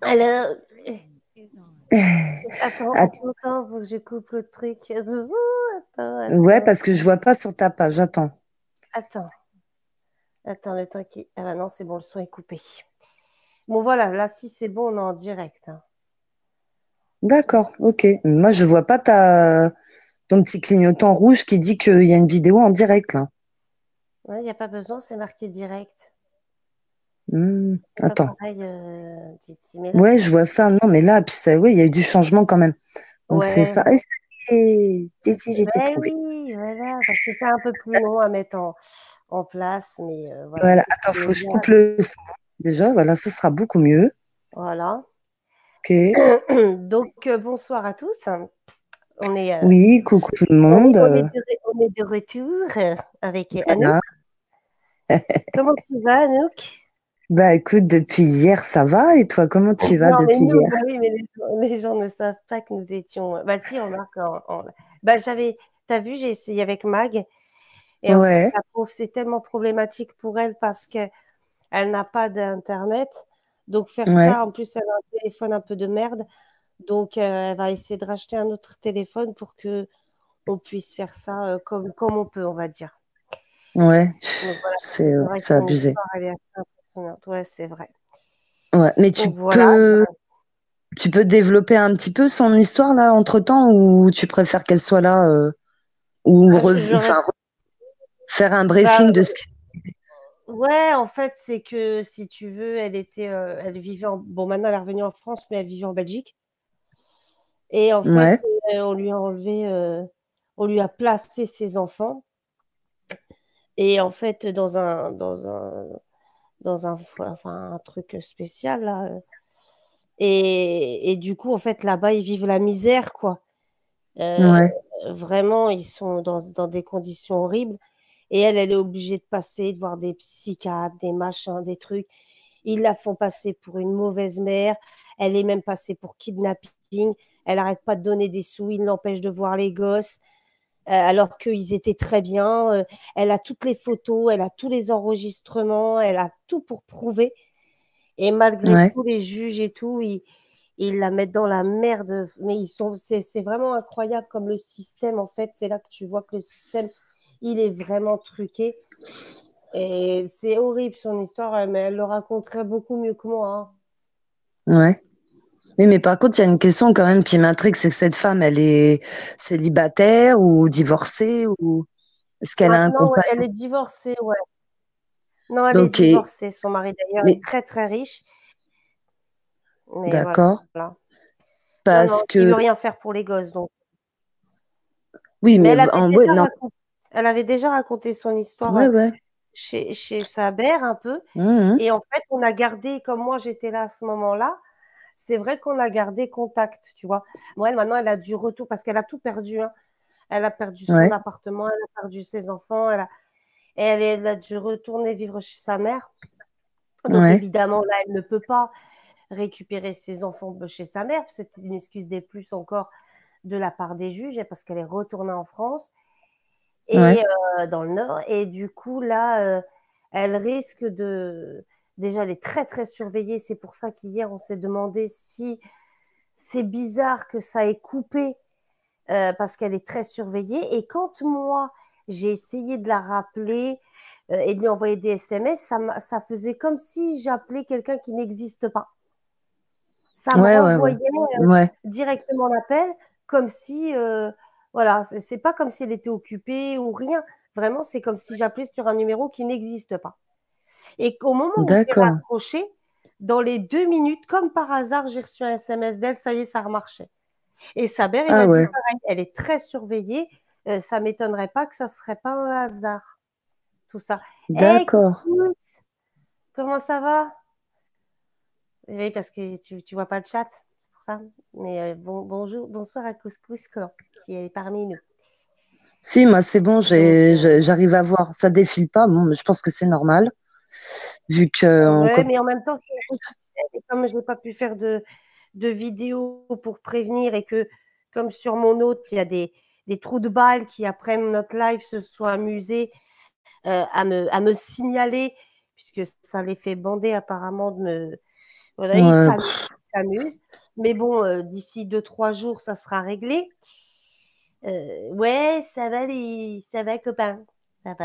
Alors, attends, Att- attends, faut que je coupe le truc. Attends, ouais, attends, parce que je vois pas sur ta page. Attends. attends, attends, le temps qui. Ah bah non, c'est bon, le son est coupé. Bon, voilà, là, si c'est bon, on est en direct, hein. D'accord, ok. Moi, je vois pas ton petit clignotant rouge qui dit qu'il y a une vidéo en direct, là. Ouais, il n'y a pas besoin, c'est marqué direct. C'est pas Attends. pareil, Titi, mais là, Ouais, c'est je vois ça. Non, mais là, puis ça, oui, il y a eu du changement quand même. Donc, c'est ouais, ça. Et ça y est, Titi, j'ai été ben trouvée. oui, voilà, parce que c'est un peu plus long à mettre en place, mais voilà, Voilà. c'est Attends, faut que je immédiat. coupe le son. Déjà, voilà, ça sera beaucoup mieux. Voilà. Ok. Donc, bonsoir à tous. On est, euh, Oui, coucou tout le on est, monde. on est de, on est de retour avec Anouk. Voilà. Comment tu vas, Anouk? Bah, écoute, depuis hier, ça va. Et toi, comment tu vas Non, mais depuis nous, hier? bah oui, mais les gens ne savent pas que nous étions. Bah, si, on marque bah, t'as vu, j'ai essayé avec Mag, et en fait, Ouais, la pauvre, c'est tellement problématique pour elle parce que elle n'a pas d'internet. Donc, faire ouais, ça, en plus, elle a un téléphone un peu de merde. Donc, elle va essayer de racheter un autre téléphone pour que on puisse faire ça comme on peut, on va dire. ouais. Donc, voilà. C'est vrai que C'est son abusé. histoire, elle est assez impressionnante. Ouais, c'est vrai. Ouais, mais Donc, voilà. tu peux développer un petit peu son histoire là entre-temps ou tu préfères qu'elle soit là ou J'aurais. faire un Bah, briefing de ce qui... ouais, en fait, c'est que si tu veux, elle vivait bon, maintenant elle est revenue en France, mais elle vivait en Belgique. Et en fait, Ouais, on lui a enlevé, on lui a placé ses enfants. Et en fait, enfin, un truc spécial là. Et du coup, en fait, là-bas, ils vivent la misère, quoi. Euh, ouais, Vraiment, ils sont dans des conditions horribles. Et elle est obligée de passer, de voir des psychiatres, des machins, des trucs. Ils la font passer pour une mauvaise mère. Elle est même passée pour kidnapping. Elle n'arrête pas de donner des sous. Ils l'empêchent de voir les gosses, alors qu'ils étaient très bien. Elle a toutes les photos, elle a tous les enregistrements, elle a tout pour prouver. Et malgré ouais, tout, les juges et tout, ils la mettent dans la merde. Mais c'est vraiment incroyable comme le système, en fait. C'est là que tu vois que le système, il est vraiment truqué. Et c'est horrible son histoire, mais elle le raconterait beaucoup mieux que moi, hein. ouais. Oui, mais par contre, il y a une question quand même qui m'intrigue, c'est que cette femme, elle est célibataire ou divorcée ou est-ce qu'elle a un Maintenant, ouais, elle compagnon? est divorcée, ouais. Non, elle est Ok, divorcée. Son mari, d'ailleurs, est mais très, très riche. Mais d'accord, voilà. Non, non, parce il que veut rien faire pour les gosses, donc. oui, Mais mais en ouais, non, elle avait déjà raconté son histoire ouais, ouais. chez sa mère un peu. Mhm. Et en fait, on a gardé, comme moi, j'étais là à ce moment-là, c'est vrai qu'on a gardé contact, tu vois. Moi, elle, maintenant, elle a du retour parce qu'elle a tout perdu, hein. Elle a perdu son Ouais, appartement, elle a perdu ses enfants, elle a dû retourner vivre chez sa mère. Donc, ouais, évidemment, là, elle ne peut pas récupérer ses enfants chez sa mère. C'est une excuse des plus encore de la part des juges parce qu'elle est retournée en France et ouais, dans le Nord. Et du coup, là, elle risque de... Déjà, elle est très, très surveillée. C'est pour ça qu'hier, on s'est demandé si c'est bizarre que ça ait coupé parce qu'elle est très surveillée. Et quand moi, j'ai essayé de la rappeler et de lui envoyer des SMS, ça faisait comme si j'appelais quelqu'un qui n'existe pas. Ça me ouais, ouais, ouais, renvoyait ouais. directement l'appel comme si, voilà, c'est pas comme si elle était occupée ou rien. Vraiment, c'est comme si j'appelais sur un numéro qui n'existe pas. Et qu'au moment où j'ai D'accord. raccroché, dans les 2 minutes, comme par hasard, j'ai reçu un SMS d'elle, ça y est, ça remarchait. Et sa mère, il Ah a dit ouais, pareil, elle est très surveillée, ça m'étonnerait pas que ça serait pas un hasard, tout ça. Hey, d'accord. coucou, comment ça va? Oui, parce que tu vois pas le chat, c'est pour ça. Mais bonjour, bonsoir à Couscous Clan, qui est parmi nous. Si, moi, c'est bon, Donc, j'arrive à voir. Ça défile pas. Bon, mais je pense que c'est normal, vu que ouais, mais en même temps, comme je n'ai pas pu faire de vidéo pour prévenir et que, comme sur mon autre, il y a des trous de balles qui, après notre live, se sont amusés à me signaler, puisque ça les fait bander apparemment de me. Voilà, ils ouais, s'amusent. s'amuse. Mais bon, d'ici 2, 3 jours, ça sera réglé. Ouais, ça va, copain. Ça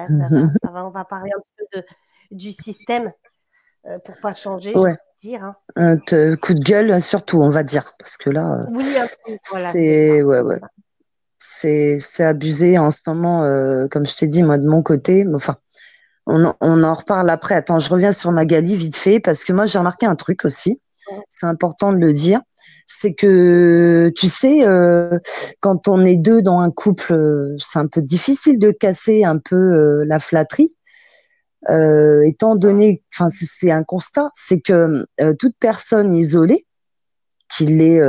va. On va parler un peu du système pour pas changer, je Ouais, vais te dire, hein. coup de gueule surtout, on va dire, parce que là, Oui, un peu. Voilà, c'est ça, c'est ouais, c'est ouais, ça. c'est abusé en ce moment. Comme je t'ai dit, moi de mon côté, mais enfin, on en reparle après. Attends, je reviens sur Magali vite fait parce que moi j'ai remarqué un truc aussi. C'est important de le dire. C'est que tu sais, quand on est deux dans un couple, c'est un peu difficile de casser un peu la flatterie. Étant donné, enfin c'est un constat, c'est que toute personne isolée, qu'il est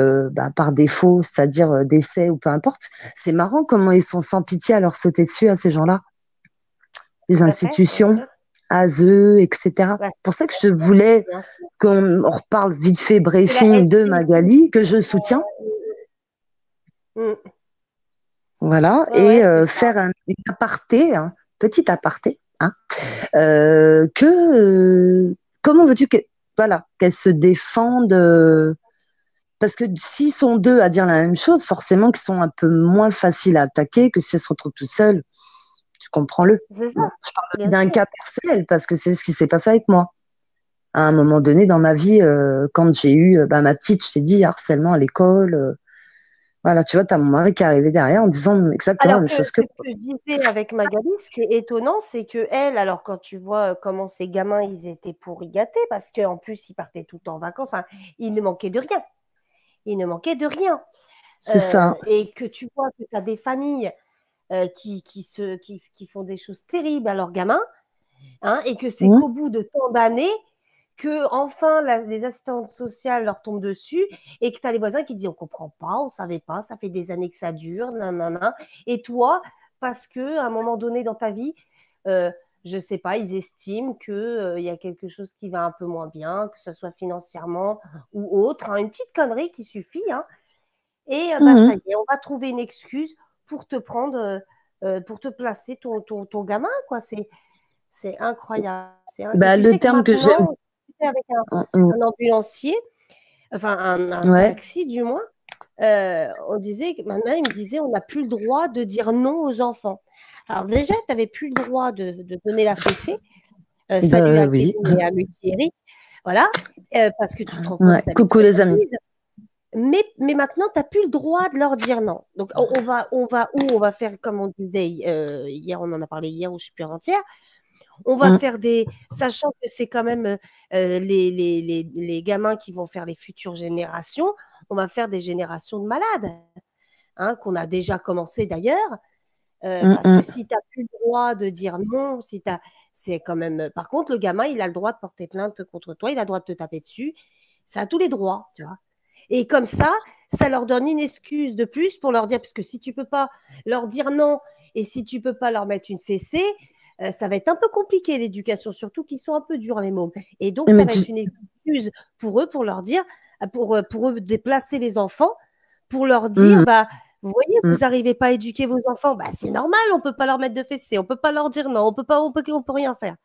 par défaut, c'est-à-dire décès ou peu importe, c'est marrant comment ils sont sans pitié à leur sauter dessus à ces gens-là, les Tout à fait, bien institutions, sûr. ASE, etc. Ouais, Pour ça que je voulais bien sûr. qu'on reparle vite fait C'est la briefing de SPI. Magali, que je soutiens, Mm. voilà, Ouais, et ouais, c'est ça. faire une aparté, petit aparté, que comment veux-tu que voilà qu'elle se défende parce que s'ils sont deux à dire la même chose, forcément qu'ils sont un peu moins faciles à attaquer que si elles se retrouvent toutes seules. Tu comprends-le. C'est ça, Bon, je parle bien d'un sûr. cas personnel parce que c'est ce qui s'est passé avec moi. À un moment donné dans ma vie, quand j'ai eu ma petite, je t'ai dit, harcèlement à l'école. Voilà, tu vois, t'as mon mari qui est arrivé derrière en disant exactement la Alors même que chose que c'est ce que je disais avec Magali, ce qui est étonnant, c'est que elle, alors quand tu vois comment ces gamins, ils étaient pourri gâtés, parce qu'en plus, ils partaient tout le temps en vacances, enfin, il ne manquait de rien. Il ne manquait de rien. c'est ça. Et que tu vois que tu as des familles qui font des choses terribles à leurs gamins, hein, et que c'est Mmh. qu'au bout de tant d'années, que enfin les assistantes sociales leur tombent dessus et que tu as les voisins qui disent on comprend pas, on savait pas, ça fait des années que ça dure, nanana. Et toi, parce que à un moment donné dans ta vie, euh, je sais pas, ils estiment que il y a quelque chose qui va un peu moins bien, que ce soit financièrement ou autre, hein, une petite connerie qui suffit, hein, et bah ça Mmh. y est, on va trouver une excuse pour te prendre, pour te placer ton gamin, quoi. C'est incroyable. Et Bah, tu le sais que terme que j'aime, maintenant, avec mmh, un ambulancier, enfin un ouais, taxi du moins, on disait que maintenant, il me disait, on n'a plus le droit de dire non aux enfants. Alors déjà, tu n'avais plus le droit de donner la fessée. Salut bah à oui, Kevin et à Thierry. Voilà. Parce que tu te rends compte, ouais. ça les Coucou les amis. traumatise. Mais maintenant, tu n'as plus le droit de leur dire non. Donc, on va faire, comme on disait hier, on en a parlé hier ou je ne sais plus avant-hier, on va Mmh. faire sachant que c'est quand même les gamins qui vont faire les futures générations, on va faire des générations de malades, hein, qu'on a déjà commencé d'ailleurs, Mmh, parce que mmh. si tu n'as plus le droit de dire non, c'est quand même. Par contre, le gamin, il a le droit de porter plainte contre toi, il a le droit de te taper dessus, ça a tous les droits, tu vois. Et comme ça leur donne une excuse de plus pour leur dire, parce que si tu peux pas leur dire non et si tu peux pas leur mettre une fessée, ça va être un peu compliqué l'éducation, surtout qu'ils sont un peu durs les mômes. Et donc ça Mais va tu, être une excuse pour eux, pour leur dire, pour eux déplacer les enfants, pour leur dire, mmh, bah vous voyez, mmh. vous n'arrivez pas à éduquer vos enfants, bah c'est normal, on peut pas leur mettre de fessée, on peut pas leur dire non, on peut rien faire.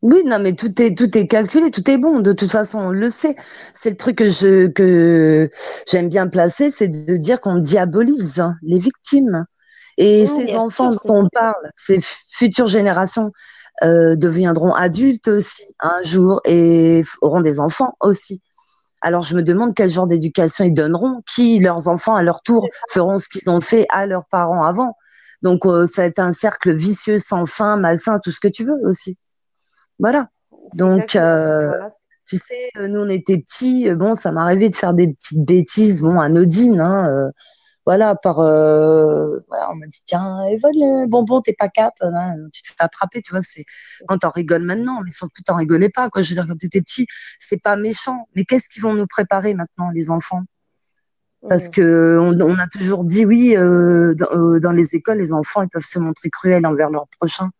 Oui, non, mais tout est calculé, tout est bon. De toute façon, on le sait. C'est le truc que j'aime bien placer, c'est de dire qu'on diabolise les victimes. Et ces Bien enfants sûr, dont c'est on parle, ces futures générations, deviendront adultes aussi un jour et auront des enfants aussi. Alors je me demande quel genre d'éducation ils donneront, qui leurs enfants à leur tour feront ce qu'ils ont fait à leurs parents avant. Donc ça va être un cercle vicieux sans fin, malsain, tout ce que tu veux aussi. Voilà. c'est Donc, exactement ça. Voilà. tu sais, nous, on était petits. Bon, ça m'arrivait de faire des petites bêtises, bon, anodines, voilà, voilà, on m'a dit, tiens, vole le bonbon, t'es pas cap, hein, tu te fais attraper, tu vois, c'est, quand t'en rigoles maintenant, mais sans plus t'en rigolais pas, quoi. Je veux dire, quand t'étais petit, c'est pas méchant. Mais qu'est-ce qu'ils vont nous préparer maintenant, les enfants? Parce Mmh. que on a toujours dit, oui, dans les écoles, les enfants, ils peuvent se montrer cruels envers leurs prochains.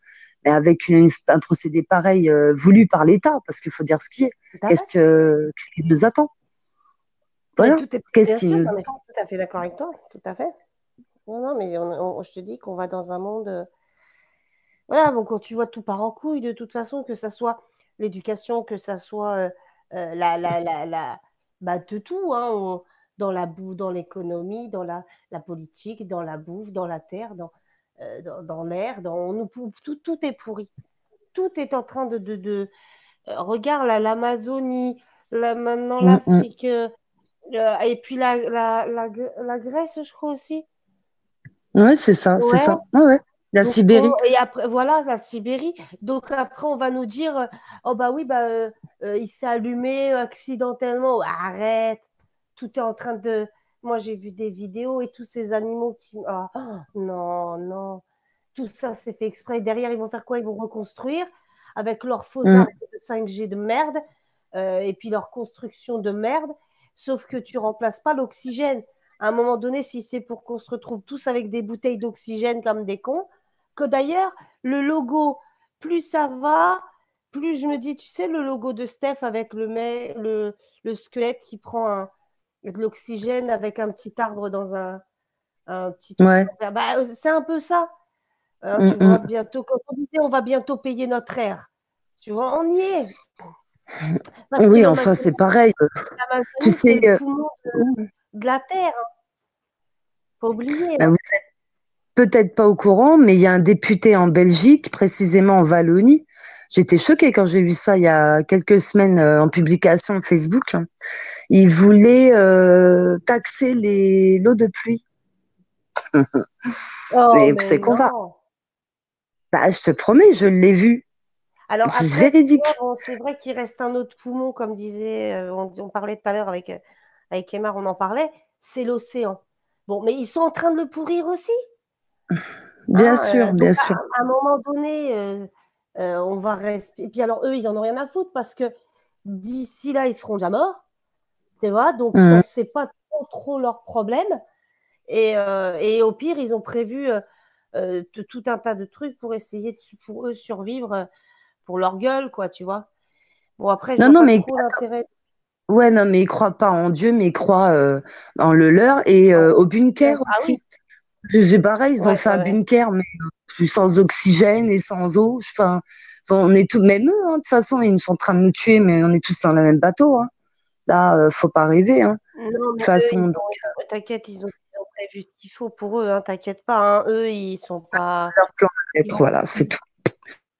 Mais avec un procédé pareil voulu par l'État, parce qu'il faut dire ce qui est. Tout à fait. Qu'est-ce qui nous attend? Mais Voilà. tout est Qu'est-ce bien qui sûr, nous non, mais je attend? suis tout à fait d'accord avec toi, tout à fait. Non, non, mais je te dis qu'on va dans un monde. Voilà, bon, quand tu vois tout part en couille, de toute façon, que ça soit l'éducation, que ça soit la bah, de tout, hein, dans la bouffe, dans l'économie, dans la politique, dans la bouffe, dans la terre, dans l'air, tout est pourri. Tout est en train regarde là, l'Amazonie, maintenant Mm, mm. l'Afrique, et puis la Grèce, je crois aussi. Ouais, c'est ça, c'est Ouais, ça. Ouais, ouais. La donc Sibérie. et après, voilà, la Sibérie. Donc après, on va nous dire, oh bah oui, bah, il s'est allumé accidentellement. Arrête, tout est en train de. Moi, j'ai vu des vidéos et tous ces animaux qui. Ah, non, non. Tout ça, c'est fait exprès. Derrière, ils vont faire quoi? Ils vont reconstruire avec leurs faux Mm. arbres de 5G de merde et puis leur construction de merde. Sauf que tu remplaces pas l'oxygène. À un moment donné, si c'est pour qu'on se retrouve tous avec des bouteilles d'oxygène comme des cons, que d'ailleurs, le logo, plus ça va, plus je me dis, tu sais, le logo de Steph avec le squelette qui prend de l'oxygène avec un petit arbre dans un petit truc. Ouais. Bah, c'est un peu ça. Hein, Mm, tu vois, mm. bientôt, comme on disait, on va bientôt payer notre air. Tu vois, on y est. Parce que Oui, enfin, c'est pareil. Tu l'Amazonie, c'est sais, le poumon de la Terre. Hein. Faut oublier. bah, Hein. vous êtes peut-être pas au courant, mais il y a un député en Belgique, précisément en Wallonie. J'étais choquée quand j'ai vu ça il y a quelques semaines en publication Facebook. Il voulait taxer l'eau de pluie. Oh, Mais mais c'est qu'on va. non. Bah, je te promets, je l'ai vu. Alors C'est après, tu vois, véridique. bon, c'est vrai qu'il reste un autre poumon, comme disait, on parlait tout à l'heure avec Emma, on en parlait, c'est l'océan. Bon, mais ils sont en train de le pourrir aussi. Bien Hein, sûr, donc bien sûr. à un moment donné, on va rester. Et puis alors eux, ils en ont rien à foutre parce que d'ici là, ils seront déjà morts. Tu vois, donc ça, Mm. c'est pas trop leur problème. Et au pire, ils ont prévu tout un tas de trucs pour essayer pour eux survivre pour leur gueule, quoi, tu vois. Bon, après, je Non, vois non, pas mais trop l'intérêt. ouais, non, mais ils croient pas en Dieu, mais ils croient en le leur et au bunker Ah oui, aussi. C'est pareil, ils ont ouais, fait ouais, un ouais. bunker, mais sans oxygène et sans eau. Enfin, on est tous, même eux, hein, de toute façon, ils sont en train de nous tuer, mais on est tous dans le même bateau. Hein. Là, faut pas rêver. Hein. Non, De toute mais eux, façon, donc, t'inquiète, ils ont prévu ce qu'il faut pour eux, hein, t'inquiète pas, hein. Eux, ils sont pas. leur plan d'être, Ils- voilà, c'est tout.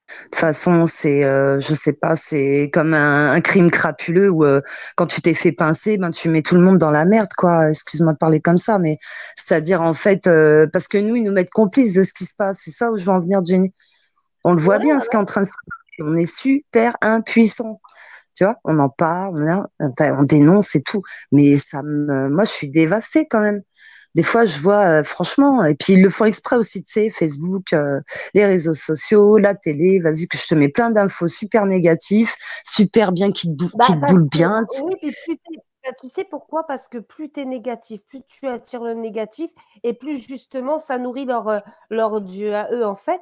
De toute façon, c'est, je sais pas, c'est comme un crime crapuleux où quand tu t'es fait pincer, ben tu mets tout le monde dans la merde, quoi. Excuse-moi de parler comme ça, mais c'est-à-dire en fait, parce que nous, ils nous mettent complices de ce qui se passe. C'est ça où je veux en venir, Jenny. On le voit Ouais, bien, ce qui est en train de se passer. On est super impuissant. Tu vois, on en parle, on dénonce et tout. Mais moi, je suis dévastée quand même. Des fois, je vois, franchement, et puis ils le font exprès aussi, tu sais, Facebook, les réseaux sociaux, la télé, vas-y, que je te mets plein d'infos super négatives, super bien, qui bah, te parce boulent que, bien. Tu sais. oui, puis bah, tu sais pourquoi? Parce que plus tu es négatif, plus tu attires le négatif, et plus justement ça nourrit leur Dieu à eux, en fait.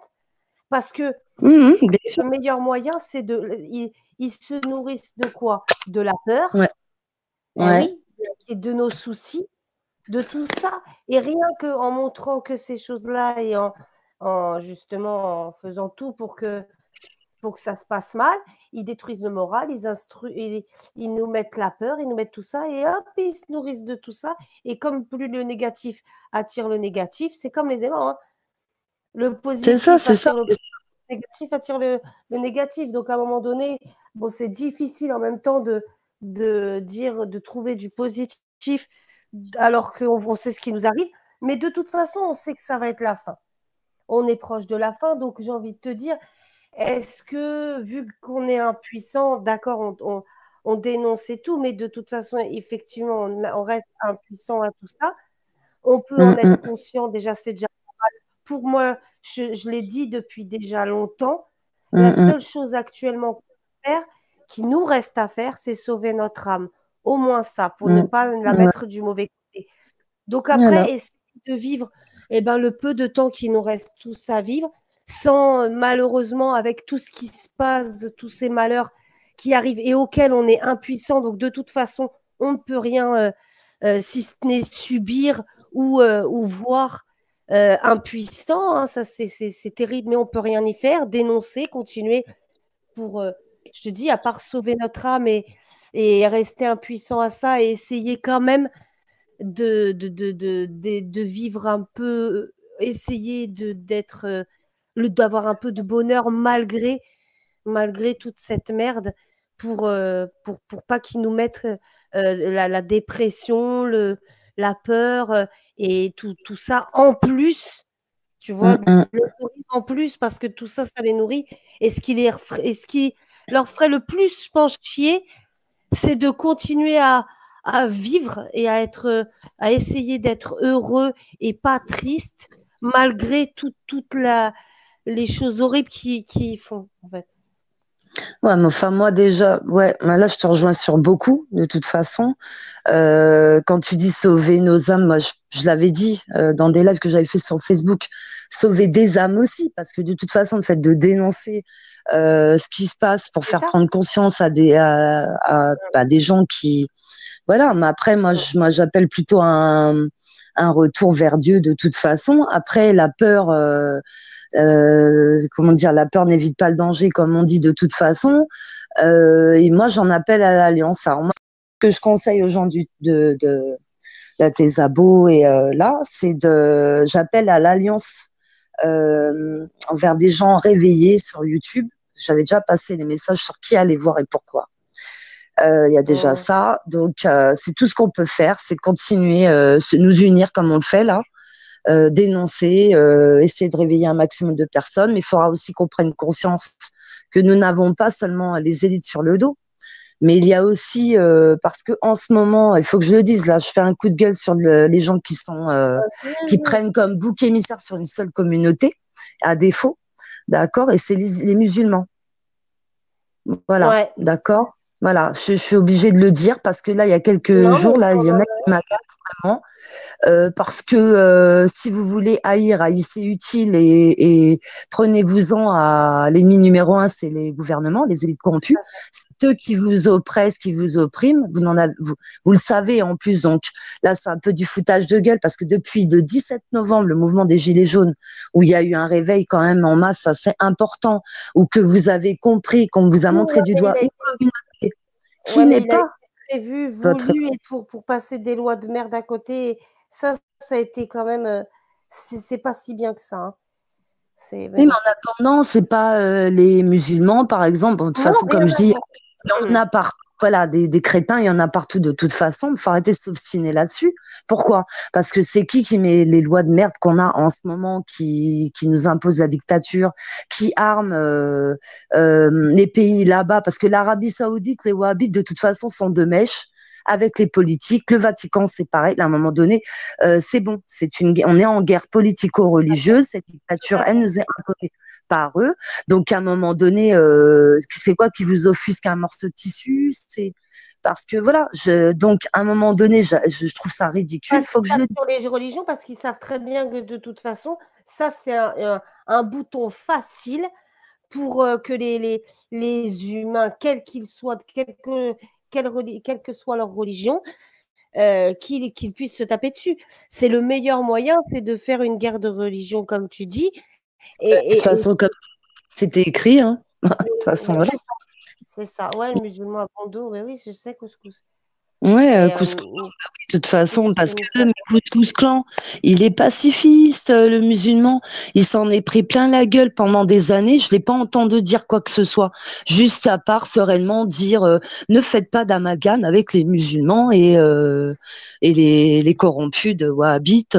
Parce que Bien sûr. le meilleur moyen, c'est ils se nourrissent de quoi? De la peur, Ouais, eh ouais. oui, et de nos soucis, de tout ça. Et rien qu'en montrant que ces choses-là et justement en faisant tout pour que ça se passe mal, ils détruisent le moral, ils nous mettent la peur, ils nous mettent tout ça, et hop, ils se nourrissent de tout ça. Et comme plus le négatif attire le négatif, c'est comme les aimants, hein. Le C'est ça, positif c'est ça. attire le négatif attire le négatif. Donc à un moment donné, bon, c'est difficile en même temps de dire, de trouver du positif alors qu'on sait ce qui nous arrive. Mais de toute façon, on sait que ça va être la fin. On est proche de la fin, donc j'ai envie de te dire, est-ce que, vu qu'on est impuissant, d'accord, on dénonce et tout, mais de toute façon, effectivement, on reste impuissant à tout ça. On peut en Hum, être hum, conscient, déjà, c'est déjà pour moi, je l'ai dit depuis déjà longtemps, la hum, hum. seule chose actuellement qu'on peut faire, qui nous reste à faire, c'est sauver notre âme. Au moins ça, pour ne Hum. pas la Ouais. mettre du mauvais côté. Donc Voilà. après, essayer de vivre le peu de temps qui nous reste tous à vivre, sans malheureusement, avec tout ce qui se passe, tous ces malheurs qui arrivent et auxquels on est impuissant. Donc de toute façon, on ne peut rien, si ce n'est subir ou voir impuissant. Hein, ça, c'est terrible, mais on ne peut rien y faire. Dénoncer, continuer pour, je te dis, à part sauver notre âme et rester impuissant à ça et essayer quand même de vivre un peu, essayer d'avoir un peu de bonheur malgré toute cette merde pour pas qu'ils nous mettent la dépression, la peur et tout ça en plus, tu vois, Mm, mm. le nourrir en plus parce que tout ça, ça les nourrit. Et ce qui leur ferait le plus, je pense, chier, c'est de continuer à vivre et à essayer d'être heureux et pas triste malgré les choses horribles qu'ils font, en fait. Ouais, mais enfin, moi déjà, ouais, mais là, je te rejoins sur beaucoup, de toute façon. Quand tu dis sauver nos âmes, moi, je l'avais dit dans des lives que j'avais fait sur Facebook, sauver des âmes aussi, parce que de toute façon, le fait de dénoncer ce qui se passe pour C'est faire ça? prendre conscience à des gens qui, voilà. Mais après, moi, j'appelle plutôt un retour vers Dieu de toute façon. Après, la peur. Comment dire, la peur n'évite pas le danger, comme on dit de toute façon. Et moi, j'en appelle à l'alliance. Alors moi, ce que je conseille aux gens de tes abos et là, j'appelle à l'alliance envers des gens réveillés sur YouTube. J'avais déjà passé les messages sur qui aller voir et pourquoi. Il y a déjà Mm. ça, donc c'est tout ce qu'on peut faire, c'est continuer, nous unir comme on le fait là, dénoncer, essayer de réveiller un maximum de personnes, mais il faudra aussi qu'on prenne conscience que nous n'avons pas seulement les élites sur le dos, mais il y a aussi, parce que en ce moment, il faut que je le dise, là, je fais un coup de gueule sur les gens qui prennent comme bouc émissaire sur une seule communauté, à défaut, d'accord, et c'est les musulmans. Voilà, Ouais. d'accord. Voilà, je suis obligée de le dire parce que là, il y a quelques Non, mais jours, là, il y en a ouais. qui m'agacent vraiment. Parce que si vous voulez haïr, haïssez utile et prenez-vous-en à l'ennemi numéro un, c'est les gouvernements, les élites corrompues. C'est eux qui vous oppressent, qui vous oppriment. Vous le savez en plus. Donc là, c'est un peu du foutage de gueule parce que depuis le 17 novembre, le mouvement des Gilets jaunes, où il y a eu un réveil quand même en masse assez important, où que vous avez compris qu'on vous a Oui, montré ouais, du mais doigt une communauté qui ouais, mais n'est il a été pas prévu, votre. voulu, et pour passer des lois de merde à côté, ça a été quand même, c'est pas si bien que ça, hein. Mais Oui, mais bon. en attendant, c'est pas les musulmans, par exemple. Bon, de toute Non, façon, rien comme je à dis, voir. il y en a partout. Voilà, des crétins, il y en a partout de toute façon. Il faut arrêter de s'obstiner là-dessus. Pourquoi? Parce que c'est qui met les lois de merde qu'on a en ce moment, qui nous impose la dictature, qui arme les pays là-bas? Parce que l'Arabie Saoudite, les Wahhabites, de toute façon, sont de mèche avec les politiques. Le Vatican, c'est pareil. À un moment donné, c'est bon. On est en guerre politico-religieuse. Cette dictature, elle nous est imposée par eux. Donc, à un moment donné, c'est quoi qui vous offusque un morceau de tissu? C'est parce que voilà, donc à un moment donné, je trouve ça ridicule. Parce Faut qu'ils que je tapent le dise. sur les religions, parce qu'ils savent très bien que de toute façon, ça, c'est un bouton facile pour que les humains, quels qu'ils soient, quelle que soit leur religion, qu'ils puissent se taper dessus. C'est le meilleur moyen, c'est de faire une guerre de religion, comme tu dis. De toute Et façon, comme c'était écrit, hein. De toute façon, voilà. c'est ça. Ouais, le musulman à Bondo, mais oui, je sais, couscous. Ouais, Mais couscous. De toute oui, façon, c'est parce une que le histoire. Couscous Clan, il est pacifiste, le musulman. Il s'en est pris plein la gueule pendant des années. Je l'ai pas entendu dire quoi que ce soit, juste à part sereinement dire ne faites pas d'amalgame avec les musulmans et les corrompus de Wahhabites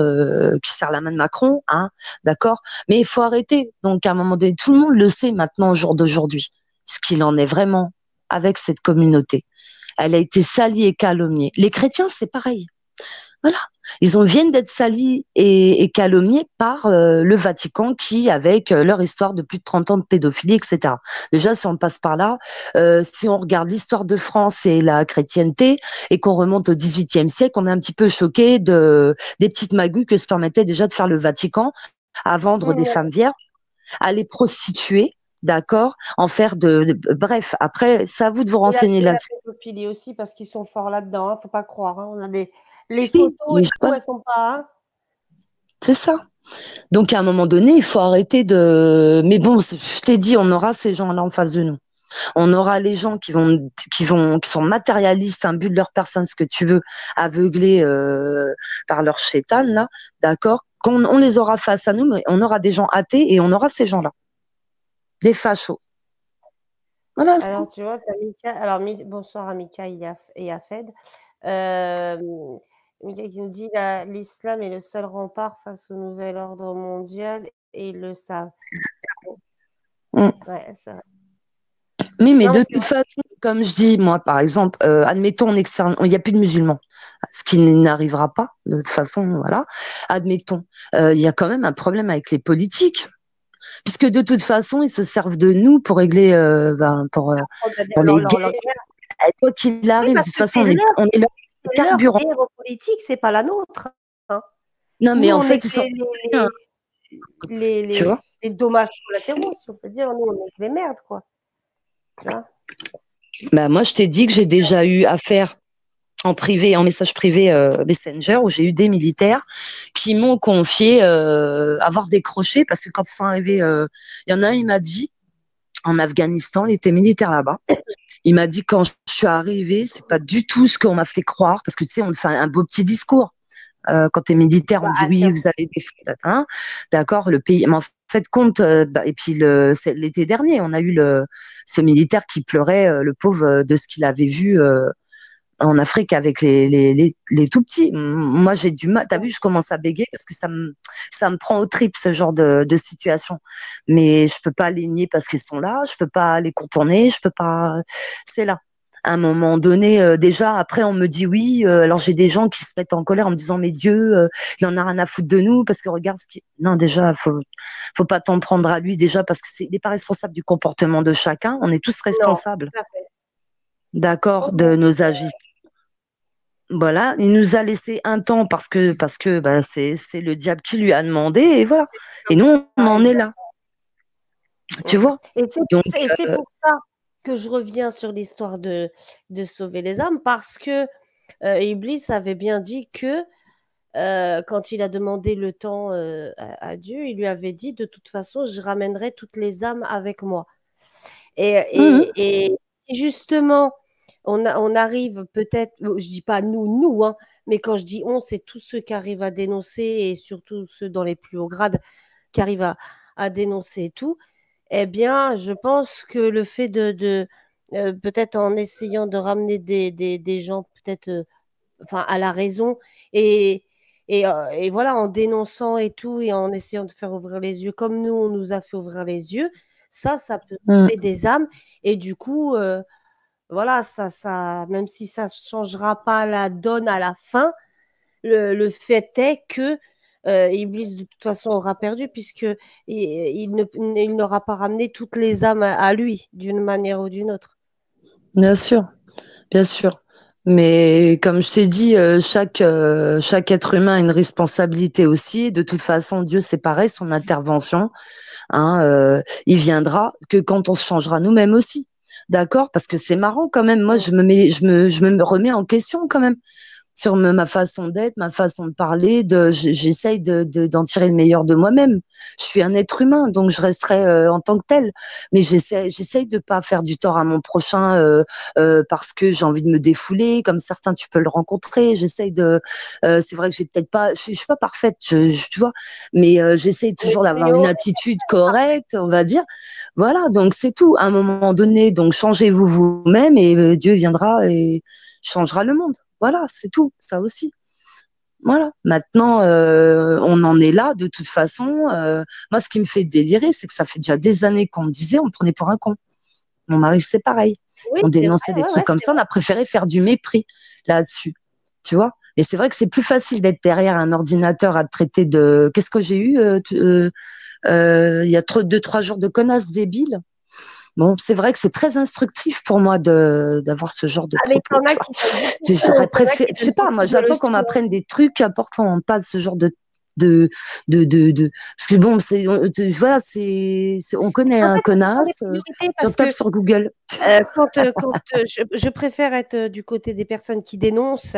qui serrent la main de Macron, hein, d'accord. Mais il faut arrêter. Donc à un moment donné, tout le monde le sait maintenant au jour d'aujourd'hui, ce qu'il en est vraiment avec cette communauté. Elle a été salie et calomniée. Les chrétiens, c'est pareil. Voilà. Viennent d'être salis et calomniés par le Vatican qui, avec leur histoire de plus de 30 ans de pédophilie, etc. Déjà, si on passe par là, si on regarde l'histoire de France et la chrétienté et qu'on remonte au XVIIIe siècle, on est un petit peu choqué des petites magouilles que se permettait déjà de faire le Vatican à vendre des femmes vierges, à les prostituer, d'accord, en faire bref. Après, c'est à vous de vous renseigner Et la là-dessus. pédophilie aussi, parce qu'ils sont forts là-dedans, hein, faut pas croire, hein. On a les Oui, photos mais et tout, voilà, elles sont pas, hein. c'est ça. Donc à un moment donné, il faut arrêter de. Mais bon, je t'ai dit, on aura ces gens-là en face de nous. On aura les gens qui sont matérialistes, imbus de leur personne, ce que tu veux, aveuglés par leur chétan, là, d'accord? On les aura face à nous, mais on aura des gens athées et on aura ces gens-là, des fachos. Voilà. Alors, tu vois, alors, bonsoir à Mika et à Fed. Mika qui nous dit l'islam est le seul rempart face au nouvel ordre mondial et ils le savent. Ouais, c'est vrai. Oui, mais de toute façon, comme je dis, moi, par exemple, admettons, il n'y a plus de musulmans, ce qui n'arrivera pas, de toute façon, voilà. Admettons, il y a quand même un problème avec les politiques, puisque de toute façon, ils se servent de nous pour régler, pour les guerres. Quoi qu'il arrive, de toute façon, on est leur carburant. Leur guerre politique, c'est pas la nôtre. Hein. Non, mais en fait, ils sont les dommages collatéraux, si on peut dire, nous, on est les merdes, quoi. Tu vois moi, je t'ai dit que j'ai déjà eu affaire en privé, en message privé Messenger, où j'ai eu des militaires qui m'ont confié avoir décroché, parce que quand ils sont arrivés, il y en a un, il m'a dit, en Afghanistan, il était militaire là-bas. Il m'a dit, quand je suis arrivée, c'est pas du tout ce qu'on m'a fait croire, parce que tu sais, on te fait un beau petit discours. Quand tu es militaire, on dit oui, vous allez défendre, hein, d'accord, le pays. Mais en fait, compte, et puis l'été dernier, on a eu ce militaire qui pleurait, le pauvre, de ce qu'il avait vu en Afrique avec les tout petits. Moi, j'ai du mal. T'as vu, je commence à bégayer parce que ça me prend aux tripes, ce genre de situation. Mais je peux pas les nier parce qu'ils sont là. Je peux pas les contourner. Je peux pas. C'est là. À un moment donné, déjà, après, on me dit oui. Alors, j'ai des gens qui se mettent en colère en me disant, mais Dieu, il en a rien à foutre de nous parce que regarde ce qui. Non, déjà, faut pas t'en prendre à lui déjà parce que il n'est pas responsable du comportement de chacun. On est tous responsables. Non, d'accord, de nos agissements. Voilà, il nous a laissé un temps parce que c'est le diable qui lui a demandé et voilà. Et nous, on en est là. Tu vois. Et c'est pour ça que je reviens sur l'histoire de sauver les âmes, parce que Iblis avait bien dit que quand il a demandé le temps à Dieu, il lui avait dit de toute façon, je ramènerai toutes les âmes avec moi. Et si justement, on arrive peut-être, je dis pas nous, hein, mais quand je dis on, c'est tous ceux qui arrivent à dénoncer et surtout ceux dans les plus hauts grades qui arrivent à dénoncer tout, eh bien, je pense que le fait de peut-être en essayant de ramener des gens peut-être à la raison et voilà, en dénonçant et tout et en essayant de faire ouvrir les yeux comme nous, on nous a fait ouvrir les yeux, ça peut sauver des âmes et du coup, voilà, ça, même si ça ne changera pas la donne à la fin, le fait est que Iblis de toute façon aura perdu puisque il n'aura pas ramené toutes les âmes à lui d'une manière ou d'une autre. Bien sûr, bien sûr. Mais comme je t'ai dit, chaque être humain a une responsabilité aussi. De toute façon, Dieu, c'est pareil, son intervention, hein, il viendra que quand on se changera nous-mêmes aussi. D'accord? Parce que c'est marrant quand même. Moi, je me remets en question quand même sur ma façon d'être, ma façon de parler, j'essaye d'en tirer le meilleur de moi-même. Je suis un être humain, donc je resterai en tant que tel. Mais j'essaye de pas faire du tort à mon prochain parce que j'ai envie de me défouler, comme certains tu peux le rencontrer. J'essaye c'est vrai que j'ai peut-être pas, je suis pas parfaite, tu vois, mais j'essaye toujours d'avoir une attitude correcte, on va dire. Voilà, donc c'est tout. À un moment donné, donc changez-vous vous-même et Dieu viendra et changera le monde. Voilà, c'est tout, ça aussi. Voilà. Maintenant, on en est là. De toute façon, moi, ce qui me fait délirer, c'est que ça fait déjà des années qu'on me disait, on me prenait pour un con. Mon mari, c'est pareil. Oui, on dénonçait des trucs comme ça. On a préféré faire du mépris là-dessus. Tu vois. Et c'est vrai que c'est plus facile d'être derrière un ordinateur à te traiter de. Qu'est-ce que j'ai eu il y a 2-3 jours de connasses débiles. Bon, c'est vrai que c'est très instructif pour moi d'avoir ce genre de propos. J'aurais préféré, je sais pas, moi, j'attends qu'on m'apprenne des trucs importants, pas ce genre de parce que bon, voilà, on connaît un connasse, on tape sur Google. Quand je préfère être du côté des personnes qui dénoncent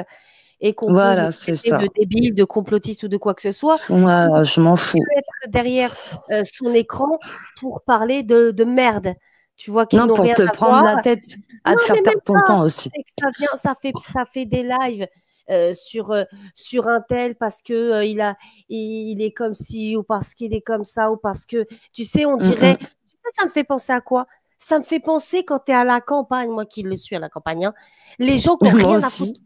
et qu'on peut traiter de débiles, de complotistes ou de quoi que ce soit. Voilà, je m'en fous. Être derrière son écran pour parler de merde. tu vois, qui Non, n'ont pour rien te à prendre voir. la tête, à Non, te mais faire même perdre ton pas. temps aussi. C'est que ça fait des lives sur un tel parce que il est comme ci ou parce qu'il est comme ça ou parce que, tu sais, on Mm, dirait, mm. tu sais, ça me fait penser à quoi? Ça me fait penser quand tu es à la campagne, moi qui le suis à la campagne, hein, les gens qui n'ont Moi rien à foutre aussi.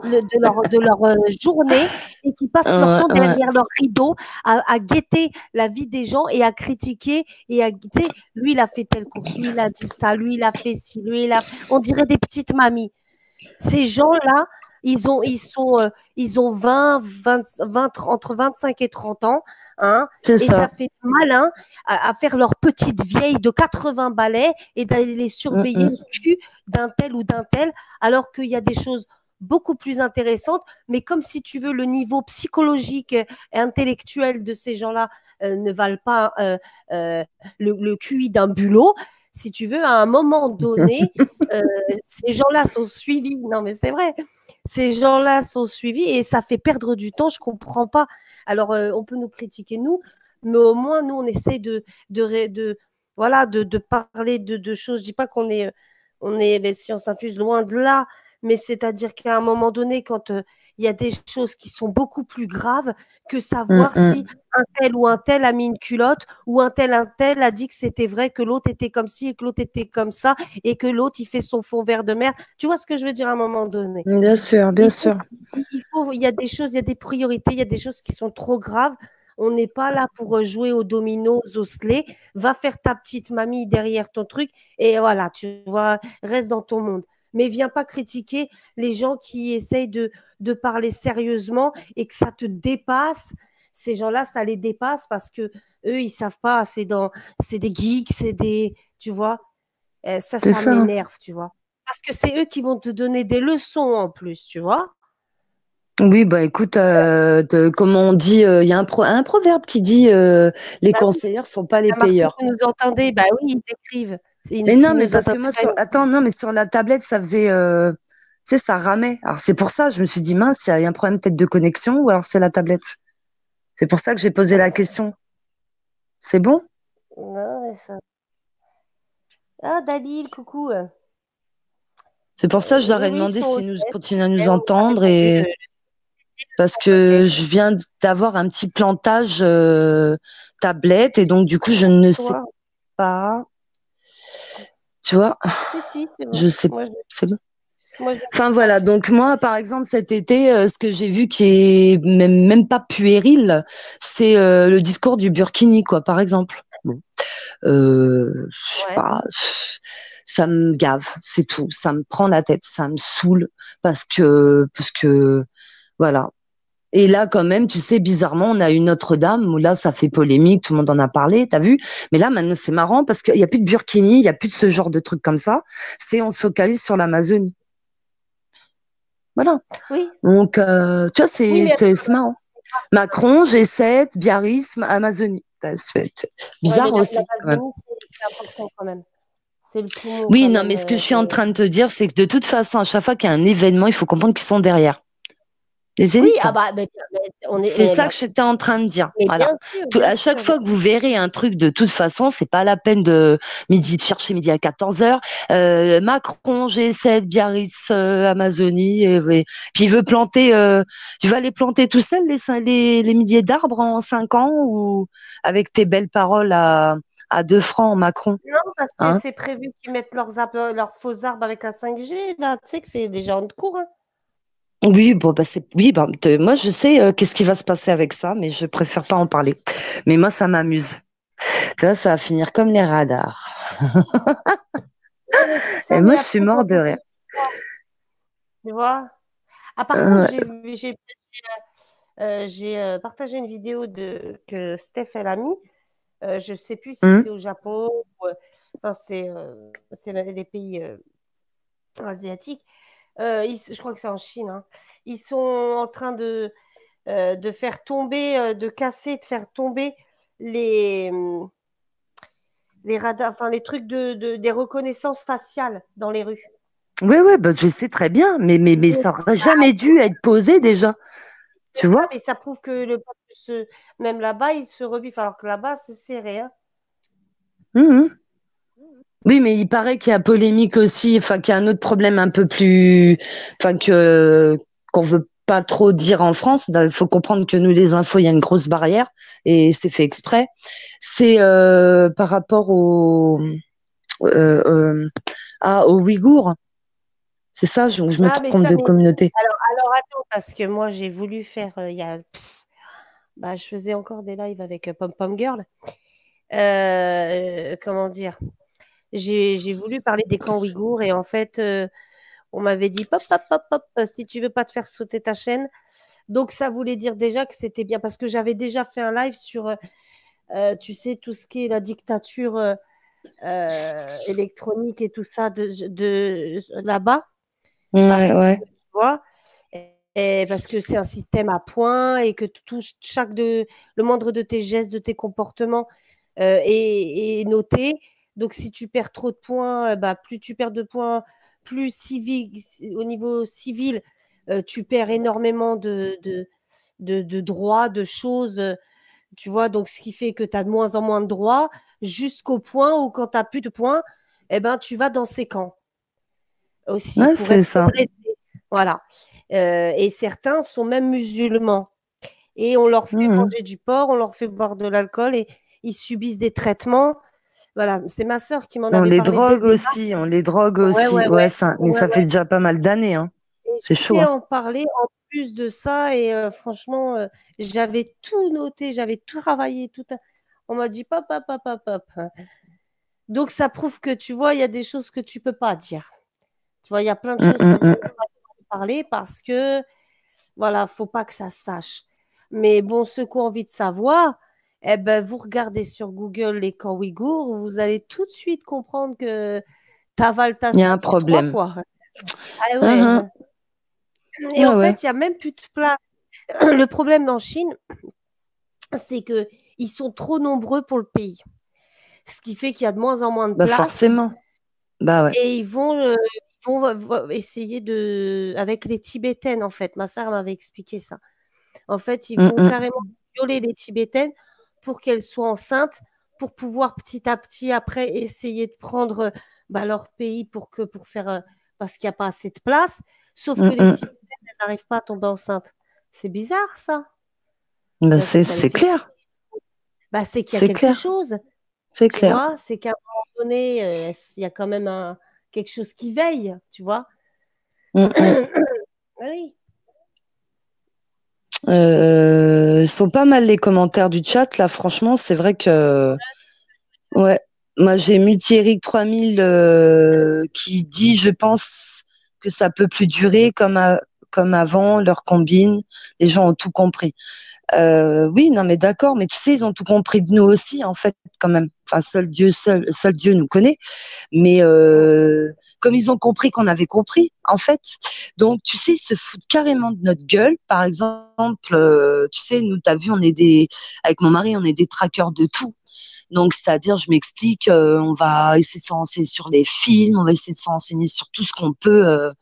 de leur journée et qui passent leur Ouais, temps ouais. derrière leur rideau à guetter la vie des gens et à critiquer et à, tu sais, lui, il a fait telle course, lui, il a dit ça, lui, il a fait ci, lui, il a. On dirait des petites mamies. Ces gens-là, ils ont 20, entre 25 et 30 ans, hein, C'est et ça ça. fait malin à faire leur petite vieille de 80 balais et d'aller les Mm, surveiller le mm. cul d'un tel ou d'un tel, alors qu'il y a des choses beaucoup plus intéressantes, mais comme si tu veux, le niveau psychologique et intellectuel de ces gens-là ne valent pas le QI d'un bulot. Si tu veux, à un moment donné, euh, ces gens-là sont suivis. Non, mais c'est vrai. Ces gens-là sont suivis et ça fait perdre du temps. Je comprends pas. Alors, on peut nous critiquer, nous, mais au moins, nous, on essaye voilà, de parler de choses. Je dis pas on est les sciences infuses, loin de là, mais c'est-à-dire qu'à un moment donné, quand il y a des choses qui sont beaucoup plus graves que Mm, savoir si mm. un tel ou un tel a mis une culotte ou un tel a dit que c'était vrai, que l'autre était comme ci et que l'autre était comme ça et que l'autre, il fait son fond vert de mer. Tu vois ce que je veux dire à un moment donné? Bien sûr, bien Il faut, sûr. il y a des choses, il y a des priorités, il y a des choses qui sont trop graves. On n'est pas là pour jouer aux dominos, aux slés. Va faire ta petite mamie derrière ton truc et voilà, tu vois, reste dans ton monde. Mais viens pas critiquer les gens qui essayent de parler sérieusement et que ça te dépasse. Ces gens-là, ça les dépasse parce que eux, ils savent pas. C'est des geeks, tu vois. Ça, C'est ça ça. m'énerve, tu vois. Parce que c'est eux qui vont te donner des leçons en plus, tu vois. Oui, bah écoute, comme on dit, il y a un proverbe qui dit les Bah oui, conseillers sont pas les Martine, payeurs. vous nous entendez? Bah oui, ils écrivent. Mais non, S'ils mais nous parce que entendent moi, pas, attends, non, mais sur la tablette, ça faisait, tu sais, ça ramait. Alors c'est pour ça, je me suis dit, mince, il y a un problème peut-être de connexion ou alors c'est la tablette. C'est pour ça que j'ai posé la question. C'est bon? non, mais ça. Ah, Dalil, coucou. C'est pour ça que je leur Oui, ai oui, ils demandé sont au s'ils nous fait. continuent à nous On nous a entendre répondu et parce que OK. je viens d'avoir un petit plantage tablette et donc du coup, je ne sais Toi? pas, tu vois, Si, si, c'est bon. je sais, Moi, je, c'est bon. moi, je Enfin pas. voilà, donc moi par exemple cet été, ce que j'ai vu qui est même pas puéril, c'est le discours du Burkini quoi, par exemple. Bon, je sais Ouais. pas, ça me gave, c'est tout, ça me prend la tête, ça me saoule parce que voilà. Et là quand même, tu sais, bizarrement, on a eu Notre-Dame où là ça fait polémique, tout le monde en a parlé, t'as vu? Mais là maintenant c'est marrant parce qu'il y a plus de Burkini, il y a plus de ce genre de trucs comme ça. C'est on se focalise sur l'Amazonie. Voilà. Oui, Donc, tu vois, oui, mais c'est marrant. Macron, G7, Biarritz, Amazonie. C'est ouais, mais bizarre aussi, quand même. l'Amazonie, c'est important quand même. C'est le poumon Oui, quand non, même. mais ce que je suis en train de te dire, c'est que de toute façon, à chaque fois qu'il y a un événement, il faut comprendre qu'ils sont derrière. Les Oui, élites. ah bah, on est, C'est mais, ça que j'étais en train de dire. mais bien Voilà. sûr, bien À chaque sûr, bien fois que vous verrez un truc, de toute façon, c'est pas la peine de chercher midi à 14 heures. Macron, G7, Biarritz, Amazonie. Puis il veut planter, tu vas les planter tout seul, les milliers d'arbres en 5 ans ou avec tes belles paroles à 2 francs, Macron, Non, parce que hein? c'est prévu qu'ils mettent leurs faux arbres avec la 5G, là. Tu sais que c'est déjà en cours, hein. Oui, bon, bah oui, bah, moi je sais qu'est-ce qui va se passer avec ça, mais je préfère pas en parler. Mais moi, ça m'amuse. Tu vois, ça va finir comme les radars. Non, mais c'est Et ça, moi, mais je suis après, mort quand de on rire. fait ça, tu vois. Ah, par contre, Euh, j'ai partagé une vidéo que Steph, elle a mis. Je sais plus si hum, c'est au Japon ou, enfin, c'est l'un des pays asiatiques. Je crois que c'est en Chine, hein. Ils sont en train de faire tomber, de casser, de faire tomber les, les radars, enfin les trucs des reconnaissances faciales dans les rues. Oui, oui, bah, je sais très bien, mais Et ça aurait jamais dû être posé déjà, c'est tu ça, vois? mais ça prouve que même là-bas, ils se rebiffent, alors que là-bas, c'est serré, hein. Hum, hum. Oui, mais il paraît qu'il y a polémique aussi, enfin qu'il y a un autre problème un peu plus, enfin que qu'on veut pas trop dire en France. Il faut comprendre que nous, les infos, il y a une grosse barrière et c'est fait exprès. C'est par rapport euh, euh, aux Ouïghours. C'est ça, je me Ah, mais trompe ça, de mais communauté. alors attends, parce que moi j'ai voulu faire, bah, je faisais encore des lives avec Pom Pom Girl. Comment dire? J'ai voulu parler des camps ouïghours et en fait, on m'avait dit pop, pop, pop, pop, si tu veux pas te faire sauter ta chaîne. Donc ça voulait dire déjà que c'était bien parce que j'avais déjà fait un live sur, tu sais, tout ce qui est la dictature électronique et tout ça de là-bas. Ouais, Parce que, ouais. tu vois, et parce que c'est un système à points et que le moindre de tes gestes, de tes comportements est noté. Donc, si tu perds trop de points, bah, plus tu perds de points, plus au niveau civil, tu perds énormément de droits, de choses, tu vois. Donc, ce qui fait que tu as de moins en moins de droits jusqu'au point où, quand tu n'as plus de points, eh ben, tu vas dans ces camps aussi Ouais, pour c'est être ça. redressé. Voilà. Et certains sont même musulmans. Et on leur fait Mhm. manger du porc, on leur fait boire de l'alcool et ils subissent des traitements. Voilà, c'est ma sœur qui m'en On avait les parlé dès le drogue départ. aussi, on les drogue Ouais, aussi. ouais, Ouais, ouais. ça, mais Ouais, ça fait ouais. déjà pas mal d'années, hein. Et C'est je chaud, voulais hein. en parler en plus de ça. Et franchement, j'avais tout noté, j'avais tout travaillé. On m'a dit pop, pop, pop, pop, pop. Donc ça prouve que tu vois, il y a des choses que tu peux pas dire. Tu vois, il y a plein de choses dont tu peux pas parler parce que voilà, faut pas que ça se sache. Mais bon, ceux qui ont envie de savoir, eh ben, vous regardez sur Google les camps ouïghours, vous allez tout de suite comprendre que t'avales ta Il y a un sandwich trois problème. fois. Ah ouais. Mhm. Et Ouais, en ouais. fait, il n'y a même plus de place. Le problème en Chine, c'est que ils sont trop nombreux pour le pays. Ce qui fait qu'il y a de moins en moins de Bah place. forcément. Bah ouais. Et ils vont essayer avec les Tibétaines, en fait. Ma sœur m'avait expliqué ça. En fait, ils vont Mhm. carrément violer les Tibétaines pour qu'elles soient enceintes, pour pouvoir petit à petit après essayer de prendre bah, leur pays pour faire parce qu'il n'y a pas assez de place. Sauf que les Mhm. Tibétaines, elles n'arrivent pas à tomber enceintes. C'est bizarre ça. Bah Ça les c'est fait. clair. Bah, c'est qu'il y a C'est quelque clair. chose. C'est Tu clair. vois, c'est qu'à un moment donné, il y a quand même quelque chose qui veille. Tu vois. Mhm. Ah oui. Sont pas mal les commentaires du chat là. Franchement, c'est vrai que ouais. Moi, j'ai Multieric 3000 qui dit, je pense que ça peut plus durer comme avant, leur combine. Les gens ont tout compris. Oui, non, mais d'accord, mais tu sais, ils ont tout compris de nous aussi, en fait, quand même. Enfin, seul Dieu nous connaît. Mais comme ils ont compris qu'on avait compris, en fait. Donc, tu sais, ils se foutent carrément de notre gueule. Par exemple, tu sais, nous, t'as vu, avec mon mari, on est des traqueurs de tout. Donc, c'est-à-dire, je m'explique, on va essayer de se renseigner sur les films, on va essayer de se renseigner sur tout ce qu'on peut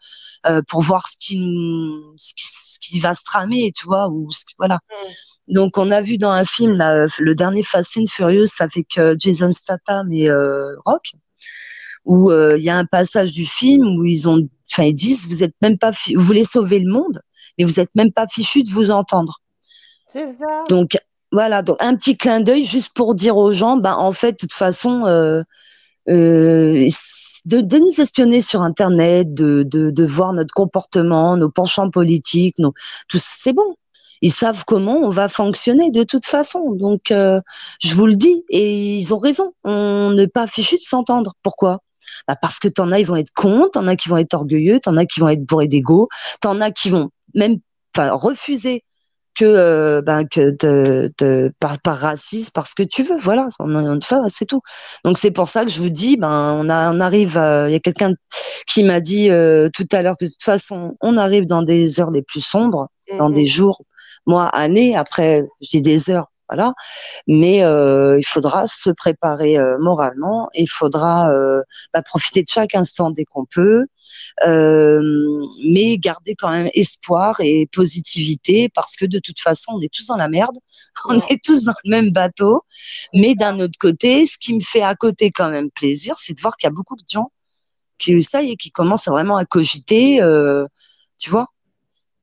pour voir ce qui va se tramer, tu vois, voilà. Donc, on a vu dans un film, là, le dernier Fast and Furious avec Jason Statham et Rock, où il y a un passage du film où ils disent, vous êtes même pas, vous voulez sauver le monde, mais vous êtes même pas fichu de vous entendre. C'est ça. Donc, voilà, donc un petit clin d'œil juste pour dire aux gens, ben en fait, de toute façon, de nous espionner sur Internet, de voir notre comportement, nos penchants politiques, tout c'est bon. Ils savent comment on va fonctionner de toute façon. Donc, je vous le dis, et ils ont raison. On n'est pas fichu de s'entendre. Pourquoi? Bah parce que t'en as, ils vont être cons, t'en as qui vont être orgueilleux, t'en as qui vont être bourrés d'ego, t'en as qui vont même, enfin, refuser par racisme, parce que tu veux, voilà, enfin, c'est tout. Donc c'est pour ça que je vous dis, on arrive, il y a quelqu'un qui m'a dit tout à l'heure que de toute façon, on arrive dans des heures les plus sombres, dans des jours, mois, années. Après, je dis des heures, voilà. Mais il faudra se préparer moralement, il faudra profiter de chaque instant dès qu'on peut, mais garder quand même espoir et positivité parce que de toute façon, on est tous dans la merde, on Ouais, est tous dans le même bateau. c'est Mais ça. d'un autre côté, ce qui me fait à côté quand même plaisir, c'est de voir qu'il y a beaucoup de gens qui, ça y est, qui commencent vraiment à cogiter, tu vois.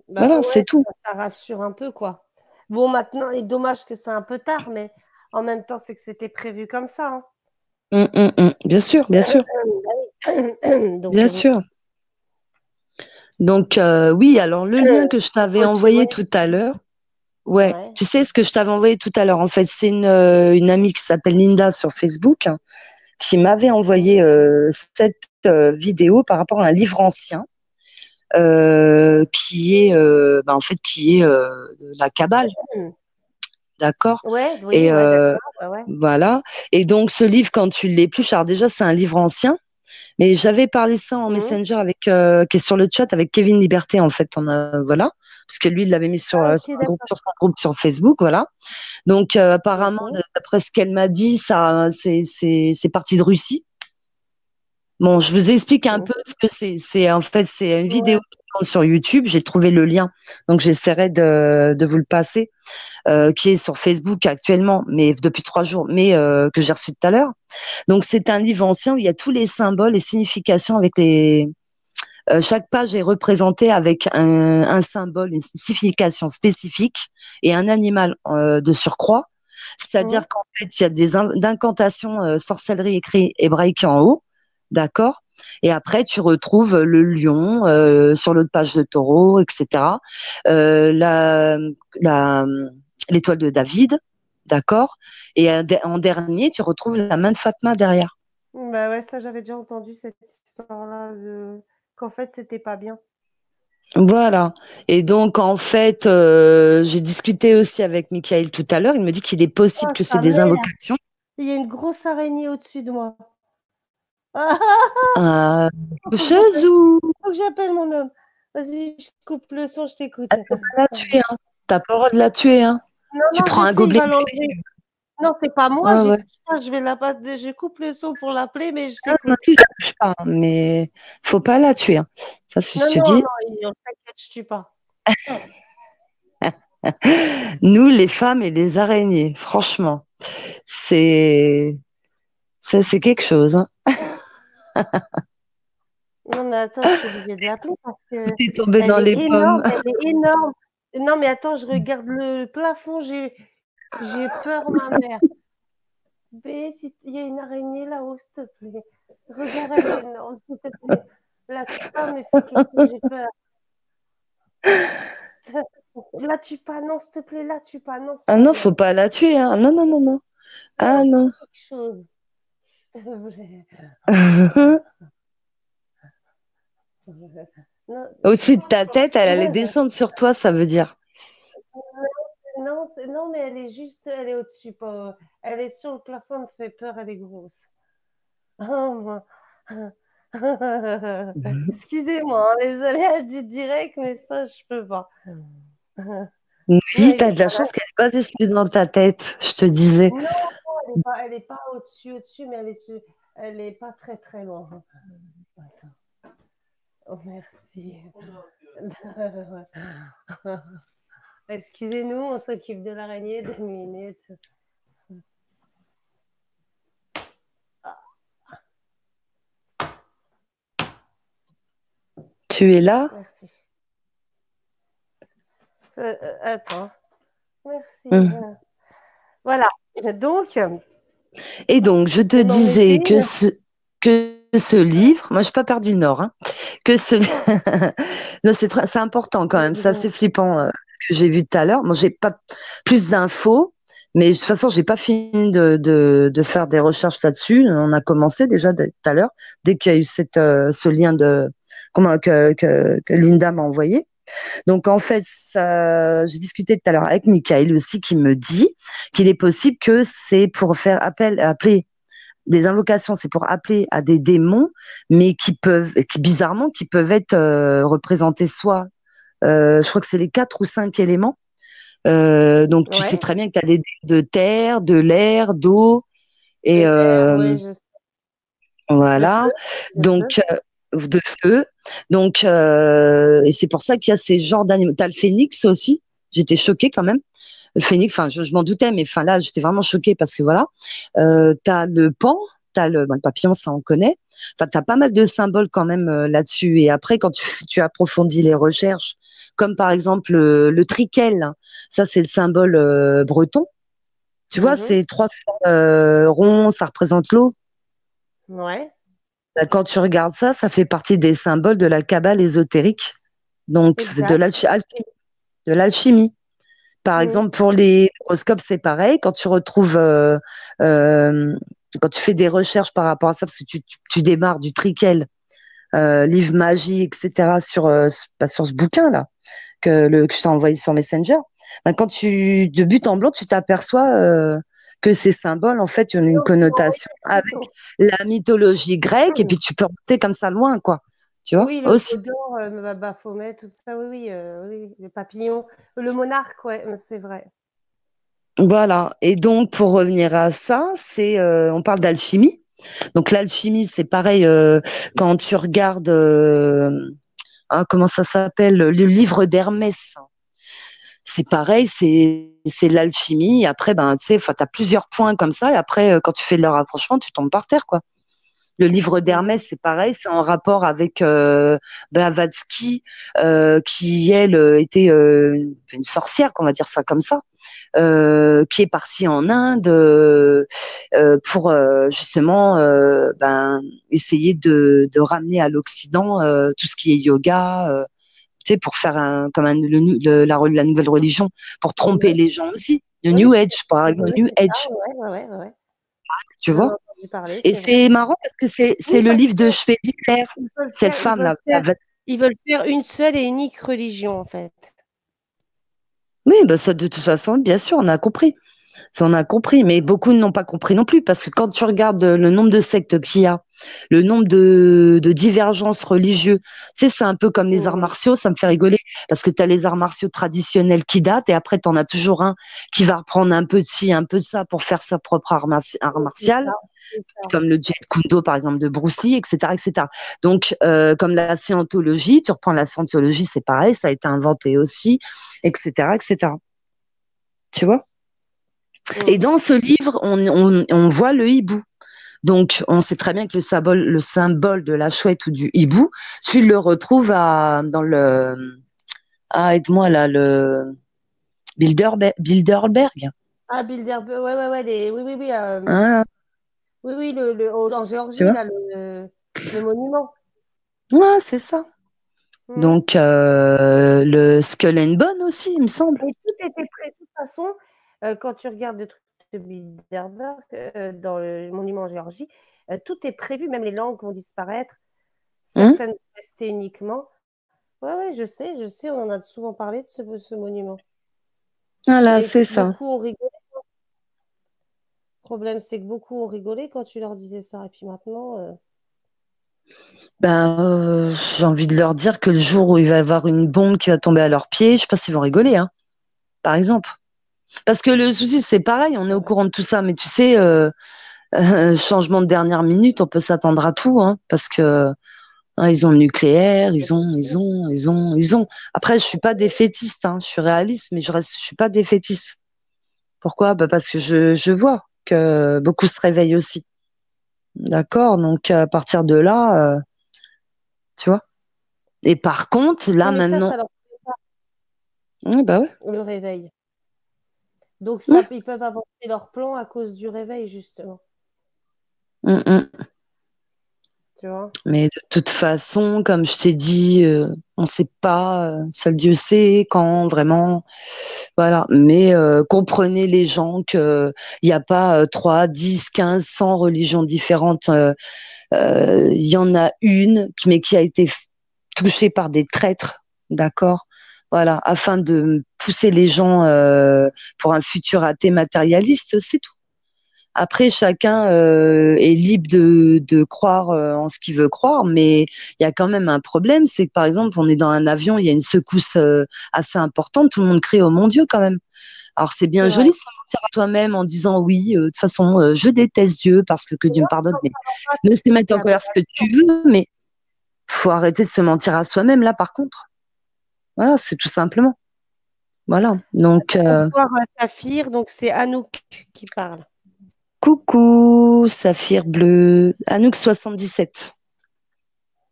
Bah Voilà, c'est ouais, tout. ça rassure un peu, quoi. Bon, maintenant, il est dommage que c'est un peu tard, mais en même temps, c'est que c'était prévu comme ça, hein. Bien sûr, bien sûr, Donc, bien sûr. Donc oui, alors le lien que je il t'avais faut tuer, envoyé ouais. tout à l'heure, ouais, Ouais. tu sais ce que je t'avais envoyé tout à l'heure, en fait, c'est une amie qui s'appelle Linda sur Facebook hein, qui m'avait Mhm. envoyé cette vidéo par rapport à un livre ancien qui est en fait qui est de la Kabbale, d'accord? Ouais, oui, Et ouais, d'accord. Ouais, ouais. voilà. Et donc ce livre, quand tu l'épluches, alors déjà c'est un livre ancien. Mais j'avais parlé ça en Mhm. Messenger avec qui est sur le chat avec Kevin Liberté en fait on a voilà parce que lui il l'avait mis Ah, ok, d'accord. sur son groupe sur Facebook voilà donc apparemment Ok. d'après ce qu'elle m'a dit ça c'est parti de Russie. Bon, je vous explique un peu Mhm. ce que c'est en fait c'est une vidéo Ouais. qui tourne sur YouTube, j'ai trouvé le lien donc j'essaierai de vous le passer qui est sur Facebook actuellement mais depuis 3 jours mais que j'ai reçu tout à l'heure. Donc c'est un livre ancien où il y a tous les symboles et significations avec les chaque page est représentée avec un symbole, une signification spécifique et un animal de surcroît. Mhm. C'est-à-dire qu'en fait, il y a des incantations sorcellerie écrit hébraïque en haut, d'accord. Et après, tu retrouves le lion sur l'autre page de taureau, etc. Euh, la, la, l'étoile de David, d'accord. Et en dernier, tu retrouves la main de Fatma derrière. Bah ouais, ça, j'avais déjà entendu cette histoire-là, qu'en fait, c'était pas bien. Voilà. Et donc, en fait, j'ai discuté aussi avec Michael tout à l'heure. Il me dit qu'il est possible Oh, que c'est sa des mère! invocations. Il y a une grosse araignée au-dessus de moi. Euh, Faut que j'appelle, chose ou faut que j'appelle mon homme. Vas-y, je coupe le son, je t'écoute. faut pas la tuer, hein. T'as pas le droit de la tuer, hein. Non, Tu non, prends je un sais, il gobelet va de l'enlever. feu. Non, c'est pas moi, Ouais, j'y ouais. touche pas, je vais je coupe le son pour l'appeler, mais je Non, non, t'écoute. tu touches pas, hein, mais faut pas la tuer, hein. Ça, si je Non, te non, dis. non, t'inquiète, je tue pas. Nous, les femmes et les araignées, franchement, c'est c'est quelque chose, hein. Non, mais attends, je suis obligée de l'appeler parce que T'es tombé elle dans est les énorme, pommes. elle est énorme. Non, mais attends, je regarde le plafond, j'ai peur, ma mère. B, si il y a une araignée là-haut, s'il te plaît. Regarde, elle est énorme, s'il te plaît. La tue pas, mais fais quelque chose, j'ai peur. La tue pas, non, s'il te plaît, la tue pas, non, c'est Ah pas non, bien. faut pas la tuer, hein. Non, non, non, non. Ah Non, fais non. quelque chose, s'il te plaît. Non, Au-dessus de ta tête, elle allait descendre sur toi, ça veut dire. non, non, mais elle est juste, elle est au-dessus, pas, elle est sur le plafond, elle me fait peur, elle est grosse. Oh, moi. Excusez-moi, hein, les aléas du direct, mais ça, je peux pas. Non, Oui, il t'as est de la pas là. chance qu'elle n'est pas descendue dans ta tête, je te disais. Non, elle est pas au-dessus, mais elle est pas très très loin. Attends. Oh, merci. Excusez-nous, on s'occupe de l'araignée 2 minutes. Tu es là? Merci. Attends. Merci. Hum. Voilà. Donc, Et donc, je te on en disais était. que ce livre, moi, je n'ai pas perdu le nord, hein, que ce, non, c'est important quand même, c'est assez flippant que j'ai vu tout à l'heure. Moi, j'ai pas plus d'infos, mais de toute façon, j'ai pas fini de faire des recherches là-dessus. On a commencé déjà tout à l'heure, dès qu'il y a eu ce lien que Linda m'a envoyé. Donc en fait, j'ai discuté tout à l'heure avec Michael aussi qui me dit qu'il est possible que c'est pour faire appeler des invocations, c'est pour appeler à des démons, mais bizarrement, qui peuvent être représentés soit, je crois que c'est les 4 ou 5 éléments, Donc tu sais Ouais. très bien que tu as des de terre, de l'air, d'eau De et l'air, ouais, je sais. De feu, voilà. de feu. Donc de feu. Donc et c'est pour ça qu'il y a ces genres d'animaux. T'as le phénix aussi. J'étais choquée quand même. Le phénix, enfin je m'en doutais, mais enfin là j'étais vraiment choquée parce que voilà. T'as le pan, t'as le papillon, ça on connaît. Enfin t'as pas mal de symboles quand même là-dessus. Et après quand tu approfondis les recherches, comme par exemple le triquel, hein, ça c'est le symbole breton. Tu vois, Mhm. c'est trois ronds, ça représente l'eau. Ouais, Quand tu regardes ça, ça fait partie des symboles de la Kabbale ésotérique, donc exact. de l'alchimie. Par Mhm. exemple, pour les horoscopes, c'est pareil. Quand tu retrouves, euh, quand tu fais des recherches par rapport à ça, parce que tu démarres du Triquel, livre magie, etc., sur ce bouquin-là, que je t'ai envoyé sur Messenger, ben, de but en blanc, tu t'aperçois que ces symboles, en fait, ils ont une Donc, tu m'as envoyé connotation la avec photo. la mythologie grecque, et puis tu peux remonter comme ça loin, quoi. Tu vois, Oui, le aussi. veau d'or, Baphomet, tout ça, oui, oui, oui, oui, le papillon, le monarque, ouais, c'est vrai. Voilà. Et donc, pour revenir à ça, on parle d'alchimie. Donc, l'alchimie, c'est pareil, quand tu regardes, comment ça s'appelle, le livre d'Hermès. C'est pareil, c'est l'alchimie. Après, ben, tu sais, enfin, t'as plusieurs points comme ça. Et après, quand tu fais le rapprochement, tu tombes par terre, quoi. Le livre Mhm. d'Hermès, c'est pareil, c'est en rapport avec Blavatsky, qui elle était une sorcière, qu'on va dire ça comme ça, qui est partie en Inde pour justement ben, essayer de ramener à l'Occident tout ce qui est yoga. Tu sais, pour faire comme la nouvelle religion, pour tromper Ouais. les gens aussi. Le Oui, New Age, par oui, exemple, oui, le New c'est ça, Age, ouais, ouais, ouais, ouais. tu J'en vois. ai entendu parler, Et c'est vrai. c'est marrant parce que c'est Oui, le parce livre de Schweizer, qu'ils veulent cette faire femme-là. ils veulent faire une seule et unique religion, en fait. Oui, bah ça, de toute façon, bien sûr, on a compris. Ça, on a compris, mais beaucoup n'ont pas compris non plus, parce que quand tu regardes le nombre de sectes qu'il y a, le nombre de divergences religieuses, tu sais, c'est un peu comme les arts Mhm. martiaux, ça me fait rigoler, parce que tu as les arts martiaux traditionnels qui datent, et après, tu en as toujours un qui va reprendre un peu de ci, un peu de ça pour faire sa propre art C'est martial, ça, c'est ça. comme le Jeet Kune Do, par exemple, de Bruce Lee, etc., etc. Donc, comme la scientologie, tu reprends la scientologie, c'est pareil, ça a été inventé aussi, etc., etc. Tu vois? Et Mhm. dans ce livre, on voit le hibou. Donc, on sait très bien que le symbole de la chouette ou du hibou, tu le retrouves dans le, aide-moi là, le Bilderberg. Ah, Bilderberg, ouais, ouais, ouais, oui, oui, oui, Hein, oui, oui, en tu Géorgie, vois? là, le monument. Ouais, c'est ça. Mhm. Donc, le Skull and Bone aussi, il me semble. Et tout était prêt. De toute façon, quand tu regardes le truc de Bilderberg, dans le monument en Géorgie, tout est prévu, même les langues vont disparaître, Hein. certaines vont rester uniquement. Ouais, ouais, je sais, on en a souvent parlé de ce monument. Voilà, Mais c'est ça. beaucoup ont rigolé. Le problème, c'est que beaucoup ont rigolé quand tu leur disais ça. Et puis maintenant, Ben, j'ai envie de leur dire que le jour où il va y avoir une bombe qui va tomber à leurs pieds, je sais pas s'ils vont rigoler, hein, par exemple. Parce que le souci, c'est pareil, on est au ouais, courant de tout ça, mais tu sais, changement de dernière minute, on peut s'attendre à tout, hein, parce que ils ont le nucléaire, je sais. ils ont. Après, je suis pas défaitiste, hein, je suis réaliste, mais je suis pas défaitiste. Pourquoi? Bah parce que je vois que beaucoup se réveillent aussi. D'accord? Donc à partir de là, tu vois. Et par contre, là Oui, mais ça maintenant, leur plaît pas, bah ouais. le réveil. Donc Ouais. ça, ils peuvent avancer leur plan à cause du réveil, justement. Mm, mm. Tu vois? Mais de toute façon, comme je t'ai dit, on sait pas, seul Dieu sait quand vraiment. Voilà. Mais comprenez les gens que il n'y a pas 3, 10, 15, 100 religions différentes. Il y en a une, mais qui a été touchée par des traîtres, d'accord? Voilà, afin de pousser les gens pour un futur athée matérialiste, c'est tout. Après, chacun est libre de croire en ce qu'il veut croire, mais il y a quand même un problème, c'est que par exemple, on est dans un avion, il y a une secousse assez importante, tout le monde crie oh mon Dieu quand même. Alors c'est bien C'est joli vrai. de se mentir à toi-même en disant oui, de toute façon, je déteste Dieu parce que Et Dieu me non, pardonne, non, mais ça va pas, ne se mettre c'est en colère ce que tu veux, mais faut arrêter de se mentir à soi-même là par contre. Voilà, c'est tout simplement. Voilà. Donc bonsoir Saphir, donc c'est Anouk qui parle. coucou, Saphir bleu, Anouk 77.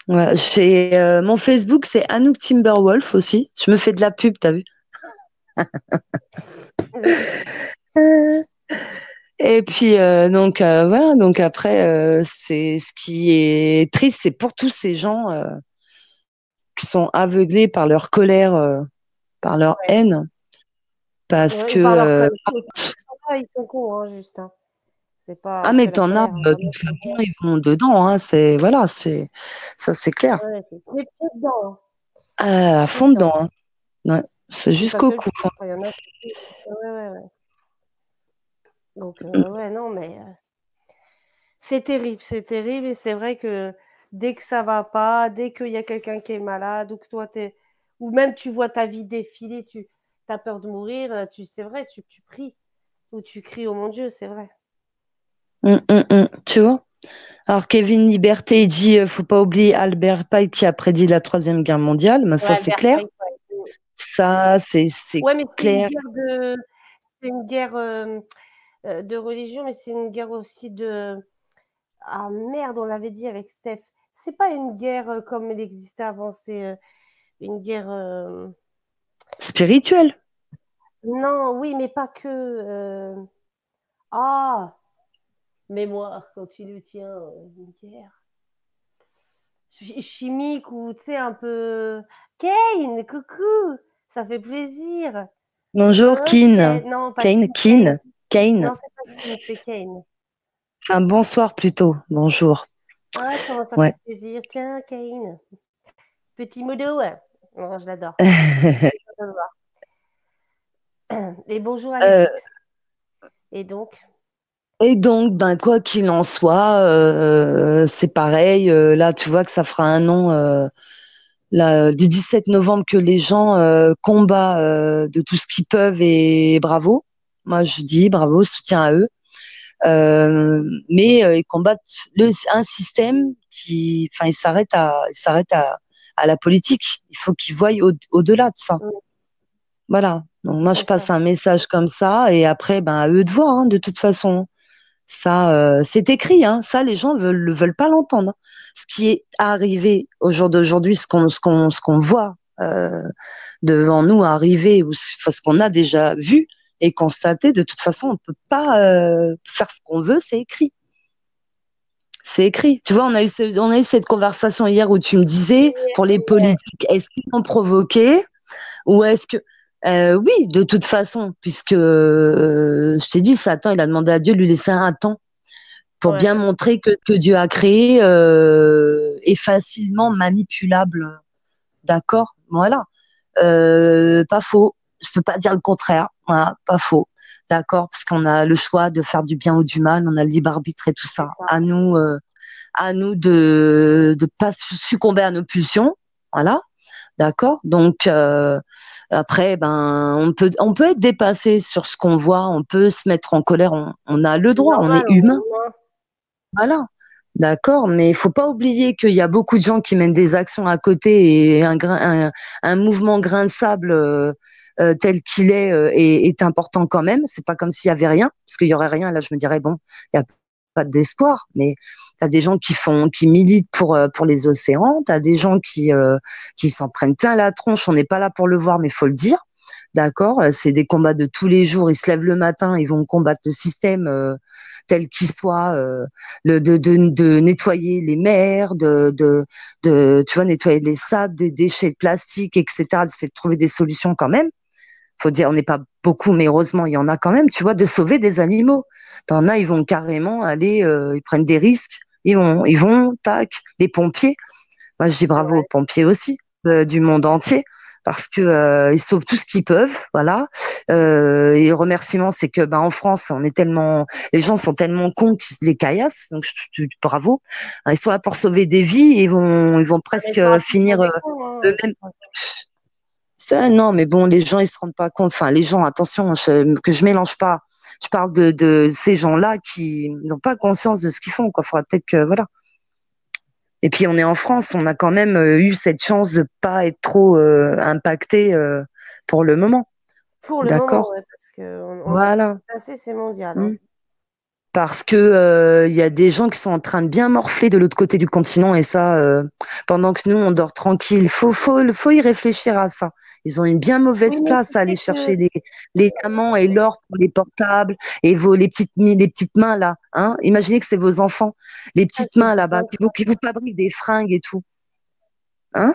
Voilà, j'ai mon Facebook, c'est Anouk Timberwolf aussi. Je me fais de la pub, t'as vu? Euh, Et puis donc voilà, donc après c'est ce qui est triste, c'est pour tous ces gens qui sont aveuglés par leur colère, par leur Ouais. haine, parce Ouais, que et par leur connexion, ils sont cons, hein, juste. Hein. C'est ah pas mais que la t'en as colère. Hein. de T'en as toute qui façon ils vont dedans, hein, c'est voilà, c'est ça c'est clair, ouais, c'est les pieds dedans. Hein. à Pieds fond dedans. dedans, hein. Ouais, c'est C'est pas jusqu'au que le cou. pied. Il y en a qui... Ouais, ouais, ouais. Donc, ouais, non, mais c'est terrible. Et c'est vrai que dès que ça va pas, dès qu'il y a quelqu'un qui est malade, ou que toi, ou même tu vois ta vie défiler, tu as peur de mourir, c'est vrai, tu pries. Ou tu cries, oh mon Dieu, c'est vrai. Tu vois? Alors Kevin Liberté il dit faut pas oublier Albert Pike qui a prédit la Troisième Guerre mondiale, mais Ouais, ça c'est Albert clair. Pike, ouais. Ça c'est Ouais, mais clair. c'est une guerre de religion, mais c'est une guerre aussi de. Ah merde, on l'avait dit avec Steph. C'est pas une guerre comme elle existait avant, c'est une guerre. Spirituel. Non, oui, mais pas que. Ah, mémoire, quand tu le tiens, une guerre chimique ou tu sais, un peu. Kane, coucou, ça fait plaisir. Bonjour Hein, Keen. Kane, non, pas Kane, Kane, Kane. Kane. Non, c'est pas Kane, c'est Kane. Enfin bonsoir plutôt. Bonjour. Ah, comment ça Ouais. fait plaisir. Tiens, Kane. Petit modo. Ouais. Non, je l'adore. Je le vois. Et bonjour à Euh, l'équipe. Et donc, et donc, ben quoi qu'il en soit, c'est pareil. Là, tu vois que ça fera un an là, du 17 novembre que les gens combattent de tout ce qu'ils peuvent et bravo. Moi, je dis bravo, soutien à eux. Mais ils combattent un système qui, enfin, il s'arrête à la politique. Il faut qu'ils voient au-delà de ça. Voilà. Donc moi, je c'est passe ça. un message comme ça et après, ben, à eux de voir, hein, de toute façon. Ça, c'est écrit, hein. Ça, les gens veulent pas l'entendre. Ce qui est arrivé au jour d'aujourd'hui, ce qu'on voit devant nous arriver, ou ce qu'on a déjà vu et constaté, de toute façon, on peut pas faire ce qu'on veut, c'est écrit. C'est écrit. Tu vois, on a eu cette conversation hier où tu me disais, pour les politiques, est-ce qu'ils l'ont provoqué ou est-ce que oui, de toute façon, puisque je t'ai dit, Satan, il a demandé à Dieu de lui laisser un temps pour bien Ouais, montrer que Dieu a créé est facilement manipulable. D'accord? Voilà. Pas faux. Je peux pas dire le contraire. Voilà, pas faux. D'accord? Parce qu'on a le choix de faire du bien ou du mal, on a le libre arbitre et tout c'est ça. ça. À nous de pas succomber à nos pulsions. Voilà. D'accord? Donc après, ben on peut être dépassé sur ce qu'on voit, on peut se mettre en colère, on a le C'est droit, on est normal, on est humain. humain. Voilà. D'accord, mais il faut pas oublier qu'il y a beaucoup de gens qui mènent des actions à côté et un mouvement grain de sable tel qu'il est important quand même. C'est pas comme s'il y avait rien, parce qu'il y aurait rien. Là, je me dirais bon, il y a pas d'espoir. Mais tu as des gens qui militent pour les océans. Tu as des gens qui s'en prennent plein la tronche. On n'est pas là pour le voir, mais faut le dire. D'accord, c'est des combats de tous les jours. Ils se lèvent le matin, ils vont combattre le système tel qu'il soit, de nettoyer les mers, tu vois, nettoyer les sables, des déchets de plastique, etc. C'est de trouver des solutions quand même. Faut dire, on n'est pas beaucoup, mais heureusement, il y en a quand même, tu vois, de sauver des animaux. T'en as, ils vont carrément aller, ils prennent des risques, tac, les pompiers. Moi, je dis bravo aux Ouais, pompiers aussi, du monde entier. parce que ils sauvent tout ce qu'ils peuvent, voilà. Et le remerciement, c'est que en France, les gens sont tellement cons qu'ils se les caillassent, donc bravo. Ils sont là pour sauver des vies et ils vont Mais presque je parle toujours finir des cons, hein. eux-mêmes. Ça, non, mais bon, les gens, ils se rendent pas compte. Enfin, les gens, attention, que je mélange pas. Je parle de ces gens-là qui n'ont pas conscience de ce qu'ils font, quoi. Faudrait peut-être que, voilà. Et puis, on est en France, on a quand même eu cette chance de pas être trop impacté pour le moment. Pour le moment, D'accord? ouais, parce qu'on a Voilà. passé, c'est mondial, Mm. hein. Parce que il y a des gens qui sont en train de bien morfler de l'autre côté du continent et ça, pendant que nous on dort tranquille, faut y réfléchir à ça. Ils ont une bien Oui, mauvaise mais place tu à aller sais que chercher les diamants et l'or pour les portables et les petites mains là, hein. Imaginez que c'est vos enfants, les ah, petites j'ai mains dit là-bas, qui vous fabriquent des fringues et tout, hein.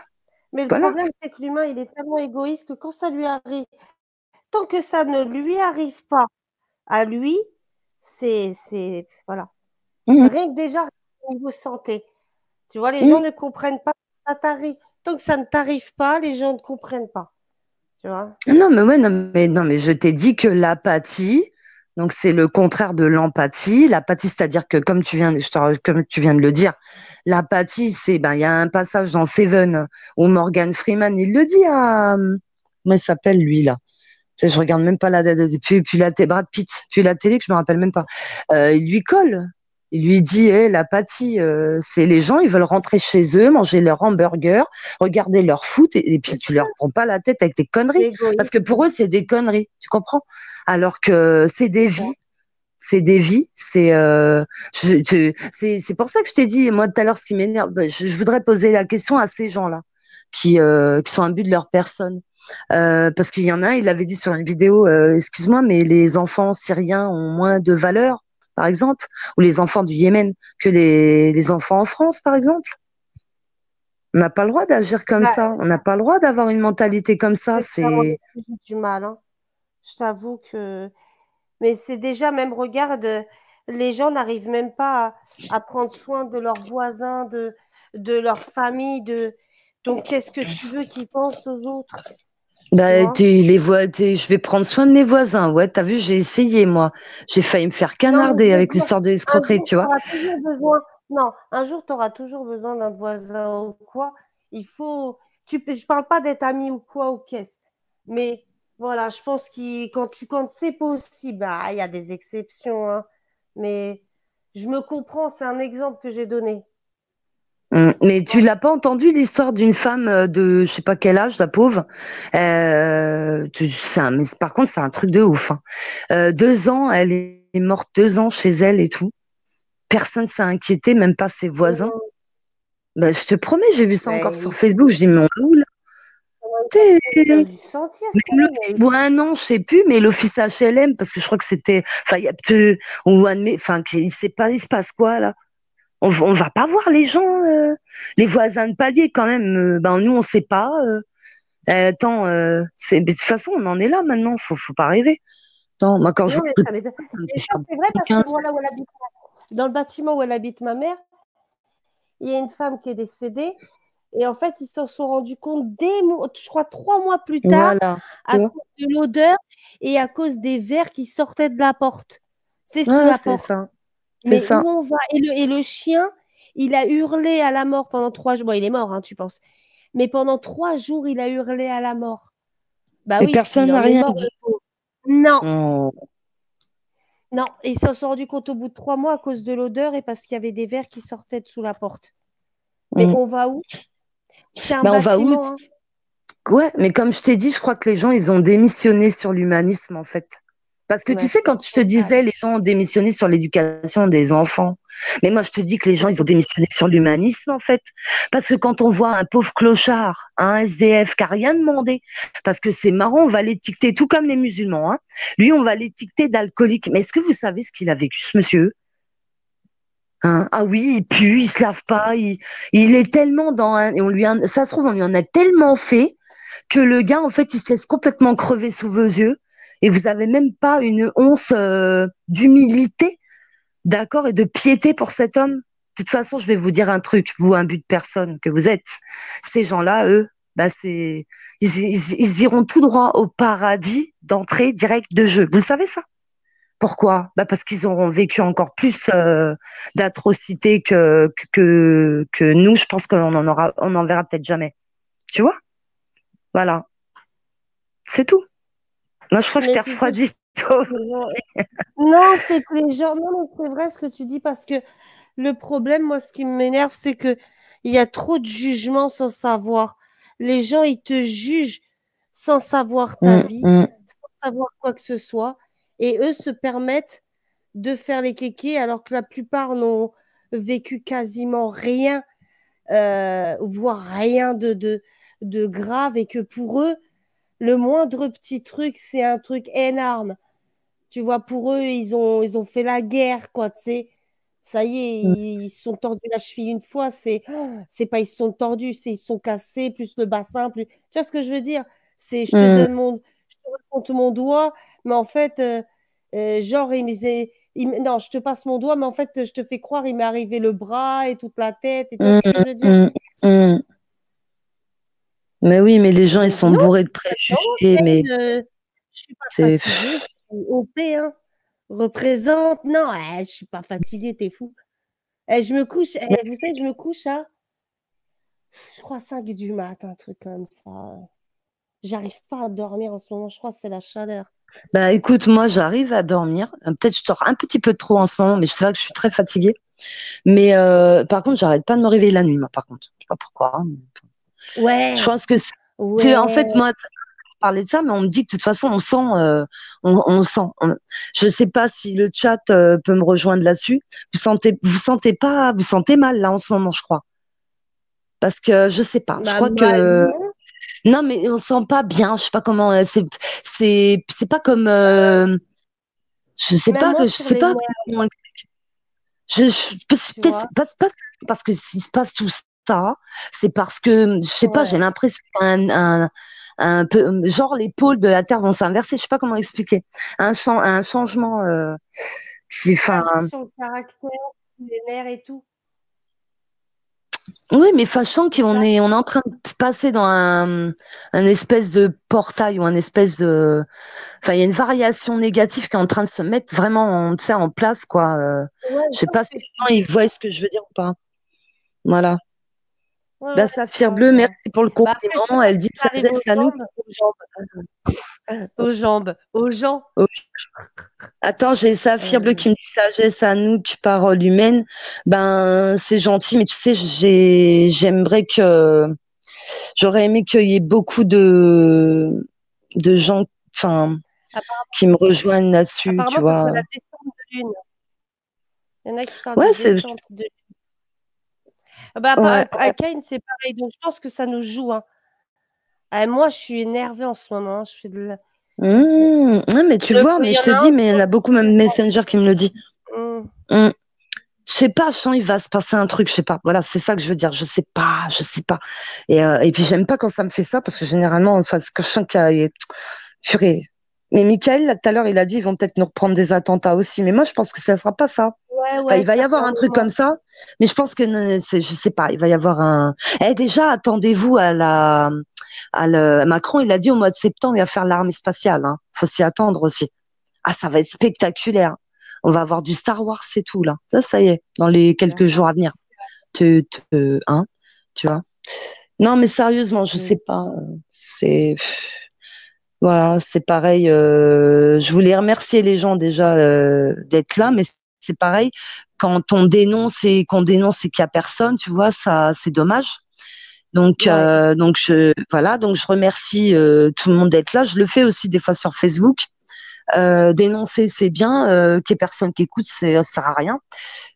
mais le Voilà. problème, c'est que l'humain, il est tellement égoïste que quand ça lui arrive, tant que ça ne lui arrive pas à lui, c'est voilà. Mhm. Rien que déjà au niveau santé, tu vois, les gens Mhm. ne comprennent pas, ça t'arrive. Tant que ça ne t'arrive pas, les gens ne comprennent pas, tu vois. Non, mais ouais, non, mais je t'ai dit que l'apathie, donc c'est le contraire de l'empathie. L'apathie, c'est-à-dire que comme tu viens de le dire, l'apathie, il y a un passage dans Seven où Morgan Freeman, il le dit à, comment il s'appelle lui là? Tu sais, je regarde même pas puis Brad Pitt, puis la télé que je me rappelle même pas. Il lui colle. Il lui dit, l'apathie, c'est les gens, ils veulent rentrer chez eux, manger leur hamburger, regarder leur foot, et puis tu leur prends pas la tête avec tes conneries, parce que L'égoïsme, pour eux c'est des conneries, tu comprends? Alors que c'est des c'est ça. vies, c'est des vies, c'est pour ça que je t'ai dit moi tout à l'heure ce qui m'énerve, je voudrais poser la question à ces gens-là qui sont imbus de leur personne. Parce qu'il y en a un, il avait dit sur une vidéo, excuse-moi, mais les enfants syriens ont moins de valeur, par exemple, ou les enfants du Yémen que les enfants en France, par exemple. On n'a pas le droit d'agir comme Bah, ça. On n'a pas le droit d'avoir une mentalité comme ça. c'est ça, moi C'est aussi, j'ai du mal, hein. Je t'avoue que mais c'est déjà même regarde, les gens n'arrivent même pas à prendre soin de leurs voisins, de leur famille, donc qu'est-ce que tu veux qu'ils pensent aux autres, tu vois? je vais prendre soin de mes voisins. Ouais, t'as vu, j'ai essayé, moi. J'ai failli me faire Non, mais canarder je veux avec dire, l'histoire de un l'escroquerie, jour, tu tu vois. auras toujours besoin. Non, un jour, tu auras toujours besoin d'un voisin ou quoi. Il faut. Je parle pas d'être ami ou quoi ou qu'est-ce. Mais voilà, je pense que quand c'est possible, ah, il y a des exceptions, hein, mais je me comprends, c'est un exemple que j'ai donné. Mais tu l'as pas entendu l'histoire d'une femme de je sais pas quel âge, la pauvre. Mais par contre c'est un truc de ouf, hein. 2 ans, elle est morte 2 ans chez elle et tout. Personne s'est inquiété, même pas ses voisins. Mhm. Bah, je te promets, j'ai vu ça encore Mais sur Facebook. Je dis mais on est où là? ils ont T'es- dû sentir quand Même même. l'office, ou un an, je sais plus, mais l'office HLM, parce que je crois que c'était, enfin, il y a peu, enfin, il sait pas, il se passe quoi là? On va pas voir les gens, les voisins de palier quand même. Nous on sait pas. Attends, mais de toute façon on en est là maintenant. Faut pas rêver. Attends, moi quand je Non, mais vois ça m'étonne. ça me Et fait ça, perdre c'est vrai parce que 15. moi, là où elle habite, dans le bâtiment où elle habite ma mère, il y a une femme qui est décédée. Et en fait, ils se sont rendus compte je crois 3 mois plus tard, Voilà. Tu à vois. cause de l'odeur et à cause des vers qui sortaient de la porte. C'est sous Ouais, la c'est porte. ça. C'est Mais où ça. on va? Et le chien, il a hurlé à la mort pendant 3 jours. Bon, il est mort, hein, tu penses. Mais pendant 3 jours, il a hurlé à la mort. Bah Et oui, personne il n'a en est rien mort, le dit. pauvre. Non, Oh. non. Ils s'en sont rendus compte au bout de 3 mois à cause de l'odeur et parce qu'il y avait des vers qui sortaient de sous la porte. Mais Mm. on va où? C'est un On va où? bâtiment, hein. Ouais, mais comme je t'ai dit, je crois que les gens, ils ont démissionné sur l'humanisme, en fait. Parce que tu Ouais, sais, c'est quand je te disais, les gens ont démissionné sur l'éducation des enfants. Mais moi, je te dis que les gens, ils ont démissionné sur l'humanisme, en fait. Parce que quand on voit un pauvre clochard, un SDF qui a rien demandé, parce que c'est marrant, on va l'étiqueter tout comme les musulmans, hein. Lui, on va l'étiqueter d'alcoolique. Mais est-ce que vous savez ce qu'il a vécu, ce monsieur? Hein? Ah oui, il pue, il se lave pas, il est tellement et ça se trouve, on lui en a tellement fait que le gars, en fait, il se laisse complètement crever sous vos yeux et vous avez même pas une once d'humilité, d'accord, et de piété pour cet homme. De toute façon, je vais vous dire un truc, vous, un but de personne que vous êtes. Ces gens-là, eux, bah ils iront tout droit au paradis d'entrée directe de jeu. Vous le savez ça? Pourquoi? Bah parce qu'ils auront vécu encore plus d'atrocités que nous. Je pense on en verra peut-être jamais. Tu vois? Voilà, c'est tout. Moi, je crois que je Mais t'ai tu sais, refroidi. Toi que les gens- non, c'est que les gens, non, mais c'est vrai ce que tu dis parce que le problème, moi, ce qui m'énerve, c'est que il y a trop de jugements sans savoir. Les gens, ils te jugent sans savoir ta vie, Mm, sans savoir quoi que ce soit, et eux se permettent de faire les kékés alors que la plupart n'ont vécu quasiment rien, voire rien de grave, et que pour eux, le moindre petit truc, c'est un truc énorme. Tu vois, pour eux, ils ont fait la guerre, quoi, tu sais. Ça y est, mm, ils se sont tordus la cheville une fois, c'est pas ils se sont tordus, c'est ils se sont cassés, plus le bassin, plus. Tu vois ce que je veux dire? C'est mm, je te raconte mon doigt, mais en fait, genre, non, je te passe mon doigt, mais en fait, je te fais croire, il m'est arrivé le bras et toute la tête, et tu vois mm, ce que je veux dire? mm, mm. Mais oui, mais les gens, ils Donc, sont non, bourrés de non, préjugés, mais je suis pas c'est, fatiguée, je suis OP, hein. Représente, non, je suis pas fatiguée, t'es fou. Je me couche, vous savez, je me couche à, je crois, 5 du matin, un truc comme ça. J'arrive pas à dormir en ce moment, je crois que c'est la chaleur. bah écoute, moi j'arrive à dormir. Peut-être je dors un petit peu trop en ce moment, mais je sais que je suis très fatiguée. Mais par contre, j'arrête pas de me réveiller la nuit, moi, par contre. Je sais pas pourquoi, hein. Je Ouais, pense que en fait, ouais. moi, parler de ça, mais on me dit que de toute façon, on sent, on sent. Je sais pas si le chat peut me rejoindre là-dessus. Vous sentez mal là en ce moment, je crois. Parce que je sais pas. Je Bah, crois mal, que non. non, mais on sent pas bien. Je sais pas comment. C'est pas comme. Je sais Même pas moi que je sur sais les pas nerfs, comment. tu Peut-être vois. c'est pas parce que s'il se passe tout ça, c'est parce que je sais pas. J'ai Ouais. l'impression un peu genre les pôles de la Terre vont s'inverser. Je sais pas comment expliquer. Un changement enfin Ah, juste sur le caractère, les nerfs et tout, oui, mais sachant c'est qu'on ça? est en train de passer dans un espèce de portail ou un espèce de enfin il y a une variation négative qui est en train de se mettre vraiment tu sais, en place quoi. Ouais, Je je sais vois pas ce si que les tu gens ils dis. voient ce que je veux dire ou pas. Voilà. Ouais, Bah, ouais, je Saphir vois, je Bleu, merci vois. pour le Bah, après, je sais compliment. pas Elle si dit ça arrive aux s'adresse à nous. jambes, aux jambes, aux gens. Oh, attends, j'ai Saphir Bleu Euh, qui me dit sagesse à nous, tu parole humaine. Ben, c'est gentil, mais tu sais, j'aimerais que, j'aurais aimé qu'il y ait beaucoup de gens, enfin, qui me rejoignent là-dessus, tu apparemment, ce serait vois. la descente de lune. Il y en a qui parlent de Ouais, c'est, descente de lune. Ah bah, ouais. à Kane, c'est pareil. Donc, je pense que ça nous joue, hein. Ah, moi, je suis énervée en ce moment, hein. Je fais de la... Ouais, mais tu vois, Il mais y je en te a un, dis, je mais il y en a pense beaucoup, que même Messenger qui me le dit. Hum. Hum. Je sais pas, je sens il va se passer un truc, je sais pas. Voilà, c'est ça que je veux dire. Je sais pas, je sais pas. Et puis j'aime pas quand ça me fait ça parce que généralement, enfin, quand je sens qu'il y a, purée. Mais Michael, là, tout à l'heure, il a dit, ils vont peut-être nous reprendre des attentats aussi. Mais moi, je pense que ça sera pas ça. Ouais, Enfin, ouais, il va y avoir un truc certainement. comme ça. Mais je pense que, je sais pas, il va y avoir un, déjà, attendez-vous Macron, il a dit au mois de septembre, il va faire l'armée spatiale, hein. Faut s'y attendre aussi. Ah, ça va être spectaculaire. On va avoir du Star Wars et tout, là. Ça y est, dans les quelques jours à venir. Hein, tu vois. Non, mais sérieusement, je Hum. sais pas. C'est, voilà, c'est pareil. Je voulais remercier les gens déjà d'être là, mais c'est pareil. Quand on dénonce et qu'on dénonce et qu'il y a personne, tu vois, ça, c'est dommage. Ouais. Donc je remercie tout le monde d'être là. Je le fais aussi des fois sur Facebook. Dénoncer, c'est bien. Qu'il y ait personne qui écoute, ça sert à rien.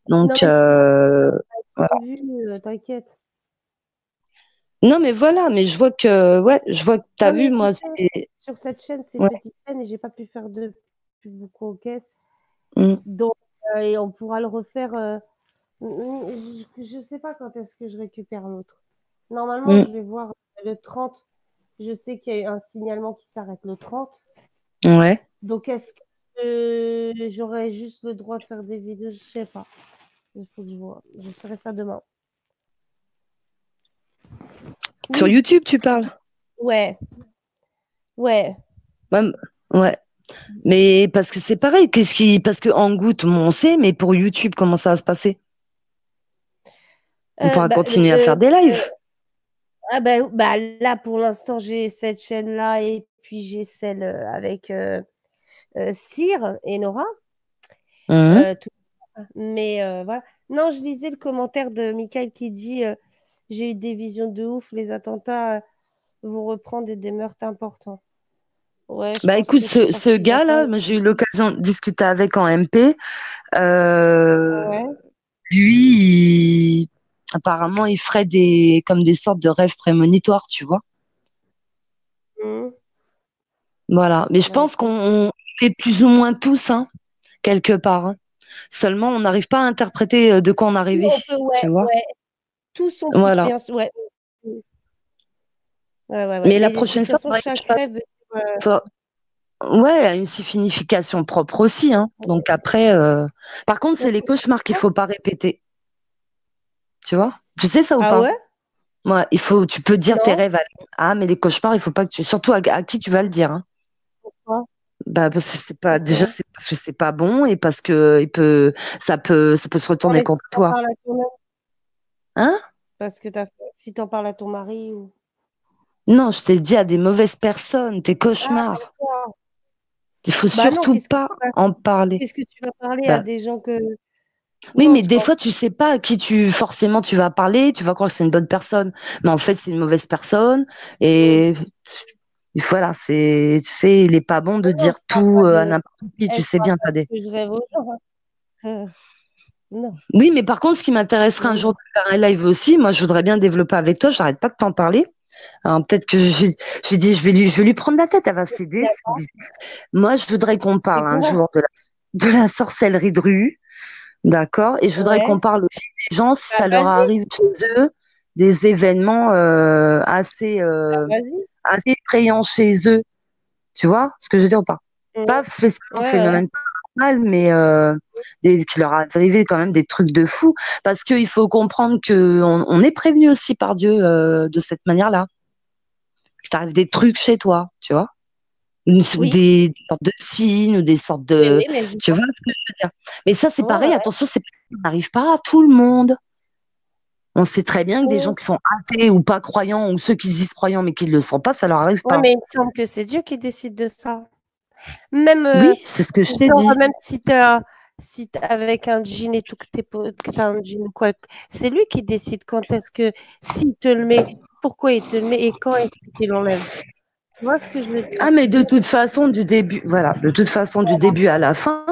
Non, Donc mais voilà. j'ai vu, t'inquiète. Non, mais voilà, mais je vois que, ouais, je vois que t'as Non, vu, mais tu moi, sais, c'est, sur cette chaîne, c'est une ouais, petite chaîne et j'ai pas pu faire de pub beaucoup aux caisses. mm, Donc, et on pourra le refaire. Je sais pas quand est-ce que je récupère l'autre. Normalement, mm, je vais voir le 30. Je sais qu'il y a eu un signalement qui s'arrête le 30. ouais. Donc, est-ce que j'aurai juste le droit de faire des vidéos? Je sais pas. Il faut que je vois. Je ferai ça demain. Sur Oui, YouTube, tu parles? ouais, ouais. Ouais, ouais. Mais parce que c'est pareil, parce que en goutte, on sait, mais pour YouTube, comment ça va se passer? On pourra Bah, continuer à faire des lives. bah, là, pour l'instant, j'ai cette chaîne-là et puis j'ai celle avec Cyr et Nora. Mhm. euh, tout- Mais voilà. Non, je lisais le commentaire de Michael qui dit j'ai eu des visions de ouf, les attentats vont reprendre et des meurtres importants. Ouais, je Bah pense écoute, que c'est parce ce qu'ils gars-là, entendent. moi, j'ai eu l'occasion de discuter avec en MP. Euh, Ouais. lui, apparemment, il ferait comme des sortes de rêves prémonitoires, tu vois. Mhm. Voilà. Mais je Bah, pense écoute. qu'on fait plus ou moins tous, hein, quelque part, hein. Seulement, on n'arrive pas à interpréter de quoi on est arrivé, On peut, ouais, tu vois. ouais. Tous sont Voilà. bien, ouais. Ouais, ouais, ouais. Mais la Mais de prochaine toute fois, façon, faudrait que je chaque fasse- rêve. faut- ouais, a une signification propre aussi, hein. Donc après, par contre, c'est les cauchemars qu'il faut pas répéter, tu vois. Tu sais ça ou Ah pas? ouais? Ouais, tu peux dire tes Non? rêves ah, mais les cauchemars, il faut pas que surtout à qui tu vas le dire, hein. Pourquoi? Bah, parce que déjà, Pourquoi? c'est parce que c'est pas bon et parce que ça peut se Non, retourner mais si contre t'en toi. parles à ton mari, Hein? parce que si t'en parles à ton mari ou. Non, je t'ai dit à des mauvaises personnes, tes Ah, cauchemars. d'accord. Il faut Bah non, surtout pas en parler. qu'est-ce que tu vas parler à Bah, des gens que. oui, Non, mais tu des vois. fois, tu sais pas à qui forcément tu vas parler, tu vas croire que c'est une bonne personne, mais en fait, c'est une mauvaise personne. Et voilà, tu sais, il est pas bon de Non, dire je parle tout pas à de. n'importe qui, tu Je sais parle bien, pas de ce que je rêve aux gens, hein. Non. Oui, mais par contre, ce qui m'intéresserait un Non, jour non. de faire un live aussi, moi, je voudrais bien développer avec toi, j'arrête pas de t'en parler. Alors, peut-être que j'ai dit, je vais lui prendre la tête, elle va céder. Moi, je voudrais qu'on C'est parle un quoi? jour de la sorcellerie de rue, d'accord? Et je voudrais qu'on Ouais. parle aussi des gens, si Bah ça leur vas-y, arrive chez eux, des événements bah vas-y. assez effrayants chez eux. Tu vois ce que je veux dire ou pas? Mhm. Pas spécialement Ouais, ouais. phénomène paranormal, mais qui leur arrivait quand même des trucs de fou. Parce qu'il faut comprendre que on est prévenu aussi par Dieu de cette manière-là. Que t'arrives des trucs chez toi, tu vois? Ou Oui, des sortes de signes, ou des sortes mais de... oui, mais je Tu vois ce que je veux dire? Mais ça, c'est vois. Ouais, pareil, ouais. attention, ça n'arrive pas à tout le monde. On sait très bien que des gens Mhm. qui sont athées ou pas croyants, ou ceux qui se disent croyants mais qui ne le sont pas, ça leur arrive Ouais, pas. mais il me semble que c'est Dieu qui décide de ça. Même, Oui, c'est ce que je t'ai genre, dit. même si t'es avec un djinn et tout, que t'as un djinn ou quoi, c'est lui qui décide quand est-ce que, s'il te le met, pourquoi il te le met et quand est-ce qu'il l'enlève. Tu vois ce que je veux dire? Ah, mais de toute façon, du début, voilà, de toute façon, du début à la fin,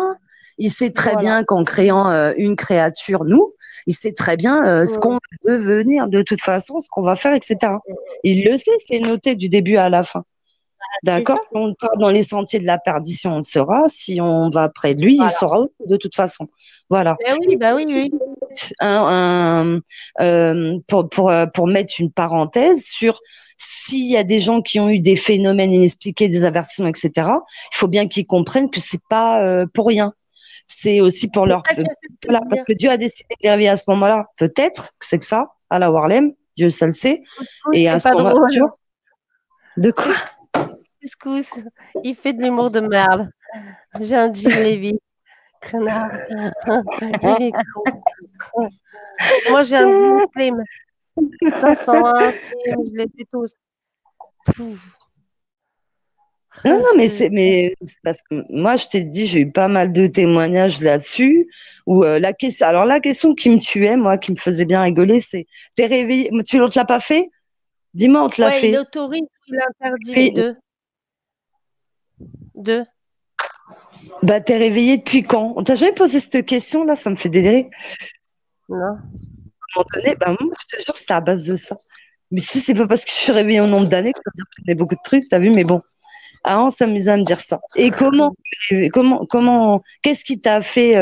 il sait très Voilà. bien qu'en créant une créature, nous, il sait très bien ce qu'on Mm. va devenir, de toute façon, ce qu'on va faire, etc. Il le sait, c'est noté du début à la fin. C'est D'accord? ça. Si on part dans les sentiers de la perdition, on le saura. Si on va près de lui, il Voilà. saura aussi, de toute façon. Voilà. Bah oui, oui. Pour mettre une parenthèse sur s'il y a des gens qui ont eu des phénomènes inexpliqués, des avertissements, etc., il faut bien qu'ils comprennent que c'est pas pour rien. C'est aussi pour C'est leur, ça que j'essaie de voilà, te parce dire. que Dieu a décidé de les réveiller à ce moment-là. Peut-être que c'est que ça, à la Warlem, Dieu ça le sait. Couscous, Et à c'est ce pas moment, tu drôle. vois, de quoi? Couscous, il fait de l'humour de merde. J'ai un jean Levi, connard. Il est con. Et moi, j'ai un jean Slim. 501 Slim, je les ai tous. Pouf. Non, Je non, te jure. mais c'est parce que moi, je t'ai dit, j'ai eu pas mal de témoignages là-dessus. Où alors la question qui me tuait, moi, qui me faisait bien rigoler, c'est t'es réveillé, tu ne te l'a pas fait? Dis-moi, on te l'a Ouais, il fait. autorise ou il interdit Et, deux. Deux. bah, t'es réveillé depuis quand? On t'a jamais posé cette question-là, ça me fait délirer. Non. À un moment donné, bah, moi, je te jure, c'était à base de ça. Mais si c'est pas parce que je suis réveillée au nombre d'années que je peux dire que je connais beaucoup de trucs, t'as vu, mais bon. Ah, on s'amusait à me dire ça. Et qu'est-ce qui t'a fait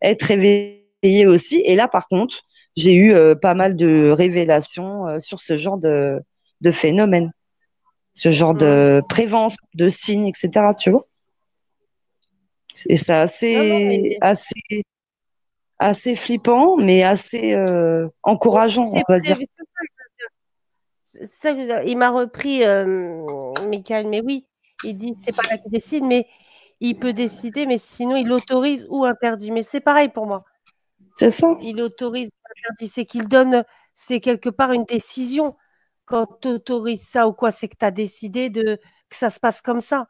être réveillé aussi? Et là, par contre, j'ai eu pas mal de révélations sur ce genre de phénomène, ce genre Hmm. de prévention, de signes, etc. Tu vois? Et c'est Non, non, mais assez flippant, mais assez oui, encourageant, on c'est va dire. prévu. ça il m'a repris, Michael, mais oui, il dit: «C'est pas là qui décide, mais il peut décider, mais sinon il autorise ou interdit». Mais c'est pareil pour moi. C'est ça. Il autorise ou interdit, c'est qu'il donne c'est quelque part une décision. Quand tu autorises ça ou quoi, c'est que tu as décidé que ça se passe comme ça.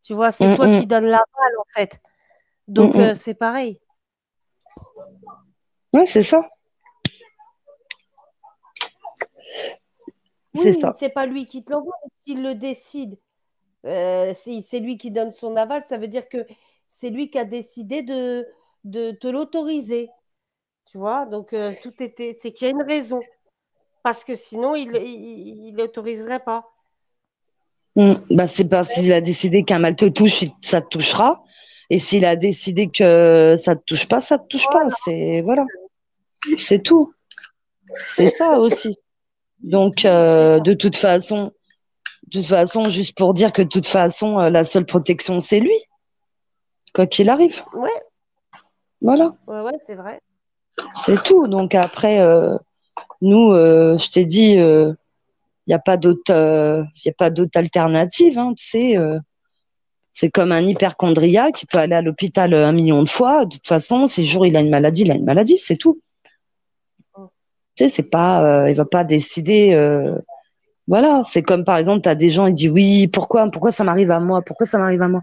Tu vois? C'est Mm, toi mm, qui donnes l'aval, en fait. mm, Donc mm. c'est pareil. Ouais, c'est ça. C'est Oui, ça. c'est pas lui qui te l'envoie, mais s'il le décide, si c'est lui qui donne son aval, ça veut dire que c'est lui qui a décidé de te l'autoriser, tu vois? Donc tout était c'est qu'il y a une raison, parce que sinon il l'autoriserait pas. Bah, c'est parce qu'il a décidé qu'un mal te touche, ça te touchera. Et s'il a décidé que ça te touche pas, ça te touche pas. Voilà. C'est, voilà. C'est tout. C'est ça aussi. Donc, C'est ça. de toute façon, juste pour dire que de toute façon, la seule protection, c'est lui, quoi qu'il arrive. Ouais, Voilà. ouais, ouais, c'est vrai. C'est tout. Donc après, nous, je t'ai dit, il n'y a pas d'autre, y a pas d'autre alternative, hein, tu sais, c'est comme un hyperchondriaque qui peut aller à l'hôpital 1 million de fois. De toute façon, si le jour il a une maladie, il a une maladie, c'est tout. Mm. Tu sais, c'est pas, il va pas décider. Voilà, c'est comme par exemple, tu as des gens, ils disent oui, pourquoi ça m'arrive à moi, pourquoi ça m'arrive à moi.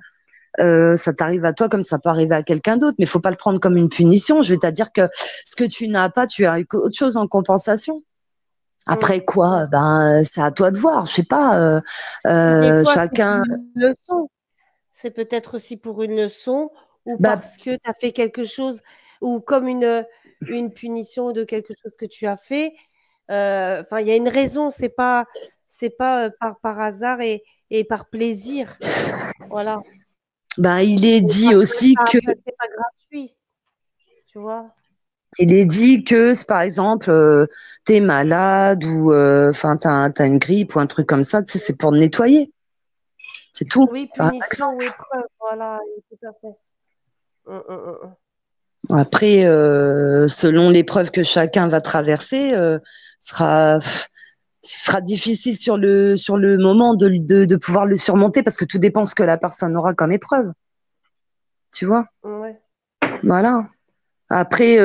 Ça t'arrive à toi comme ça peut arriver à quelqu'un d'autre, mais faut pas le prendre comme une punition. Je vais te dire que ce que tu n'as pas, tu as autre chose en compensation. Mm. Après quoi, Ouais. ben c'est à toi de voir. Je sais pas, Puis des fois, c'est pour chacun. une leçon. C'est peut-être aussi pour une leçon ou Bah, parce que tu as fait quelque chose ou comme une punition de quelque chose que tu as fait. Enfin, il y a une raison, c'est pas par hasard et par plaisir. Voilà. il est Et dit parce que aussi que c'est pas gratuit, tu vois. il est dit que par exemple t'es malade ou enfin t'as une grippe ou un truc comme ça, tu sais, c'est pour nettoyer, c'est tout. Oui, Par punition ou exemple. épreuve, voilà, oui, tout à fait. Mm. Après, selon l'épreuve que chacun va traverser, sera ce sera difficile sur le moment de pouvoir le surmonter parce que tout dépend ce que la personne aura comme épreuve, tu vois. Ouais. Voilà. Après,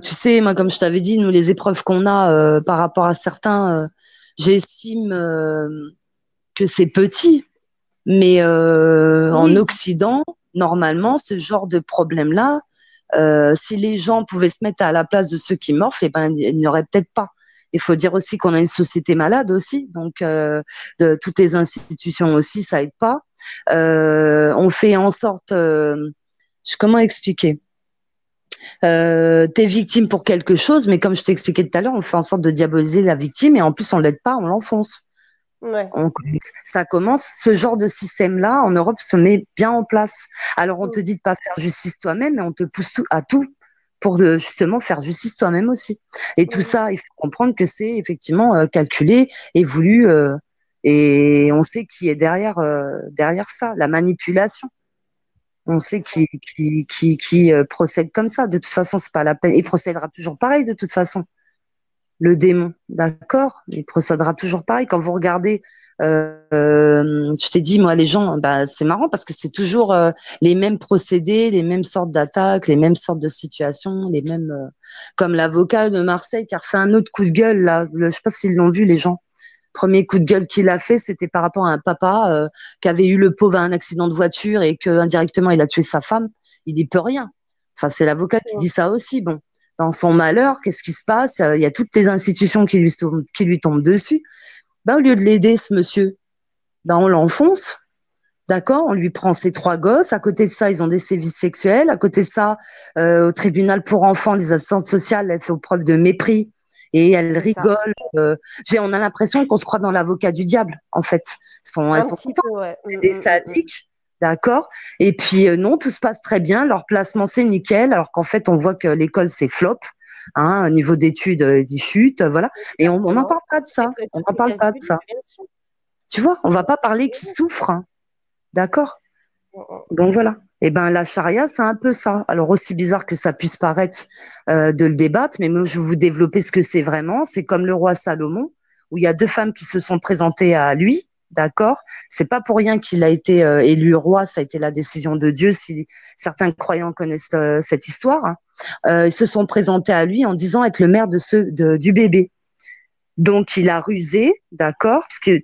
tu sais, moi, comme je t'avais dit, nous, les épreuves qu'on a par rapport à certains, j'estime que c'est petit. Mais en Oui, Occident, normalement, ce genre de problème-là, si les gens pouvaient se mettre à la place de ceux qui morfent, eh ben, il n'y aurait peut-être pas. Il faut dire aussi qu'on a une société malade aussi, donc de toutes les institutions aussi, ça aide pas. On fait en sorte, comment expliquer? T'es victime pour quelque chose, mais comme je t'ai expliqué tout à l'heure, on fait en sorte de diaboliser la victime et en plus on l'aide pas, on l'enfonce. ouais. On- Ça commence, ce genre de système-là en Europe se met bien en place. Alors on te Mm. dit de pas faire justice toi-même, mais on te pousse à tout pour justement faire justice toi-même aussi. Et tout Mhm. ça, il faut comprendre que c'est effectivement calculé et voulu, et on sait qui est derrière ça, la manipulation. On C'est sait ça. qui procède comme ça. De toute façon, c'est pas la peine. Il procédera toujours pareil de toute façon. Le démon, d'accord, il procédera toujours pareil. Quand vous regardez, je t'ai dit, moi, les gens, bah, c'est marrant parce que c'est toujours les mêmes procédés, les mêmes sortes d'attaques, les mêmes sortes de situations, les mêmes. Comme l'avocat de Marseille qui a refait un autre coup de gueule là. Je sais pas s'ils l'ont vu les gens. Premier coup de gueule qu'il a fait, c'était par rapport à un papa qui avait eu le pauvre à un accident de voiture et que indirectement il a tué sa femme. Il n'y peut rien. Enfin, c'est l'avocat qui Mm. dit ça aussi. Bon, dans son malheur, qu'est-ce qui se passe? Il y a toutes les institutions qui lui tombent dessus. Ben, au lieu de l'aider, ce monsieur, ben, on l'enfonce. D'accord, on lui prend ses 3 gosses. À côté de ça, ils ont des sévices sexuels. À côté de ça, au tribunal pour enfants, les assistantes sociales, elles font preuve de mépris et elles C'est ça. rigolent. On a l'impression qu'on se croit dans l'avocat du diable, en fait. Elles Un sont petit contentes, peu, ouais. c'est des sadiques, d'accord. Et puis non, tout se passe très bien. Leur placement, c'est nickel, alors qu'en fait, on voit que l'école, c'est flop. Hein, au niveau d'études, ils chutent, voilà. Et on n'en Exactement. parle pas de ça. Après, On tout n'en est parle pas de calculé, ça. bien sûr. Tu vois, on va pas parler qui souffre, hein, d'accord. Mm. Donc voilà. Eh ben la charia, c'est un peu ça. Alors aussi bizarre que ça puisse paraître de le débattre, mais moi je vais vous développer ce que c'est vraiment. C'est comme le roi Salomon. où il y a 2 femmes qui se sont présentées à lui. D'accord, c'est pas pour rien qu'il a été élu roi. Ça a été la décision de Dieu. Si certains croyants connaissent cette histoire, hein. Ils se sont présentés à lui en disant être le maire du bébé. Donc il a rusé, d'accord, parce que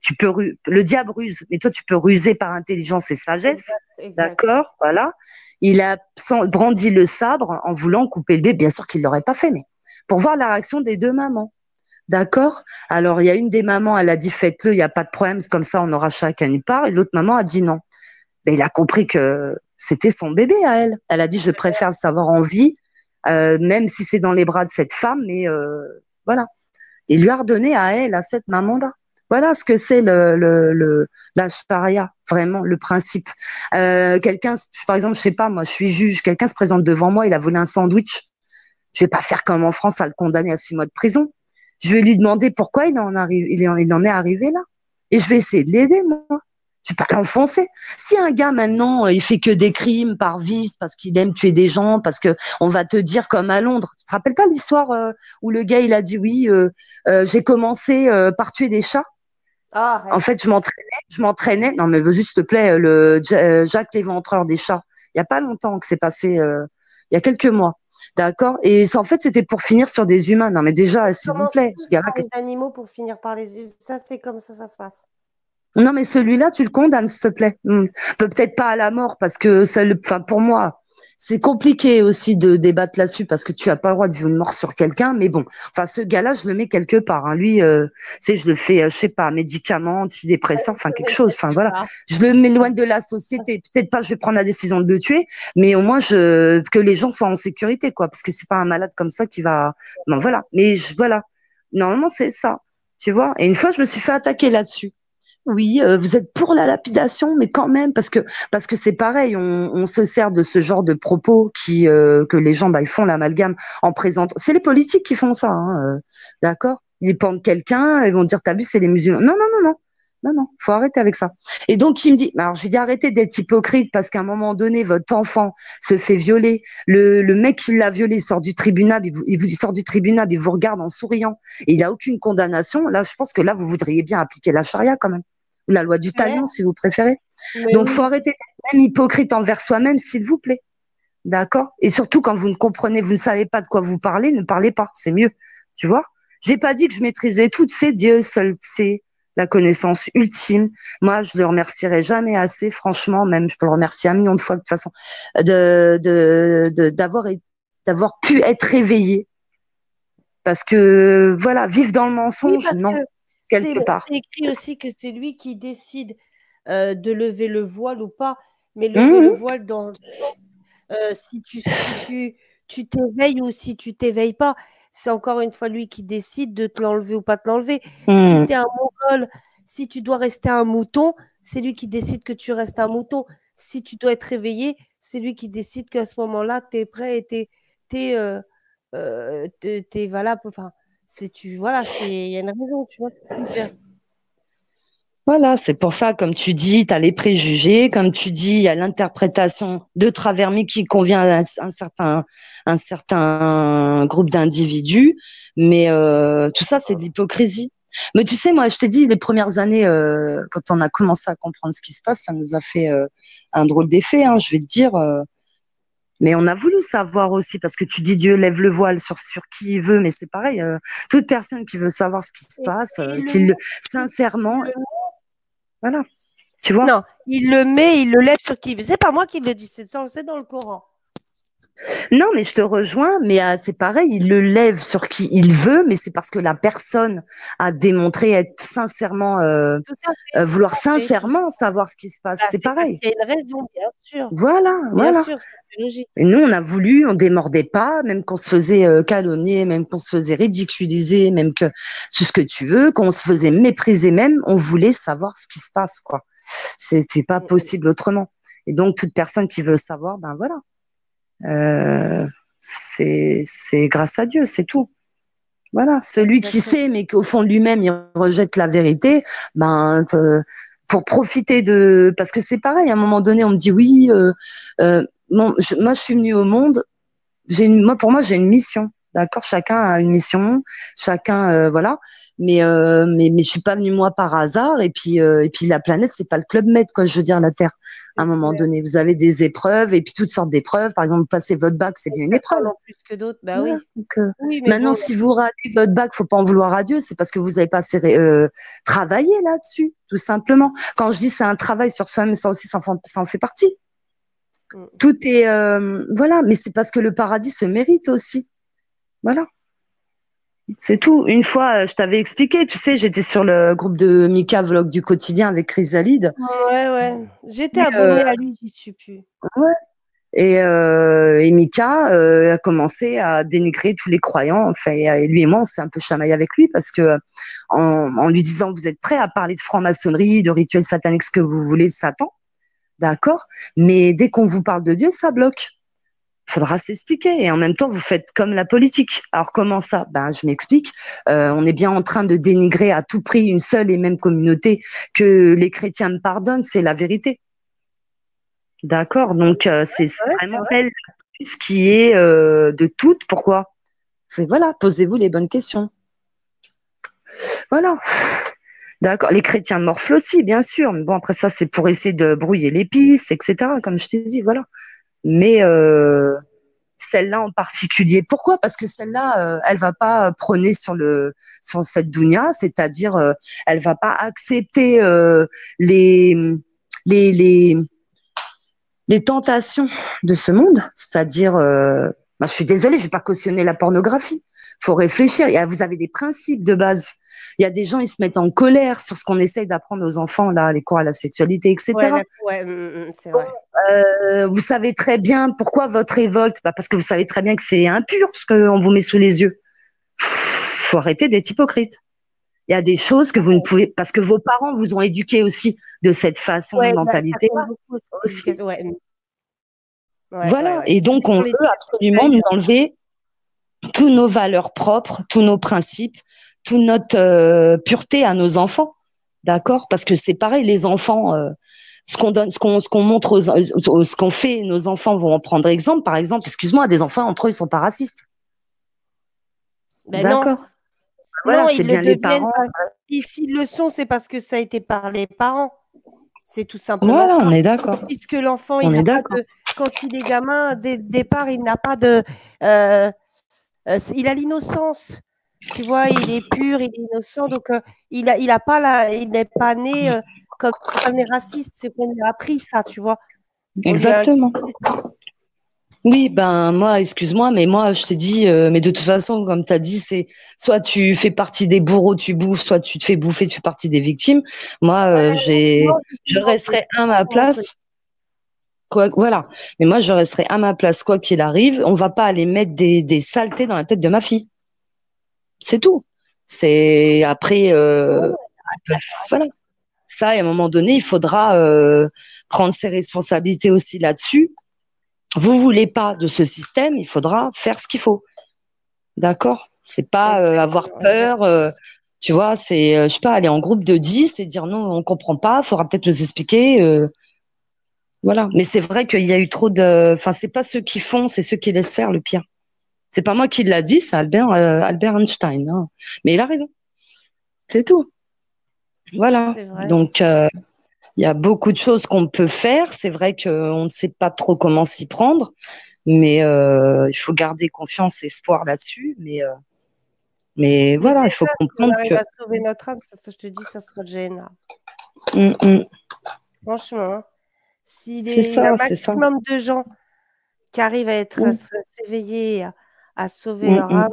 le diable ruse, mais toi tu peux ruser par intelligence et sagesse, Exact. d'accord, voilà. Il a brandi le sabre en voulant couper le bébé. Bien sûr qu'il l'aurait pas fait, mais pour voir la réaction des 2 mamans. D'accord. Alors, il y a une des mamans, elle a dit faites-le, il n'y a pas de problème, comme ça on aura chacun une part. Et l'autre maman a dit non. Mais il a compris que c'était son bébé à elle. Elle a dit je préfère le savoir en vie, même si c'est dans les bras de cette femme, mais voilà. Il lui a redonné à elle, à cette maman-là. Voilà ce que c'est la charia, vraiment, le principe. Quelqu'un, par exemple, je sais pas, moi, je suis juge, quelqu'un se présente devant moi, il a volé un sandwich. Je vais pas faire comme en France à le condamner à 6 mois de prison. Je vais lui demander pourquoi il en est arrivé là. Et je vais essayer de l'aider, moi. Je vais pas l'enfoncer. Si un gars maintenant, il fait que des crimes par vice, parce qu'il aime tuer des gens, parce que on va te dire comme à Londres. Tu te rappelles pas l'histoire où le gars il a dit oui, j'ai commencé par tuer des chats. En fait, je m'entraînais. Non mais vas-y, s'il te plaît, Jacques l'éventreur des chats. Il y a pas longtemps que c'est passé, il y a quelques mois. D'accord. Et en fait, c'était pour finir sur des humains. Non mais déjà, s'il vous plaît, ce gars-là. Les animaux pour finir par les humains. Ça, c'est comme ça se passe. Non, mais celui-là, tu le condamnes, s'il te plaît. Peut-être pas à la mort, parce que enfin, pour moi, c'est compliqué aussi de débattre là-dessus, parce que tu as pas le droit de vivre une mort sur quelqu'un. Mais bon, enfin, ce gars-là, je le mets quelque part. Hein. Lui, tu sais, je le fais, je sais pas, médicaments, antidépresseurs, enfin quelque chose. Enfin voilà, je le m'éloigne de la société. Peut-être pas, je vais prendre la décision de le tuer, mais au moins que les gens soient en sécurité, quoi, parce que c'est pas un malade comme ça qui va. Non, voilà. Mais voilà, normalement c'est ça, tu vois. Et une fois, je me suis fait attaquer là-dessus. Oui, vous êtes pour la lapidation, mais quand même, parce que c'est pareil, on se sert de ce genre de propos que les gens ils font l'amalgame en présentant. C'est les politiques qui font ça, hein, d'accord? Ils pendent quelqu'un, ils vont dire t'as vu, c'est les musulmans. Non, non, non, non, non, non, faut arrêter avec ça. Et donc il me dit, alors je lui dis arrêtez d'être hypocrite parce qu'à un moment donné, votre enfant se fait violer, le mec qui l'a violé sort du tribunal, il sort du tribunal, il vous regarde en souriant, et il a aucune condamnation. Là, je pense que là, vous voudriez bien appliquer la charia quand même. La loi du talion, si vous préférez. Mais donc, faut arrêter d'être même hypocrite envers soi-même, s'il vous plaît. D'accord? Et surtout, quand vous ne comprenez, vous ne savez pas de quoi vous parlez, ne parlez pas. C'est mieux. Tu vois? J'ai pas dit que je maîtrisais tout. C'est Dieu seul sait la connaissance ultime. Moi, je le remercierai jamais assez, franchement, même, je peux le remercier 1 million de fois, de toute façon, d'avoir pu être réveillé. Parce que, voilà, vivre dans le mensonge, oui, non. Quelque part. C'est écrit aussi que c'est lui qui décide de lever le voile ou pas, mais lever le voile dans si tu t'éveilles ou si tu t'éveilles pas, c'est encore une fois lui qui décide de te l'enlever ou pas te l'enlever. Si tu es un mongol, si tu dois rester un mouton, c'est lui qui décide que tu restes un mouton. Si tu dois être réveillé, c'est lui qui décide qu'à ce moment-là, tu es prêt et t'es valable. Enfin, voilà, il y a une raison, tu vois. Voilà, c'est pour ça, comme tu dis, tu as les préjugés, comme tu dis, il y a l'interprétation de travers, mais qui convient à un certain groupe d'individus. Mais tout ça, c'est de l'hypocrisie. Mais tu sais, moi, je t'ai dit, les premières années, quand on a commencé à comprendre ce qui se passe, ça nous a fait un drôle d'effet, hein, je vais te dire. Mais on a voulu savoir aussi, parce que tu dis Dieu lève le voile sur qui il veut, mais c'est pareil, toute personne qui veut savoir ce qui se passe, sincèrement, voilà, tu vois. Non, il le lève sur qui il veut. C'est pas moi qui le dis, c'est dans le Coran. Non, mais je te rejoins, mais c'est pareil, il le lève sur qui il veut, mais c'est parce que la personne a démontré être sincèrement, vouloir sincèrement savoir ce qui se passe. C'est pareil. Il y a une raison, bien sûr. Voilà, bien voilà. Sûr, c'est logique. Et nous, on a voulu, on démordait pas, même qu'on se faisait calomnier, même qu'on se faisait ridiculiser, même que tout ce que tu veux, qu'on se faisait mépriser même, on voulait savoir ce qui se passe, quoi. C'était pas possible autrement. Et donc, toute personne qui veut savoir, ben voilà. C'est grâce à Dieu, c'est tout. Voilà, celui qui sait, mais qu'au fond de lui-même, il rejette la vérité, ben pour profiter parce que c'est pareil, à un moment donné, on me dit oui, moi je suis venue au monde, pour moi j'ai une mission, d'accord? Chacun a une mission, chacun, voilà. Mais je suis pas venue moi par hasard. Et puis la planète, c'est pas le Club Med, quoi. Je veux dire, la Terre. À un C'est moment clair. donné, vous avez des épreuves et puis toutes sortes d'épreuves. Par exemple, passer votre bac, c'est Et bien une épreuve. certains en plus que d'autres, bah Voilà. oui. Donc, Oui, mais maintenant, bon, si vous ratez votre bac, faut pas en vouloir à Dieu. C'est parce que vous avez pas assez travaillé là-dessus, tout simplement. Quand je dis c'est un travail sur soi-même, ça aussi, ça en fait partie. mm. Tout est, voilà. Mais c'est parce que le paradis se mérite aussi. Voilà. C'est tout. Une fois, je t'avais expliqué, tu sais, j'étais sur le groupe de Mika Vlog du quotidien avec Chrysalide. Ouais, ouais. J'étais Et, abonnée à lui, j'y suis plus. ouais. Et Mika a commencé à dénigrer tous les croyants. Enfin, et lui et moi, on s'est un peu chamaillé avec lui parce que en lui disant vous êtes prêt à parler de franc-maçonnerie, de rituels sataniques, ce que vous voulez, Satan, d'accord. Mais dès qu'on vous parle de Dieu, ça bloque. Faudra s'expliquer. Et en même temps, vous faites comme la politique. Alors comment ça? Ben, je m'explique. On est bien en train de dénigrer à tout prix une seule et même communauté. Que les chrétiens me pardonnent, c'est la vérité. D'accord. Donc c'est Ouais, c'est vraiment vrai. celle plus qui est de toutes. Pourquoi? Voilà, posez-vous les bonnes questions. Voilà. D'accord. Les chrétiens morflent aussi, bien sûr. Mais bon, après ça, c'est pour essayer de brouiller les pistes, etc. Comme je t'ai dit, voilà. Mais celle-là en particulier. Pourquoi? Parce que celle-là, elle va pas prôner sur cette dunya, c'est-à-dire elle va pas accepter les les les les tentations de ce monde, c'est-à-dire je suis désolée, j'ai pas cautionné la pornographie. Faut réfléchir. Vous avez des principes de base. Il y a des gens, ils se mettent en colère sur ce qu'on essaye d'apprendre aux enfants, là, les cours à la sexualité, Ouais, etc. ouais, c'est vrai. Vous savez très bien pourquoi votre révolte. Parce que vous savez très bien que c'est impur ce qu'on vous met sous les yeux. Faut arrêter d'être hypocrite. Il y a des choses que vous ne pouvez, parce que vos parents vous ont éduqué aussi de cette façon, Ouais, bah, ça compte mentalité-là beaucoup aussi, aussi. l'éducation. Ouais, Voilà. ouais. Et C'est donc, on dans veut l'éducation que absolument t'as eu, nous hein. enlever tous nos valeurs propres, tous nos principes, toute notre pureté à nos enfants. D'accord? Parce que c'est pareil, les enfants, ce qu'on donne, ce qu'on montre ce qu'on fait, nos enfants vont en prendre exemple. Par exemple, excuse-moi, des enfants entre eux, ils sont pas racistes. Ben non, D'accord? Voilà, non, c'est ils le bien les deviennent parents. pas. S'ils le sont, c'est parce que ça a été par les parents. C'est tout simplement Voilà, ça. on est d'accord. Puisque l'enfant, il On n'a est pas d'accord. de. Quand il est gamin, dès le départ, il n'a pas de. euh, il a l'innocence. Tu vois, il est pur, il est innocent. Donc, il a pas il n'est pas né comme c'est pas né raciste. C'est qu'on lui a appris ça, tu vois. On lui a Exactement. inculqué ça. Oui, ben moi, excuse-moi, mais moi, je t'ai dit, mais de toute façon, comme tu as dit, c'est soit tu fais partie des bourreaux, tu bouffes, soit tu te fais bouffer, tu fais partie des victimes. Moi, Non, je justement, resterai à c'est pas ma mon truc. place. Quoi, voilà. Mais moi, je resterai à ma place, quoi qu'il arrive. On va pas aller mettre des saletés dans la tête de ma fille. C'est tout. C'est après, voilà. Ça, et à un moment donné, il faudra prendre ses responsabilités aussi là-dessus. Vous voulez pas de ce système, il faudra faire ce qu'il faut. D'accord? C'est pas avoir Exactement, peur. exactement. Tu vois, c'est, je sais pas, aller en groupe de 10 et dire non, on comprend pas, faudra peut-être nous expliquer. Voilà. Mais c'est vrai qu'il y a eu trop de. Enfin, c'est pas ceux qui font, c'est ceux qui laissent faire le pire. C'est pas moi qui l'a dit, c'est Albert Einstein. Hein. Mais il a raison. C'est tout. Voilà. C'est vrai. Donc, il y a beaucoup de choses qu'on peut faire. C'est vrai qu'on ne sait pas trop comment s'y prendre, mais il faut garder confiance et espoir là-dessus. Mais Mais voilà, il faut déjà, si on comprendre arrive que. à sauver notre âme, ça, je te dis, ça sera déjà énorme. Mm. Franchement, hein. S'il C'est y a un ça, c'est ça. maximum de gens qui arrivent à Mm, s'éveiller, à sauver mm, leur mm. âme,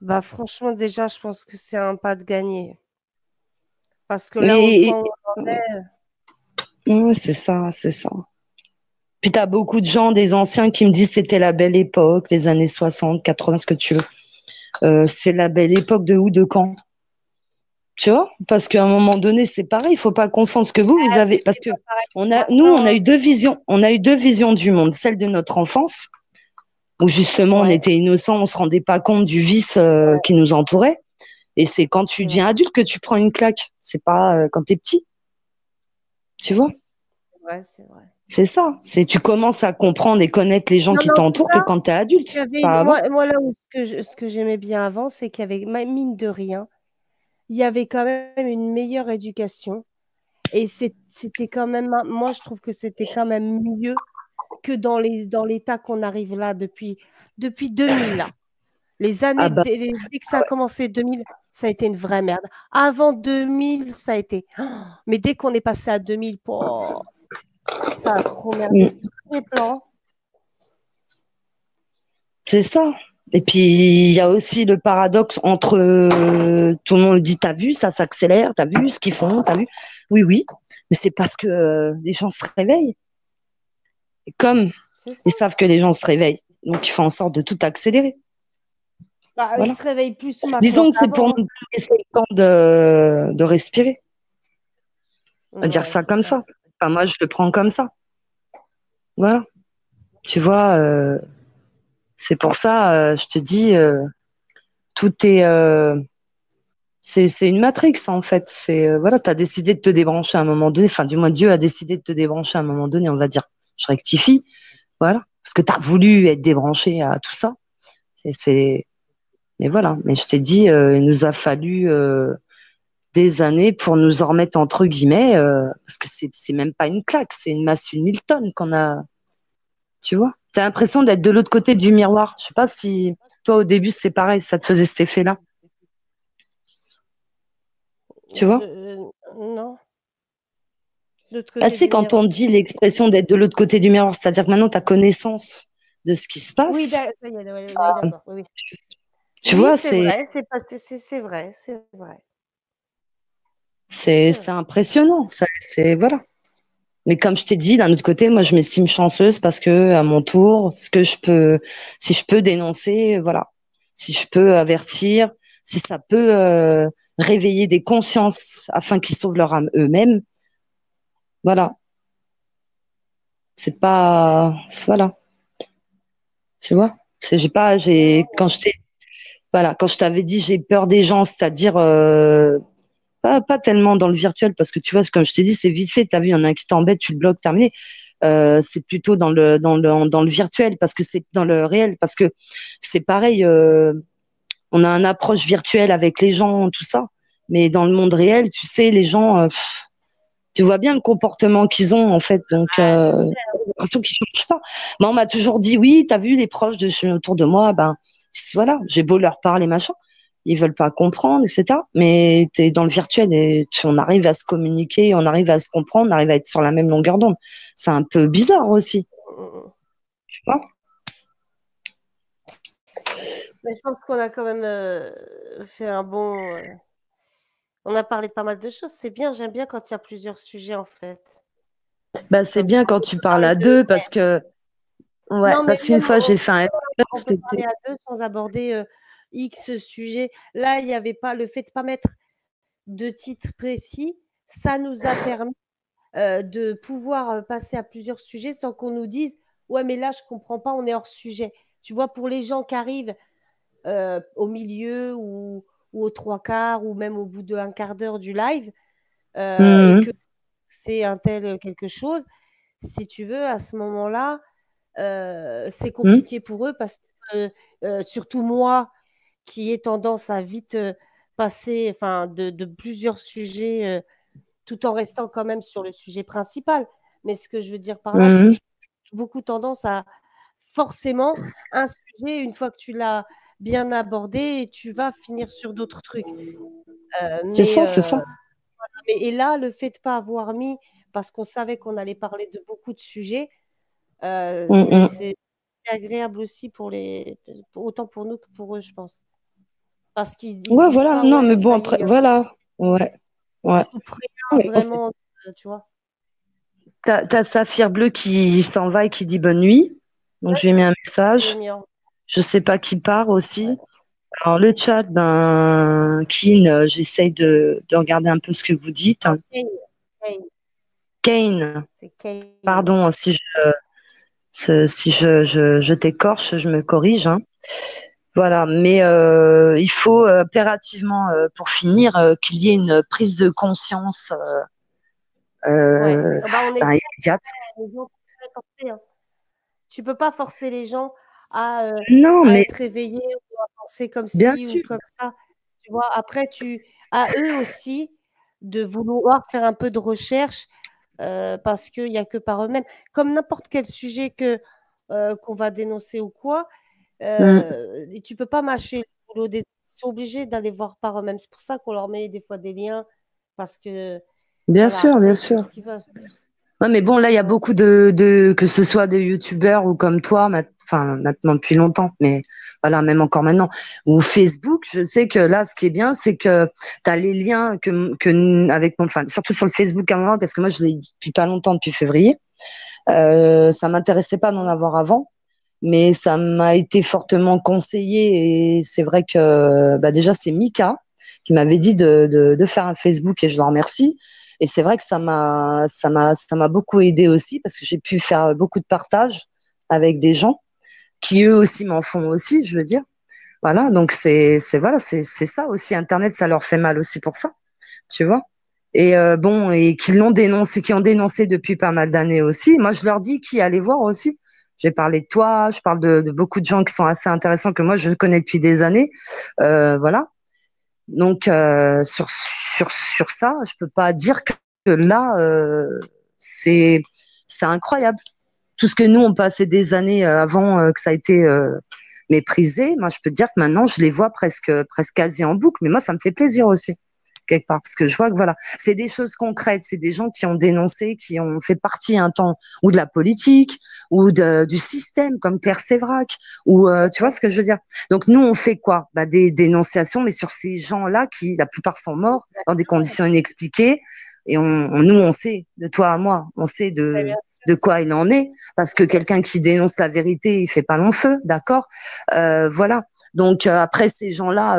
bah franchement, déjà, je pense que c'est un pas de gagné. Parce que là, au Et, point où on en est, c'est ça, c'est ça. Puis tu as beaucoup de gens, des anciens, qui me disent c'était la belle époque, les années 60, 80, ce que tu veux. C'est la belle époque de où, de quand? Tu vois? Parce qu'à un moment donné, c'est pareil, il faut pas confondre ce que vous avez. Parce c'est que pas pareil nous, maintenant, on a hein. eu deux visions. On a eu deux visions du monde. Celle de notre enfance, où justement on Ouais, était innocent, on se rendait pas compte du vice ouais, qui nous entourait. Et c'est quand tu c'est deviens vrai. adulte que tu prends une claque. C'est pas quand t'es petit, tu vois. vrai, c'est vrai. C'est ça. C'est tu commences à comprendre et connaître les gens Non, qui mais en tout t'entourent que cas, quand tu es il y adulte, avait pas avant. moi là où ce que j'aimais bien avant, c'est qu'il y avait mine de rien, il y avait quand même une meilleure éducation et c'était quand même moi je trouve que c'était quand même mieux que dans l'état qu'on arrive là depuis 2000 là. Les Ah années bah, dès que ça a commencé 2000, ça a été une vraie merde. Avant 2000, ça a été mais dès qu'on est passé à 2000, pouah, ça a trop merdé sur mm, tous les plans. c'est ça. Et puis, il y a aussi le paradoxe entre tout le monde dit, t'as vu, ça s'accélère, t'as vu ce qu'ils font, t'as vu. Oui, oui, mais c'est parce que les gens se réveillent. Et comme C'est ça. ils savent que les gens se réveillent, donc ils font en sorte de tout accélérer. Bah, ils Voilà. se réveillent plus maintenant Disons que c'est pour qu'avant. nous laisser le temps de respirer. On va dire Ouais, ça c'est comme ça. ça. Enfin, moi, je le prends comme ça. Voilà. Tu vois, c'est pour ça, je te dis, tout est, c'est une matrix en fait. C'est voilà, t'as décidé de te débrancher à un moment donné. Enfin, du moins Dieu a décidé de te débrancher à un moment donné. On va dire. Je rectifie. Voilà, parce que t'as voulu être débranché à tout ça. C'est, mais voilà. Mais je t'ai dit, il nous a fallu des années pour nous en remettre entre guillemets, parce que c'est même pas une claque, c'est une masse, une mille tonnes qu'on a. Tu vois, t'as l'impression d'être de l'autre côté du miroir. Je sais pas si toi au début c'est pareil, ça te faisait cet effet-là. Tu vois? Non, de l'autre Bah, côté c'est du quand miroir. on dit l'expression d'être de l'autre côté du miroir, c'est-à-dire que maintenant tu as connaissance de ce qui se Oui, passe. ça y est, oui, d'accord. Oui, oui. Tu Oui, vois, c'est vrai, c'est vrai, c'est vrai. C'est c'est vrai. impressionnant. C'est voilà. Mais comme je t'ai dit, d'un autre côté, moi je m'estime chanceuse parce que à mon tour, ce que je peux, si je peux dénoncer, voilà, si je peux avertir, si ça peut réveiller des consciences afin qu'ils sauvent leur âme eux-mêmes, voilà. C'est pas, voilà, tu vois. C'est j'ai pas, Non, j'ai non, quand je t'ai, voilà, quand je t'avais dit j'ai peur des gens, c'est-à-dire pas tellement dans le virtuel parce que tu vois, comme je t'ai dit, c'est vite fait. T'as vu, il y en a un qui t'embête, tu le bloques, terminé. C'est plutôt dans le virtuel parce que c'est dans le réel parce que c'est pareil. On a une approche virtuelle avec les gens, tout ça, mais dans le monde réel, tu sais, les gens, tu vois bien le comportement qu'ils ont en fait. Donc, je sais. j'ai l'impression qu'ils changent pas. Moi, on m'a toujours dit, oui, t'as vu les proches autour de moi, ben voilà, j'ai beau leur parler, machin, ils veulent pas comprendre, etc. Mais t'es dans le virtuel et on arrive à se communiquer, on arrive à se comprendre, on arrive à être sur la même longueur d'onde. C'est un peu bizarre aussi, tu vois. Mais je pense qu'on a quand même fait un bon. On a parlé de pas mal de choses. C'est bien, j'aime bien quand il y a plusieurs sujets en fait. Bah, c'est Comme ça, bien quand on tu peut parles parler à de. deux parce que, ouais, Non, mais parce qu'une même fois j'ai fait un on live, peut c'était, parler à deux sans aborder X sujet. Là, il n'y avait pas le fait de pas mettre de titre précis. Ça nous a permis de pouvoir passer à plusieurs sujets sans qu'on nous dise ouais, mais là, je comprends pas, on est hors sujet. Tu vois, pour les gens qui arrivent au milieu ou aux trois quarts ou même au bout d'un quart d'heure du live et Mhm. que c'est un tel quelque chose, si tu veux, à ce moment-là, c'est Mhm. compliqué pour eux parce que surtout moi qui ai tendance à vite passer enfin, de plusieurs sujets tout en restant quand même sur le sujet principal. Mais ce que je veux dire par là, c'est Mhm. que j'ai beaucoup tendance à forcément un sujet, une fois que tu l'as bien abordé, tu vas finir sur d'autres trucs. Euh, C'est mais, ça, c'est euh, ça. et là, le fait de ne pas avoir mis, parce qu'on savait qu'on allait parler de beaucoup de sujets, Mhm. c'est agréable aussi autant pour nous que pour eux, je pense. Parce qu'ils ne se Ouais, disent voilà. pas, Non, mais ouais, bon, ça après, y est, voilà. Ouais. Ouais. ils nous Ouais, préparent non, c'est- vraiment, tu vois. t'as Saphir Bleu qui s'en va et qui dit bonne nuit. Donc, je lui ai mis un Je l'ai message. mis en. Je sais pas qui part Ouais. aussi. Alors, le chat, ben, Keen, j'essaye de regarder un peu ce que vous dites. Non, Kane, Kane, Kane, c'est Kane. pardon si je t'écorche, je me corrige, hein. Voilà, mais il faut impérativement, pour finir, qu'il y ait une prise de conscience Ouais. Ah bah, on essaie, immédiate. les gens, tu peux pas forcer, hein. Tu peux pas forcer les gens à, heu, Non, à mais être éveillés ou à penser comme bien ci ou sûr, comme ça, tu vois? Après à eux aussi de vouloir faire un peu de recherche, parce qu'il y a que par eux-mêmes. Comme n'importe quel sujet qu'on va dénoncer ou quoi, mm, et tu peux pas mâcher le boulot des, ils sont obligés d'aller voir par eux-mêmes. C'est pour ça qu'on leur met des fois des liens parce que bien voilà, sûr, après bien ils font sûr. ce qu'ils veulent. Ouais, mais bon, là, il y a Ouais. beaucoup que ce soit des youtubeurs ou comme toi, enfin, maintenant depuis longtemps, mais voilà, même encore maintenant, ou Facebook, je sais que là, ce qui est bien, c'est que tu as les liens avec enfin, surtout sur le Facebook à un moment, parce que moi, je l'ai depuis pas longtemps, depuis février. Ça m'intéressait pas d'en Mmh. avoir avant, mais ça m'a été fortement conseillé et c'est vrai que, bah, déjà, c'est Mika qui m'avait dit de faire un Facebook et je l'en remercie. Et c'est vrai que ça m'a beaucoup aidé aussi parce que j'ai pu faire beaucoup de partages avec des gens qui eux aussi m'en font aussi, je veux dire. Voilà. Donc voilà, c'est ça aussi. Internet, ça leur fait mal aussi pour ça, tu vois. Et bon, et qui l'ont dénoncé, qui ont dénoncé depuis pas mal d'années aussi. Moi, je leur dis qui aller voir aussi. J'ai parlé de toi, je parle de beaucoup de gens qui sont assez intéressants que moi je connais depuis des années. Voilà. Donc sur ça, je peux pas dire que là c'est c'est incroyable. Tout ce que nous on passait des années avant que ça a été méprisé, moi je peux te dire que maintenant je les vois presque quasi en boucle. Mais moi ça me fait plaisir aussi quelque part parce que je vois que voilà, c'est des choses concrètes, c'est des gens qui ont dénoncé, qui ont fait partie un temps ou de la politique ou du système comme Claire Sévrac ou tu vois ce que je veux dire. Donc nous, on fait quoi? Bah, des dénonciations, mais sur ces gens-là qui, la plupart, sont morts dans des D'accord. conditions inexpliquées. Et nous, on sait, de toi à moi, on sait Très bien. de quoi il en est, parce que quelqu'un qui dénonce la vérité, il fait pas long feu, d'accord. Voilà. Donc après, ces gens-là,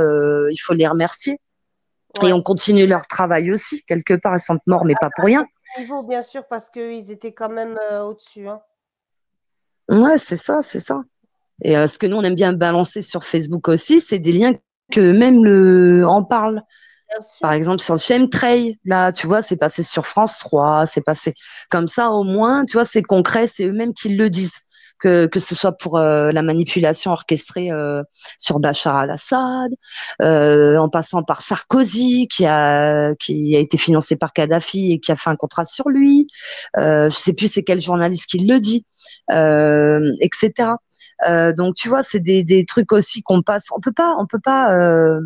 il faut les remercier. Et Ouais. on continue leur travail aussi, quelque part, ils sont morts, mais pas pour rien. Niveau, bien sûr, parce qu'ils étaient quand même au-dessus, hein. Ouais, c'est ça, c'est ça. Et ce que nous, on aime bien balancer sur Facebook aussi, c'est des liens que même en parlent. Bien Par sûr. exemple, sur le chemtrail, là, tu vois, c'est passé sur France 3, c'est passé comme ça, au moins, tu vois, c'est concret, c'est eux-mêmes qui le disent. Que ce soit pour la manipulation orchestrée sur Bachar al-Assad, en passant par Sarkozy, qui a été financé par Kadhafi et qui a fait un contrat sur lui. Je sais plus c'est quel journaliste qui le dit, etc. Donc, tu vois, c'est des trucs aussi qu'on passe. On peut pas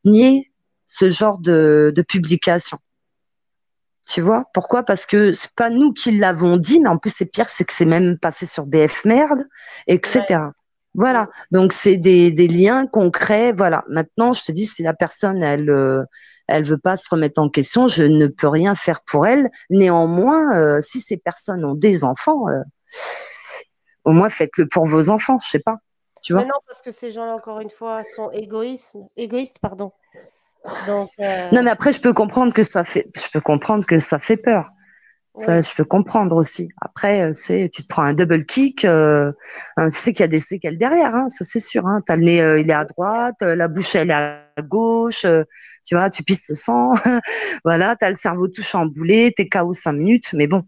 nier ce genre de publication. Tu vois pourquoi? Parce que c'est pas nous qui l'avons dit, mais en plus c'est pire, c'est que c'est même passé sur BF Merde, Ouais. etc. Voilà. Mm. Donc c'est des liens concrets. Voilà. Maintenant, je te dis, si la personne elle veut pas se remettre en question, je ne peux rien faire pour elle. Néanmoins, si ces personnes ont des enfants, au moins faites-le pour vos enfants. Je sais pas. Tu Mais vois? non, parce que ces gens-là, encore une fois, sont égoïstes, pardon. Donc, Non, mais après, je peux comprendre que ça fait peur. Ça, oui. je peux comprendre aussi. Après, tu te prends un double kick, tu sais qu'il y a des séquelles derrière, hein, ça c'est sûr. Hein. T'as le nez, il est à droite, la bouche elle est à gauche, tu vois, tu pisses le sang, voilà, t'as le cerveau tout chamboulé, t'es KO 5 minutes, mais bon,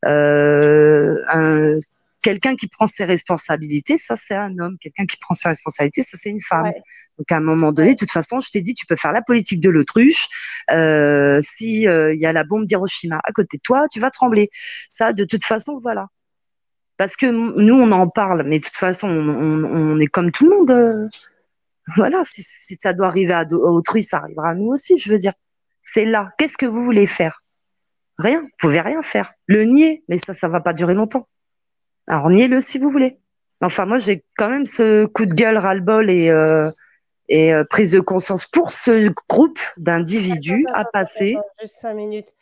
euh, un, quelqu'un qui prend ses responsabilités, ça c'est un homme. Quelqu'un qui prend ses responsabilités, ça c'est une femme. Ouais. Donc à un moment donné, de Ouais. toute façon, je t'ai dit, tu peux faire la politique de l'autruche. Si il y a la bombe d'Hiroshima à côté de toi, tu vas trembler. Ça, de toute façon, voilà. Parce que nous, on en parle, mais de toute façon, on est comme tout le monde. Voilà, si ça doit arriver à autrui, ça arrivera à nous aussi. Je veux dire, c'est là. Qu'est-ce que vous voulez faire? Rien. Vous pouvez rien faire. Le nier, mais ça va pas durer longtemps. Alors niez-le si vous voulez. Enfin, moi, j'ai quand même ce coup de gueule ras-le-bol et prise de conscience pour ce groupe d'individus à passer. Juste 5 minutes.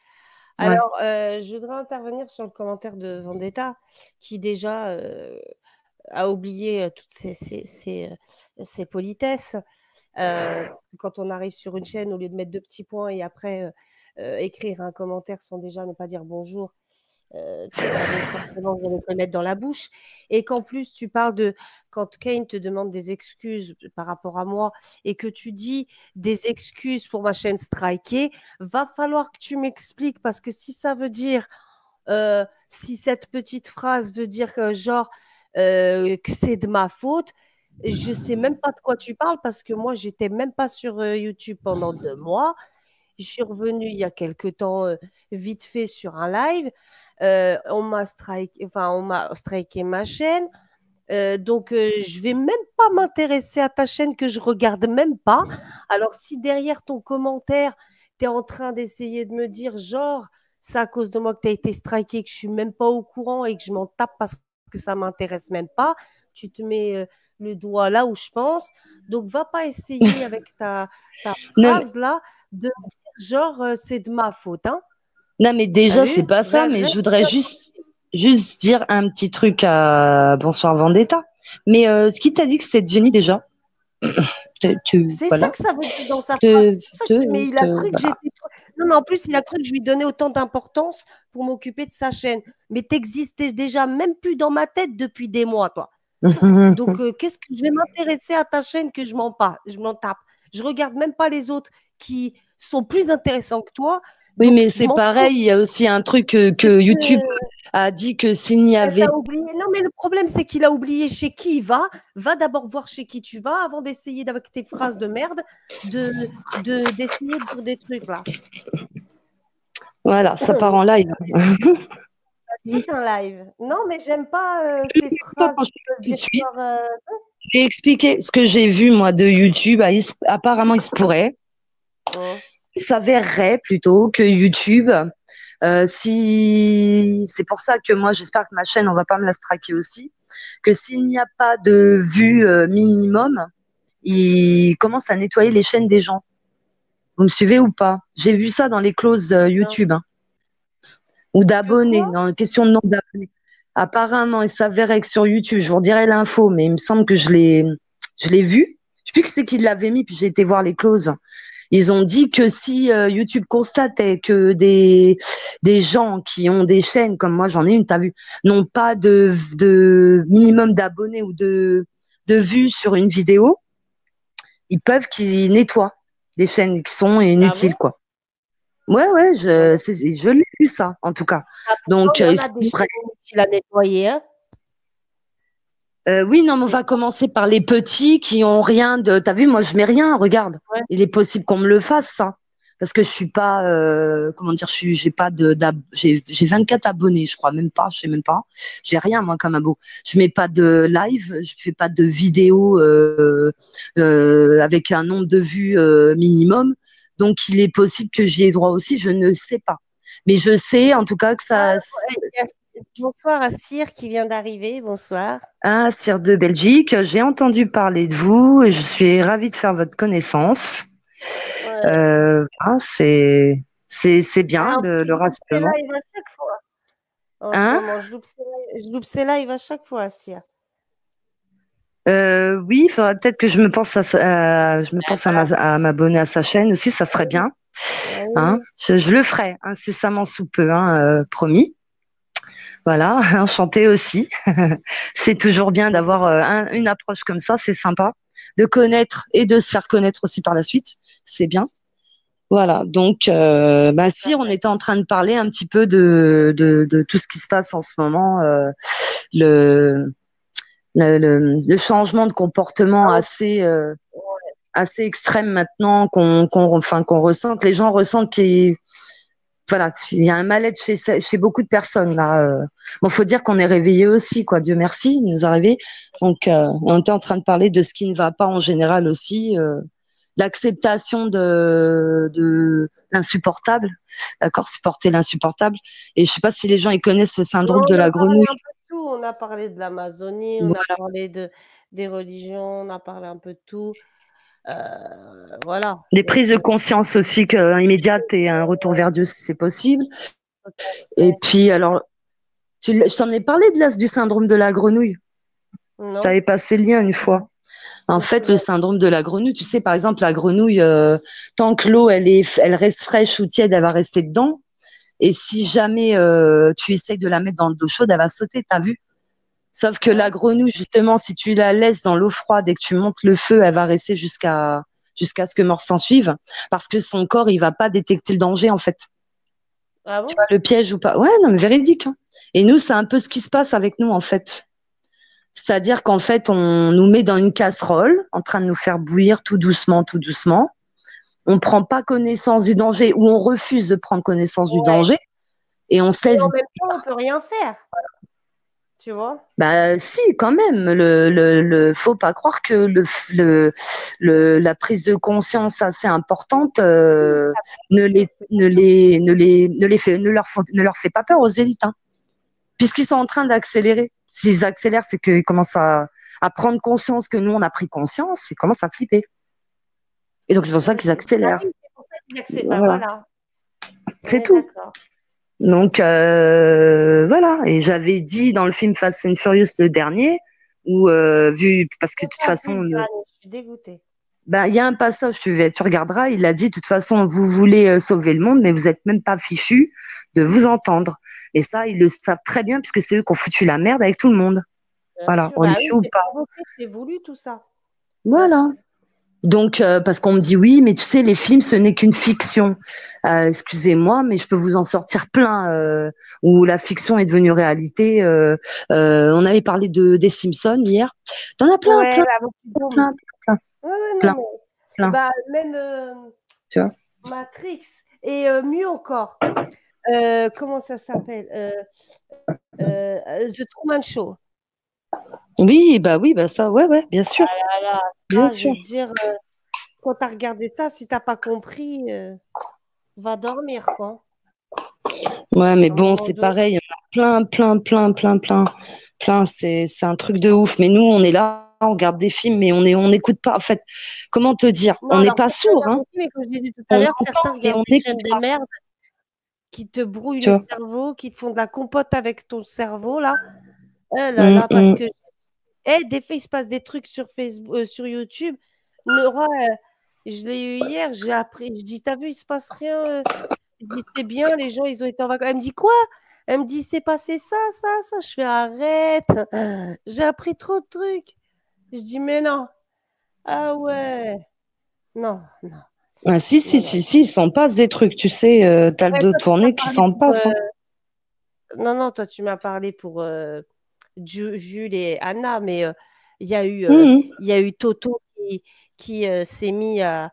Ouais. Alors, je voudrais intervenir sur le commentaire de Vendetta, qui déjà a oublié toutes ces politesses. Quand on arrive sur une chaîne, au lieu de mettre deux petits points et après écrire un commentaire sans déjà ne pas dire bonjour, Tu savais forcément que j'allais te le mettre dans la bouche. Et qu'en plus, tu parles de quand Kane te demande des excuses par rapport à moi et que tu dis des excuses pour ma chaîne strikée, va falloir que tu m'expliques parce que si ça veut dire, si cette petite phrase veut dire genre que c'est de ma faute, je sais même pas de quoi tu parles parce que moi, j'étais même pas sur YouTube pendant 2 mois. Je suis revenue il y a quelque temps, vite fait sur un live. On m'a striké ma chaîne. Donc, je vais même pas m'intéresser à ta chaîne que je regarde même pas. Alors, si derrière ton commentaire, tu es en train d'essayer de me dire, genre, c'est à cause de moi que tu as été striké, que je suis même pas au courant et que je m'en tape parce que ça m'intéresse même pas, tu te mets le doigt là où je pense. Donc, va pas essayer avec ta Non, phrase là de me dire, genre, c'est de ma faute, hein. non, mais T'as déjà, vu? c'est pas ça, mais je voudrais juste dire un petit truc à Bonsoir Vendetta. Mais ce qui t'a dit que c'était Jenny déjà? C'est ça Voilà. que ça veut dire dans sa phrase. Te, C'est pour ça te, mais il a cru que voilà. j'étais. Non, mais en plus, il a cru que je lui donnais autant d'importance pour m'occuper de sa chaîne. Mais t'existais déjà même plus dans ma tête depuis des mois, toi. Donc, qu'est-ce que je vais m'intéresser à ta chaîne que je m'en tape. Je regarde même pas les autres qui sont plus intéressants que toi. Oui, Donc, mais je c'est m'en fous. pareil. Il y a aussi un truc que Qu'est-ce YouTube que a dit que s'il n'y elle t'a avait. oublié? Non, mais le problème, c'est qu'il a oublié chez qui il va. Va d'abord voir chez qui tu vas avant d'essayer, avec tes phrases de merde, de, d'essayer de dire des trucs là. Voilà, ça part en live. C'est un live. Non, mais j'aime pas ces phrases Attends, qui peuvent tout de dire suite. genre. Je vais expliquer ce que j'ai vu, moi, de YouTube. Ah, apparemment, il se pourrait. Hein, Il s'avérerait plutôt que YouTube, si c'est pour ça que moi, j'espère que ma chaîne, on va pas me la straquer aussi, que s'il n'y a pas de vues minimum, il commence à nettoyer les chaînes des gens. Vous me suivez ou pas? J'ai vu ça dans les clauses non. YouTube, hein, ou Que d'abonnés, quoi? dans la question de nombre d'abonnés. Apparemment, il s'avérait que sur YouTube, je vous redirai l'info, mais il me semble que je l'ai vu. Je sais plus que c'est qui l'avait mis, puis j'ai été voir les clauses. Ils ont dit que si YouTube constatait que des gens qui ont des chaînes, comme moi j'en ai une, t'as vu, n'ont pas de minimum d'abonnés ou de vues sur une vidéo, ils peuvent qu'ils nettoient les chaînes qui sont Ah inutiles, bon? quoi. Ouais, ouais, Ah je l'ai vu ça, en tout cas. ah, pourtant, Donc, il y en a des chaînes inutiles à nettoyer, hein. oui, non, mais on C'est va commencer par les petits qui ont rien de. T'as vu, moi, je mets rien. Regarde, ouais. il est possible qu'on me le fasse, ça, parce que je suis pas, comment dire, j'ai pas j'ai 24 abonnés, je crois même pas, je sais même pas. J'ai rien moi comme abo. Je mets pas de live, je fais pas de vidéo avec un nombre de vues minimum. Donc, il est possible que j'y ai droit aussi. Je ne sais pas, mais je sais en tout cas que Ah, ça. ouais, bonsoir à Cyr qui vient d'arriver. Bonsoir. Ah, Sire de Belgique, j'ai entendu parler de vous et je suis ravie de faire votre connaissance. Ouais. Ah, c'est bien Ah, en plus, le je loupe ses rassemblement. lives à chaque fois. En ce Hein? moment, je loupe ses lives à chaque fois, Cyr. Oui, il faudrait peut-être que je me pense je me Ah, pense voilà. à m'abonner à sa chaîne aussi, ça Ah serait oui. bien. Ah Hein? oui. Je le ferai incessamment sous peu, hein, promis. Voilà, enchanté aussi. C'est toujours bien d'avoir une approche comme ça, c'est sympa. De connaître et de se faire connaître aussi par la suite, c'est bien. Voilà, donc bah si on était en train de parler un petit peu de tout ce qui se passe en ce moment, le, le changement de comportement assez extrême maintenant qu'on ressent, que les gens ressentent voilà, il y a un mal-être chez beaucoup de personnes là. Bon, faut dire qu'on est réveillés aussi, quoi. Dieu merci, il nous est arrivé. Donc, on était en train de parler de ce qui ne va pas en général aussi, l'acceptation de l'insupportable, d'accord, supporter l'insupportable. Et je sais pas si les gens ils connaissent le Non, syndrome de on a la parlé grenouille. un peu de tout. On a parlé de l'Amazonie, on a Voilà, parlé des religions, on a parlé un peu de tout. Voilà. des prises Donc, de conscience aussi immédiates et un retour vers Dieu si c'est possible. tout à Et fait. puis alors, je t'en ai parlé du syndrome de la grenouille. Je Non, t'avais passé le lien une fois. je En me fait, le souviens. syndrome de la grenouille, tu sais, par exemple, la grenouille, tant que l'eau, elle reste fraîche ou tiède, elle va rester dedans. Et si jamais tu essayes de la mettre dans l'eau chaude, elle va sauter, t'as vu? Sauf que la Ouais. grenouille, justement, si tu la laisses dans l'eau froide et que tu montes le feu, elle va rester jusqu'à ce que mort s'en suive, parce que son corps, il va pas détecter le danger, en fait. Ah Tu bon? vois, le piège ou pas. Ouais, non, mais véridique, hein. Et nous, c'est un peu ce qui se passe avec nous, en fait. C'est-à-dire qu'en fait, on nous met dans une casserole, en train de nous faire bouillir tout doucement, tout doucement. On prend pas connaissance du danger ou on refuse de prendre connaissance du Ouais. danger et on Et cesse. en même temps, on peut rien faire, tu vois? Bah si, quand même. Faut pas croire que la prise de conscience assez importante ne leur fait pas peur aux élites, hein, puisqu'ils sont en train d'accélérer. S'ils accélèrent, c'est qu'ils commencent à prendre conscience que nous on a pris conscience, ils commencent à flipper. Et donc c'est pour ça qu'ils Ah accélèrent. oui, c'est pour ça qu'il accepte. Bah Voilà, voilà, on c'est est tout. d'accord. Donc voilà. Et j'avais dit dans le film Fast and Furious le dernier, où vu parce que J'ai de toute pas vu façon le dernier, je suis dégoûtée. ben, il y a un passage, tu regarderas, il a dit, de toute façon, vous voulez sauver le monde, mais vous êtes même pas fichu de vous entendre. Et ça, ils le savent très bien, puisque c'est eux qui ont foutu la merde avec tout le monde. Bien Voilà, sûr, bah oui, religieux ou c'est pas. provoqué, c'est voulu tout ça. Bien Voilà. sûr. Donc, parce qu'on me dit oui, mais tu sais, les films, ce n'est qu'une fiction. Excusez-moi, mais je peux vous en sortir plein où la fiction est devenue réalité. On avait parlé des Simpsons hier. T'en as plein, Ouais, plein, avec Dôme. plein, plein, Ouais, ouais, non, plein, mais plein. bah même Tu vois. Matrix et mieux encore. Comment ça s'appelle? The Truman Show. Oui, bah ça, ouais, ouais, bien sûr, Ah là, bien ça, je sûr. veux dire, quand t'as regardé ça, si t'as pas compris, va dormir, quoi. Ouais, mais À un bon, moment c'est donné. pareil, il y en a plein, plein, plein, plein, plein, plein. C'est un truc de ouf. Mais nous, on est là, on regarde des films, mais on n'écoute pas. En fait, comment te dire? Non, On n'est alors pas certains sourd, regardent hein. aussi, mais comme je disais tout à On l'heure, entend, certains mais regardent on des n'écoute chaînes de pas. merde qui te brouillent Tu le vois. cerveau, qui te font de la compote avec ton cerveau, là. Eh là Hum, là, parce hum. que des fois, il se passe des trucs sur Facebook, sur YouTube. Nora, je l'ai eu hier, j'ai appris. Je dis, t'as vu, il se passe rien. Je dis, c'est bien, les gens, ils ont été en vacances. Elle me dit, quoi? Elle me dit, c'est passé ça, ça, ça. Je fais, arrête. J'ai appris trop de trucs. Je dis, mais non. Ah ouais. Non, non, Ah, si, si, non, non. si, si, il s'en passe des trucs. Tu sais, t'as le Ouais, dos toi, tu m'as tourné qui parlé s'en pour. passe, hein. Non, non, toi, tu m'as parlé pour Jules et Anna, mais Hum, il y a eu Toto qui s'est mis à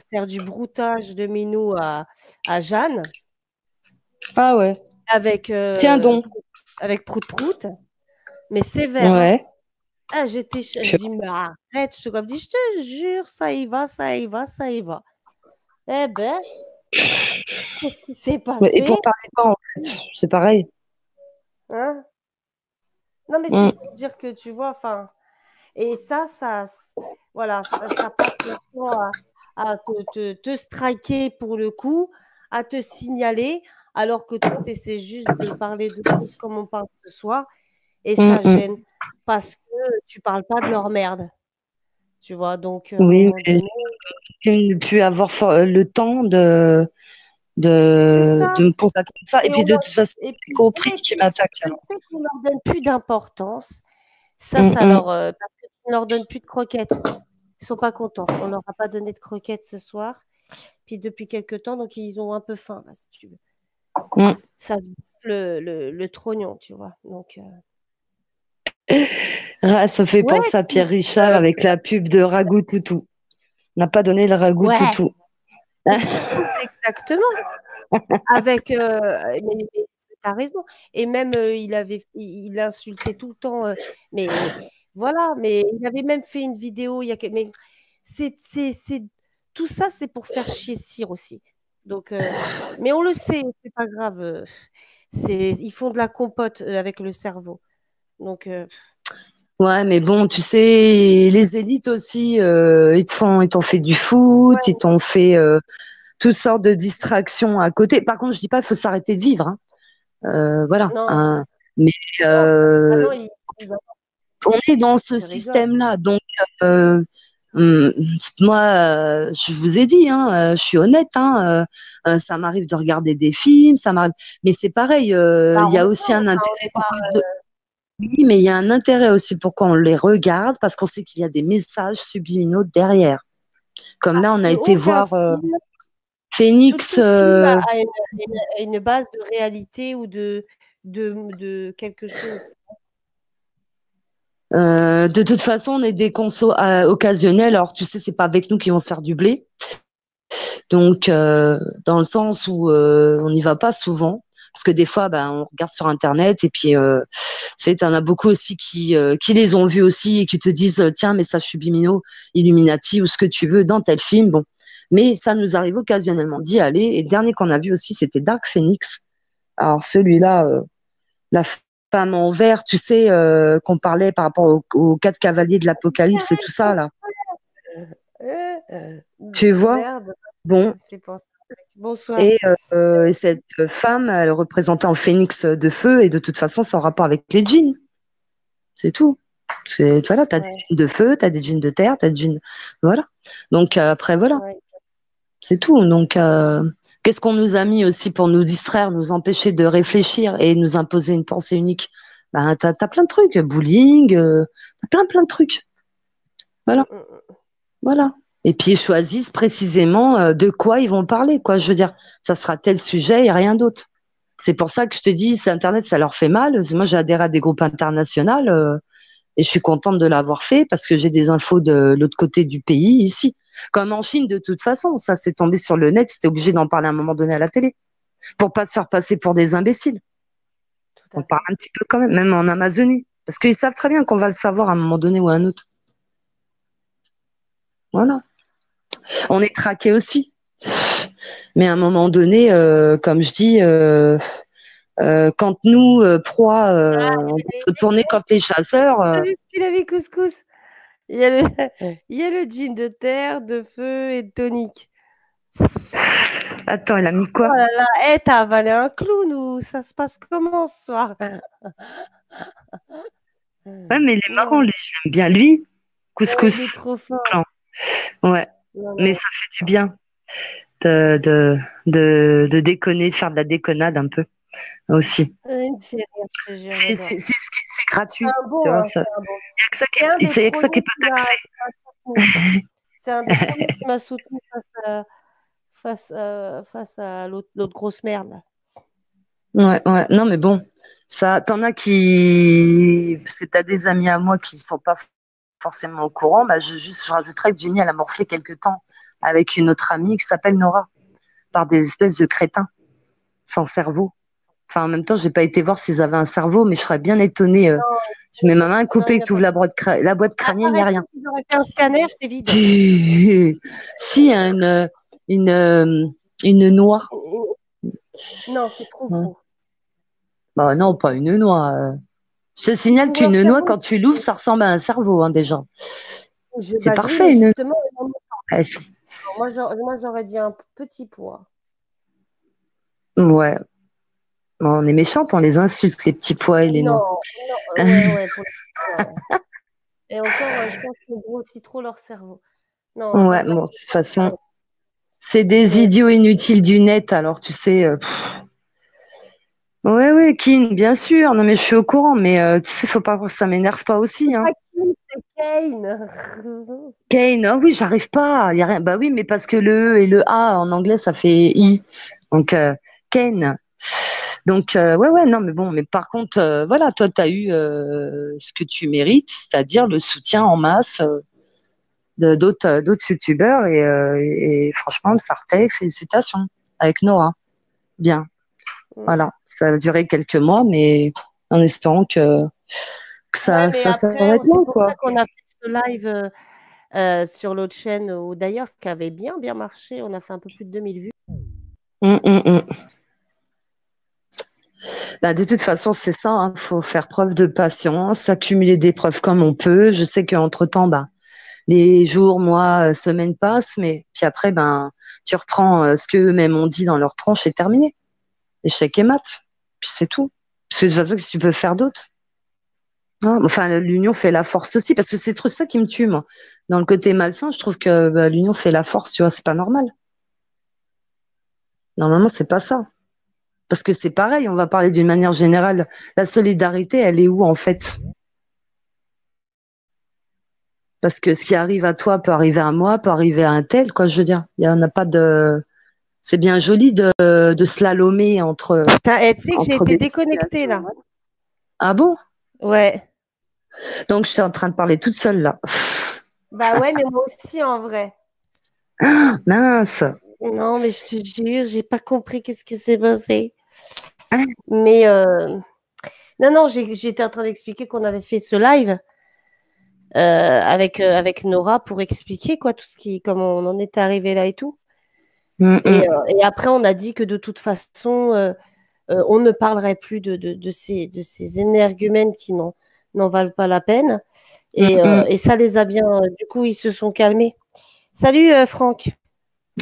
faire du broutage de minou à Jeanne Ah ouais. avec, Tiens donc. avec Prout Prout, mais sévère, hein. Ouais. Ah, je dis, mais arrête, je suis comme dit, je te jure, ça y va, ça y va, ça y va. Eh ben, qu'est-ce qui s'est Ouais, et passé? pour parler pas, en fait, c'est pareil. Hein? Non, mais c'est Hum. pour dire que tu vois, enfin, et voilà, ça passe maintenant à te striker pour le coup, à te signaler, alors que toi, tu essaies juste de parler de choses comme on parle ce soir, et Hum, ça hum. gêne parce que tu parles pas de leur merde, tu vois. Donc, à un Oui, moment mais donné, j'ai pu avoir le temps c'est ça. de me poser comme ça. Et Et, puis de toute façon, j'ai compris et qui puis m'attaque. le Alors. fait qu'on leur donne plus d'importance, Hum, hum. parce qu'on leur donne plus de croquettes. Ils sont pas contents. On leur a pas donné de croquettes ce soir. Puis depuis quelques temps, donc ils ont un peu faim, là, si tu veux. Hum. Ça se bouffe le trognon, tu vois. Donc, Ah, ça fait ouais, penser à puis, Pierre Richard avec la pub de Ragout Toutou. On n'a pas donné le Ragout ouais, Toutou. exactement. Avec, mais t'as raison. Et même, il insultait tout le temps. Mais voilà, mais il avait même fait une vidéo. Mais c'est tout ça, c'est pour faire chier Cyr aussi. Donc, mais on le sait, c'est pas grave. Ils font de la compote avec le cerveau. Donc, Ouais, mais bon, tu sais, les élites aussi, ils t'ont fait du foot, ils ouais, t'ont fait toutes sortes de distractions à côté. Par contre, je dis pas qu'il faut s'arrêter de vivre, hein. Voilà, non, hein. Mais non, euh, maintenant, on est dans ce tu rigoles. système-là, donc Hum, Moi, je vous ai dit, hein, je suis honnête, hein, ça m'arrive de regarder des films, ça m'arrive, mais c'est pareil, Bah, il y en a même aussi temps, un enfin, on intérêt n'est pas. pourquoi oui, mais il y a un intérêt aussi pourquoi on les regarde, parce qu'on sait qu'il y a des messages subliminaux derrière. Comme là, Parce on a que été aucun voir film, Phoenix, film a une base de réalité ou de quelque chose. de toute façon, on est des consos occasionnels, alors tu sais, c'est pas avec nous qu'ils vont se faire du blé. Donc, dans le sens où on n'y va pas souvent, parce que des fois, ben, on regarde sur Internet et puis, t'en as beaucoup aussi qui les ont vus aussi et qui te disent, tiens, message subliminaux, Illuminati ou ce que tu veux dans tel film. Bon, mais ça nous arrive occasionnellement d'y aller. Et le dernier qu'on a vu aussi, c'était Dark Phoenix. Alors celui-là, la femme en vert, tu sais, qu'on parlait par rapport aux quatre cavaliers de l'Apocalypse et tout ça là. Tu vois? Merde, ça Bon. me fait penser. Bonsoir. Et cette femme, elle représentait en phénix de feu, et de toute façon, c'est en rapport avec les djinns. C'est tout. Voilà, t'as des Ouais, djinns de feu, t'as des djinns de terre, t'as des djinns. Voilà. Donc, après, voilà. ouais. C'est tout. Donc, qu'est-ce qu'on nous a mis aussi pour nous distraire, nous empêcher de réfléchir et nous imposer une pensée unique? Ben, t'as plein de trucs. Bowling, t'as plein de trucs. Voilà. Voilà. Et puis ils choisissent précisément de quoi ils vont parler, quoi. Je veux dire, ça sera tel sujet et rien d'autre. C'est pour ça que je te dis, c'est Internet, ça leur fait mal. Moi, j'ai adhéré à des groupes internationaux et je suis contente de l'avoir fait parce que j'ai des infos de l'autre côté du pays, ici. Comme en Chine, de toute façon, ça s'est tombé sur le net, c'était obligé d'en parler à un moment donné à la télé pour pas se faire passer pour des imbéciles. Tout On à parle fait. un petit peu quand même en Amazonie, parce qu'ils savent très bien qu'on va le savoir à un moment donné ou à un autre. Voilà. On est traqué aussi. Mais à un moment donné, comme je dis, quand nous, proies, on doit se tourner contre les chasseurs. T'as vu ce qu'il a mis couscous? Il y a le, il y a le jean de terre, de feu et de tonique. Attends, il a mis Oh quoi? là là, t'as avalé un clown ou ça se passe comment ce soir? Ouais, mais il est marrant, Non, lui. J'aime bien lui. ouais, il Couscous. est trop fort. Clan. Ouais. Non, Mais non. ça fait du bien de déconner, de faire de la déconnade un peu aussi. Il me fait rire, je te jure, j'adore. C'est C'est gratuit. un Tu bon, vois, hein, ça. c'est un bon. Il n'y a que ça C'est un des y a que ça qui premiers est pas qui m'a taxé. soutenu. C'est un des premiers qui m'a soutenu face à l'autre grosse merde, là. Ouais, ouais. Non, mais bon, ça, t'en as qui, parce que t'as des amis à moi qui sont pas forcément au courant, bah, je rajouterais que Jenny, elle a morflé quelque temps avec une autre amie qui s'appelle Nora, par des espèces de crétins, sans cerveau. Enfin, en même temps, j'ai pas été voir s'ils avaient un cerveau, mais je serais bien étonnée. Non, Je mets ma main non, il coupée, n'y que a tu pas ouvres de. la boîte Ah, crânienne, il n'y a paraît-il rien. qu'ils auraient fait un scanner, c'est vide. Si, il y a une, euh, une noix. Non, c'est trop Hein. gros. Bah C'est non, trop pas gros. une noix. Je te signale Pour leur qu'une noix, cerveau, quand tu l'ouvres, ça ressemble à un cerveau, hein, déjà. C'est oui, parfait, mais une noix. justement, non, Ouais, moi, j'aurais dit un petit pois. ouais. Bon, on est méchante, on les insulte, les petits pois et les noix. Non, non, ouais, ouais, pour le coup, ouais. Et encore, je pense qu'on grossit trop leur cerveau. Non, Ouais, blague à bon, de part. toute façon, c'est des Mais idiots inutiles du net, alors tu sais. Ouais, ouais, Kin, bien sûr. Non, mais je suis au courant, mais tu sais, faut pas, ça m'énerve pas aussi, c'est hein. pas qui, c'est Kane. Kane, ah oui, j'arrive pas. Y a rien. Bah oui, mais parce que le E et le A en anglais, ça fait I. Donc, Kane. Donc, ouais, ouais, non, mais bon, mais par contre, voilà, toi, tu as eu ce que tu mérites, c'est-à-dire le soutien en masse de d'autres youtubeurs et franchement, ça Sartey, félicitations avec Nora. Bien, voilà, ça a duré quelques mois, mais en espérant que Ouais, ça, mais ça après, s'arrête c'est là, pour ça quoi. qu'on a fait ce live sur l'autre chaîne, ou d'ailleurs, qui avait bien marché. On a fait un peu plus de 2000 vues. Hum, hum, hum. Bah, de toute façon, c'est ça, hein, faut faire preuve de patience, accumuler des preuves comme on peut. Je sais qu'entre-temps, bah, les jours, mois, semaines passent, mais puis après, ben, tu reprends ce qu'eux-mêmes ont dit dans leur tranche et terminé. Échec et mat. Puis c'est tout. Parce que de toute façon, qu'est-ce que tu peux faire d'autre? hein. Enfin, l'union fait la force aussi, parce que c'est trop ça qui me tue, moi. Dans le côté malsain, je trouve que bah, l'union fait la force, tu vois, c'est pas normal. Normalement, c'est pas ça. Parce que c'est pareil, on va parler d'une manière générale. La solidarité, elle est où, en fait? Parce que ce qui arrive à toi peut arriver à moi, peut arriver à un tel, quoi, je veux dire. Il y en a pas de... C'est bien joli de slalomer Putain, tu sais que j'ai entre été des déconnectée situations. là. Ah bon? Ouais. Donc, je suis en train de parler toute seule, là. Bah ouais, mais moi aussi en vrai. Mince. Non, mais je te jure, j'ai pas compris qu'est-ce qui s'est passé. Mais non, non, j'étais en train d'expliquer qu'on avait fait ce live avec Nora pour expliquer quoi, tout ce qui, comment on en est arrivé là et tout. Mm, mm, Et après, on a dit que de toute façon, on ne parlerait plus de ces énergumènes qui n'en valent pas la peine. mm, mm. Et ça les a bien. Du coup, ils se sont calmés. Salut, Franck.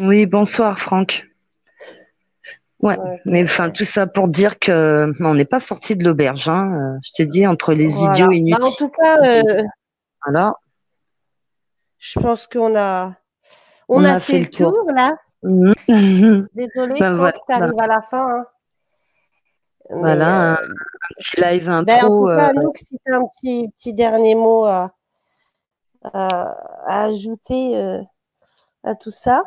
Oui, bonsoir, Franck. Ouais, Donc, mais enfin, tout ça pour dire que on n'est pas sorti de l'auberge, hein. Je te dis, entre les idiots voilà. Bah, en inutiles. tout cas, Voilà, je pense on on a a fait fait le le tour tour. là. Mhm. Désolée, Ben voilà, Franck, tu ben, arrives à la fin, hein. Mais voilà, un petit live ben, en tout impro. cas, Anouk, si tu as un petit dernier mot à ajouter à tout ça.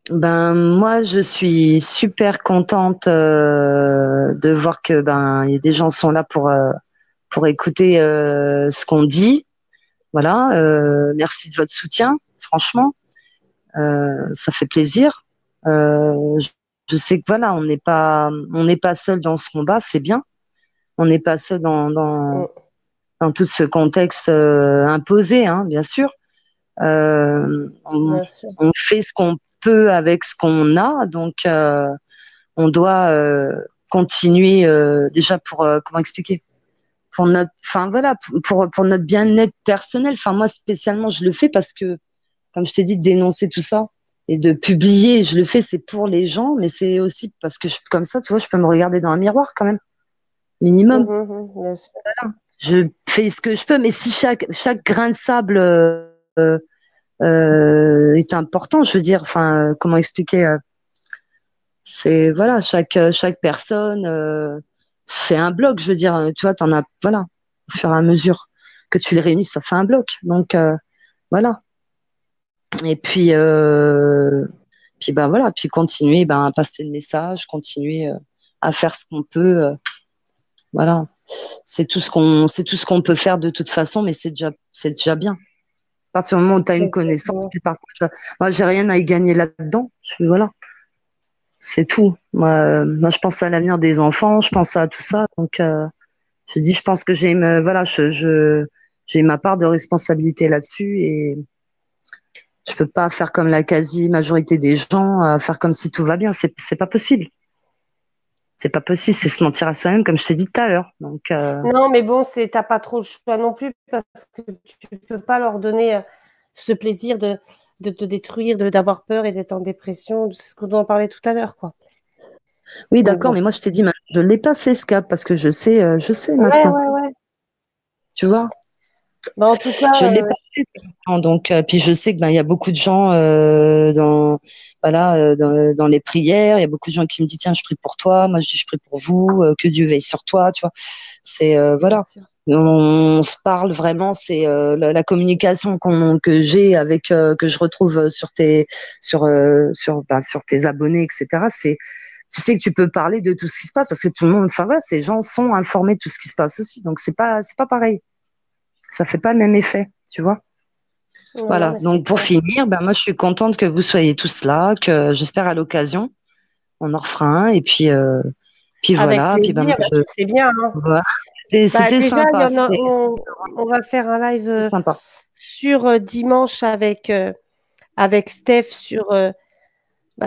Ben moi, je suis super contente de voir que ben il y a des gens sont là pour écouter ce qu'on dit. Voilà, merci de votre soutien, franchement. Ça fait plaisir. Je sais que voilà, on n'est pas seul dans ce combat, c'est bien. On n'est pas seul Mm, dans tout ce contexte imposé, hein, bien sûr. bien sûr. On fait ce qu'on peut avec ce qu'on a, donc on doit continuer déjà pour comment expliquer pour notre, enfin voilà, pour notre bien-être personnel. Enfin moi spécialement, je le fais parce que comme je t'ai dit, de dénoncer tout ça et de publier, je le fais, c'est pour les gens, mais c'est aussi parce que comme ça, tu vois, je peux me regarder dans un miroir quand même, minimum. Mhm, mhm, bien sûr. Je fais ce que je peux, mais si chaque grain de sable est important, je veux dire, enfin, comment expliquer c'est voilà, chaque personne fait un bloc, je veux dire, tu vois, t'en as, voilà, au fur et à mesure que tu les réunis, ça fait un bloc. Donc voilà. Et puis ben voilà, puis continuer ben à passer le message, continuer à faire ce qu'on peut. Voilà, c'est tout ce qu'on peut faire de toute façon, mais c'est déjà bien. À partir du moment où tu as une connaissance, Exactement. puis moi j'ai rien à y gagner là-dedans. Voilà, c'est tout. Moi je pense à l'avenir des enfants, je pense à tout ça, donc je dis je pense que voilà, j'ai ma part de responsabilité là-dessus et je peux pas faire comme la quasi-majorité des gens, faire comme si tout va bien. C'est pas possible. C'est pas possible. C'est se mentir à soi-même, comme je t'ai dit tout à l'heure. Donc, Non, mais bon, t'as pas trop le choix non plus parce que tu peux pas leur donner ce plaisir de te détruire, d'avoir peur et d'être en dépression. C'est ce qu'on en parlait tout à l'heure, quoi. oui, Donc d'accord, bon. mais moi, je t'ai dit, je l'ai passé ce cap parce que je sais Ouais, maintenant. ouais, ouais. Tu vois, Bah, en tout cas, je l'ai passé. Donc, puis je sais que ben il y a beaucoup de gens dans voilà dans les prières. Il y a beaucoup de gens qui me disent tiens, je prie pour toi. Moi, je dis je prie pour vous. Que Dieu veille sur toi. Tu vois, c'est bien voilà. sûr. On se parle vraiment, c'est la communication que j'ai avec que je retrouve sur tes abonnés, etc. C'est tu sais que tu peux parler de tout ce qui se passe parce que tout le monde, enfin voilà, ces gens sont informés de tout ce qui se passe aussi. Donc c'est pas pareil. Ça fait pas le même effet, tu vois. Non, non, Voilà. mais c'est Donc pour clair. finir, ben moi je suis contente que vous soyez tous là, que j'espère à l'occasion on en refera un et puis Avec voilà. Puis ben moi plaisir, bah, tu sais bien, hein. voilà. Bah, C'était déjà, sympa, on va faire un live c'était sympa. sur dimanche avec Steph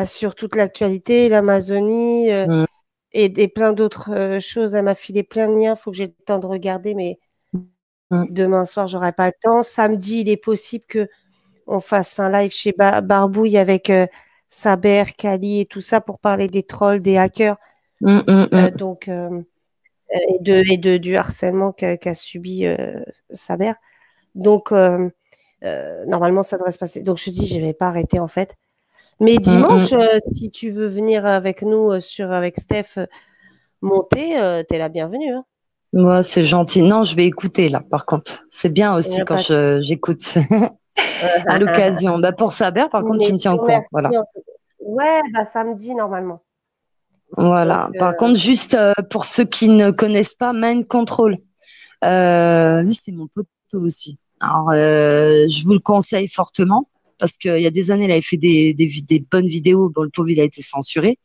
sur toute l'actualité, l'Amazonie Mm, et plein d'autres choses. Elle m'a filé plein de liens, il faut que j'ai le temps de regarder, mais mm. demain soir, j'aurai pas le temps. Samedi, il est possible que on fasse un live chez Barbouille avec Saber, Kali et tout ça pour parler des trolls, des hackers. Mm, mm, mm. Donc, du harcèlement qu'a subi sa mère. Donc, normalement, ça devrait se passer. Donc, je dis, je vais pas arrêter en fait. Mais dimanche, si tu veux venir avec nous avec Steph monter, t'es la bienvenue. Hein. Moi, c'est gentil. Non, je vais écouter là, par contre. C'est bien Il y aussi a quand pas de- j'écoute à l'occasion. Bah, pour Saber, par contre, Mais tu me je tiens te au courant. Voilà. remercie. Ouais, bah samedi normalement. Donc, Voilà. Par contre, juste pour ceux qui ne connaissent pas, Mind Control. Lui, c'est mon pote aussi. Alors, je vous le conseille fortement parce qu'il y a des années, il avait fait des bonnes vidéos. Bon, le pauvre, il a été censuré.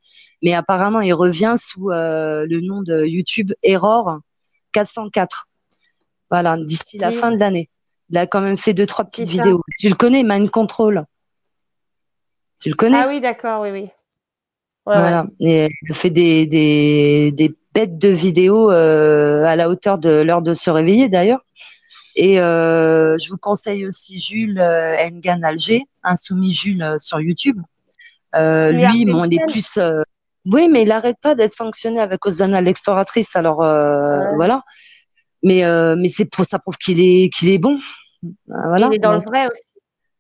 Mais apparemment, il revient sous le nom de YouTube Error 404. Voilà, d'ici la fin de l'année. Il a quand même fait 2-3 petites ça. vidéos. Tu le connais, Mind Control? Tu le Ah connais? oui, d'accord, oui, oui. Ouais, ouais. Voilà. Et il fait des bêtes de vidéos à la hauteur de l'heure de se réveiller d'ailleurs. Et je vous conseille aussi Jules Engan Alger, Insoumis Jules sur YouTube. Il lui a Lui, refait bon, une il est chaîne. plus. Oui, mais il n'arrête pas d'être sanctionné avec Ozana l'exploratrice. Alors Ouais. voilà. Mais c'est pour ça prouve qu'il est bon. Il Voilà. est dans le Donc vrai aussi.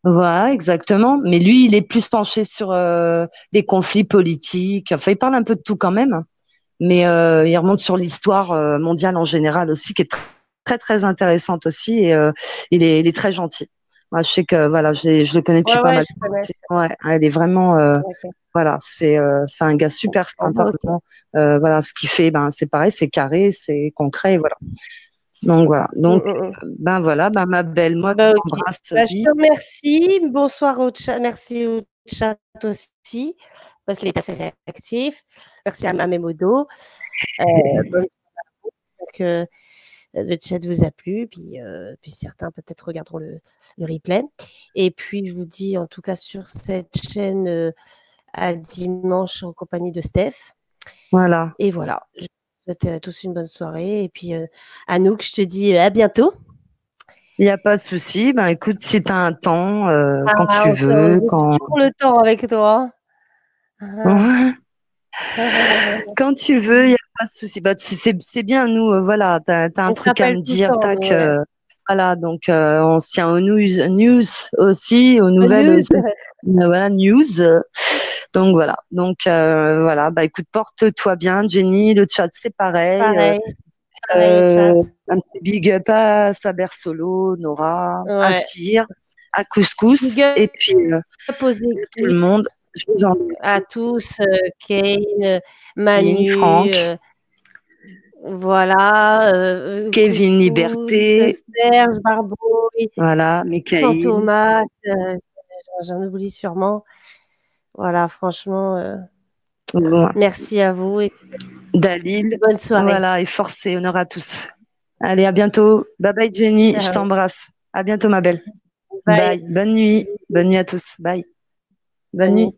voilà, exactement. Mais lui, il est plus penché sur les conflits politiques. Enfin, il parle un peu de tout quand même. Mais il remonte sur l'histoire mondiale en général aussi, qui est très très intéressante aussi. Et il est très gentil. Moi, je sais que voilà, je le connais depuis Ouais, pas ouais, mal je de temps. connais. Ouais, elle est vraiment Ok. voilà, c'est un gars super Oh, bah, sympa. ok. Vraiment. Voilà, ce qu'il fait, ben c'est pareil, c'est carré, c'est concret, voilà. Donc voilà. Mm, Donc mm, mm. ben voilà, ben ma belle, moi Bah, je ok. t'embrasse Bah, je aussi. te remercie. Bonsoir au chat. Merci au chat aussi, parce qu'il est assez réactif. Merci à mes modos. Bonne que le chat vous a plu, puis certains peut-être regarderont le replay. Et puis, je vous dis en tout cas sur cette chaîne à dimanche en compagnie de Steph. Voilà. Et voilà, je vous souhaite à tous une bonne soirée. Et puis, Anouk, je te dis à bientôt. Il n'y a pas de souci. Ben écoute, si tu as un temps, quand Ah, tu on veux, a quand toujours le temps avec toi. quand tu veux, il n'y a pas de souci. Bah, c'est bien, nous, voilà, tu as un On truc à s'appelle me tout le dire, temps, tac, nous, ouais. voilà, donc on se tient aux news aussi, aux nouvelles News, aussi. Voilà, news. Donc voilà, voilà, bah écoute, porte-toi bien, Jenny, le chat c'est pareil. pareil, pareil au Euh, chat. un petit big up à Saber Solo, Nora, à Ouais. Cyr, à Couscous, Big et puis up aux tout le équipes, monde. Je vous en à tous, Kane, prie, Manu, Franck, voilà, Kevin Couscous, Liberté, Serge, Barbouille, voilà, Michael, Fantomas, j'en oublie sûrement. Voilà, franchement, merci à vous et Dalil, bonne soirée. voilà, et force et honneur à tous. Allez, à bientôt. Bye bye Jenny, je Ciao. t'embrasse. À bientôt ma belle. Bye. Bye. Bonne nuit. Bonne nuit à tous. Bye. Bonne Bonne nuit. nuit.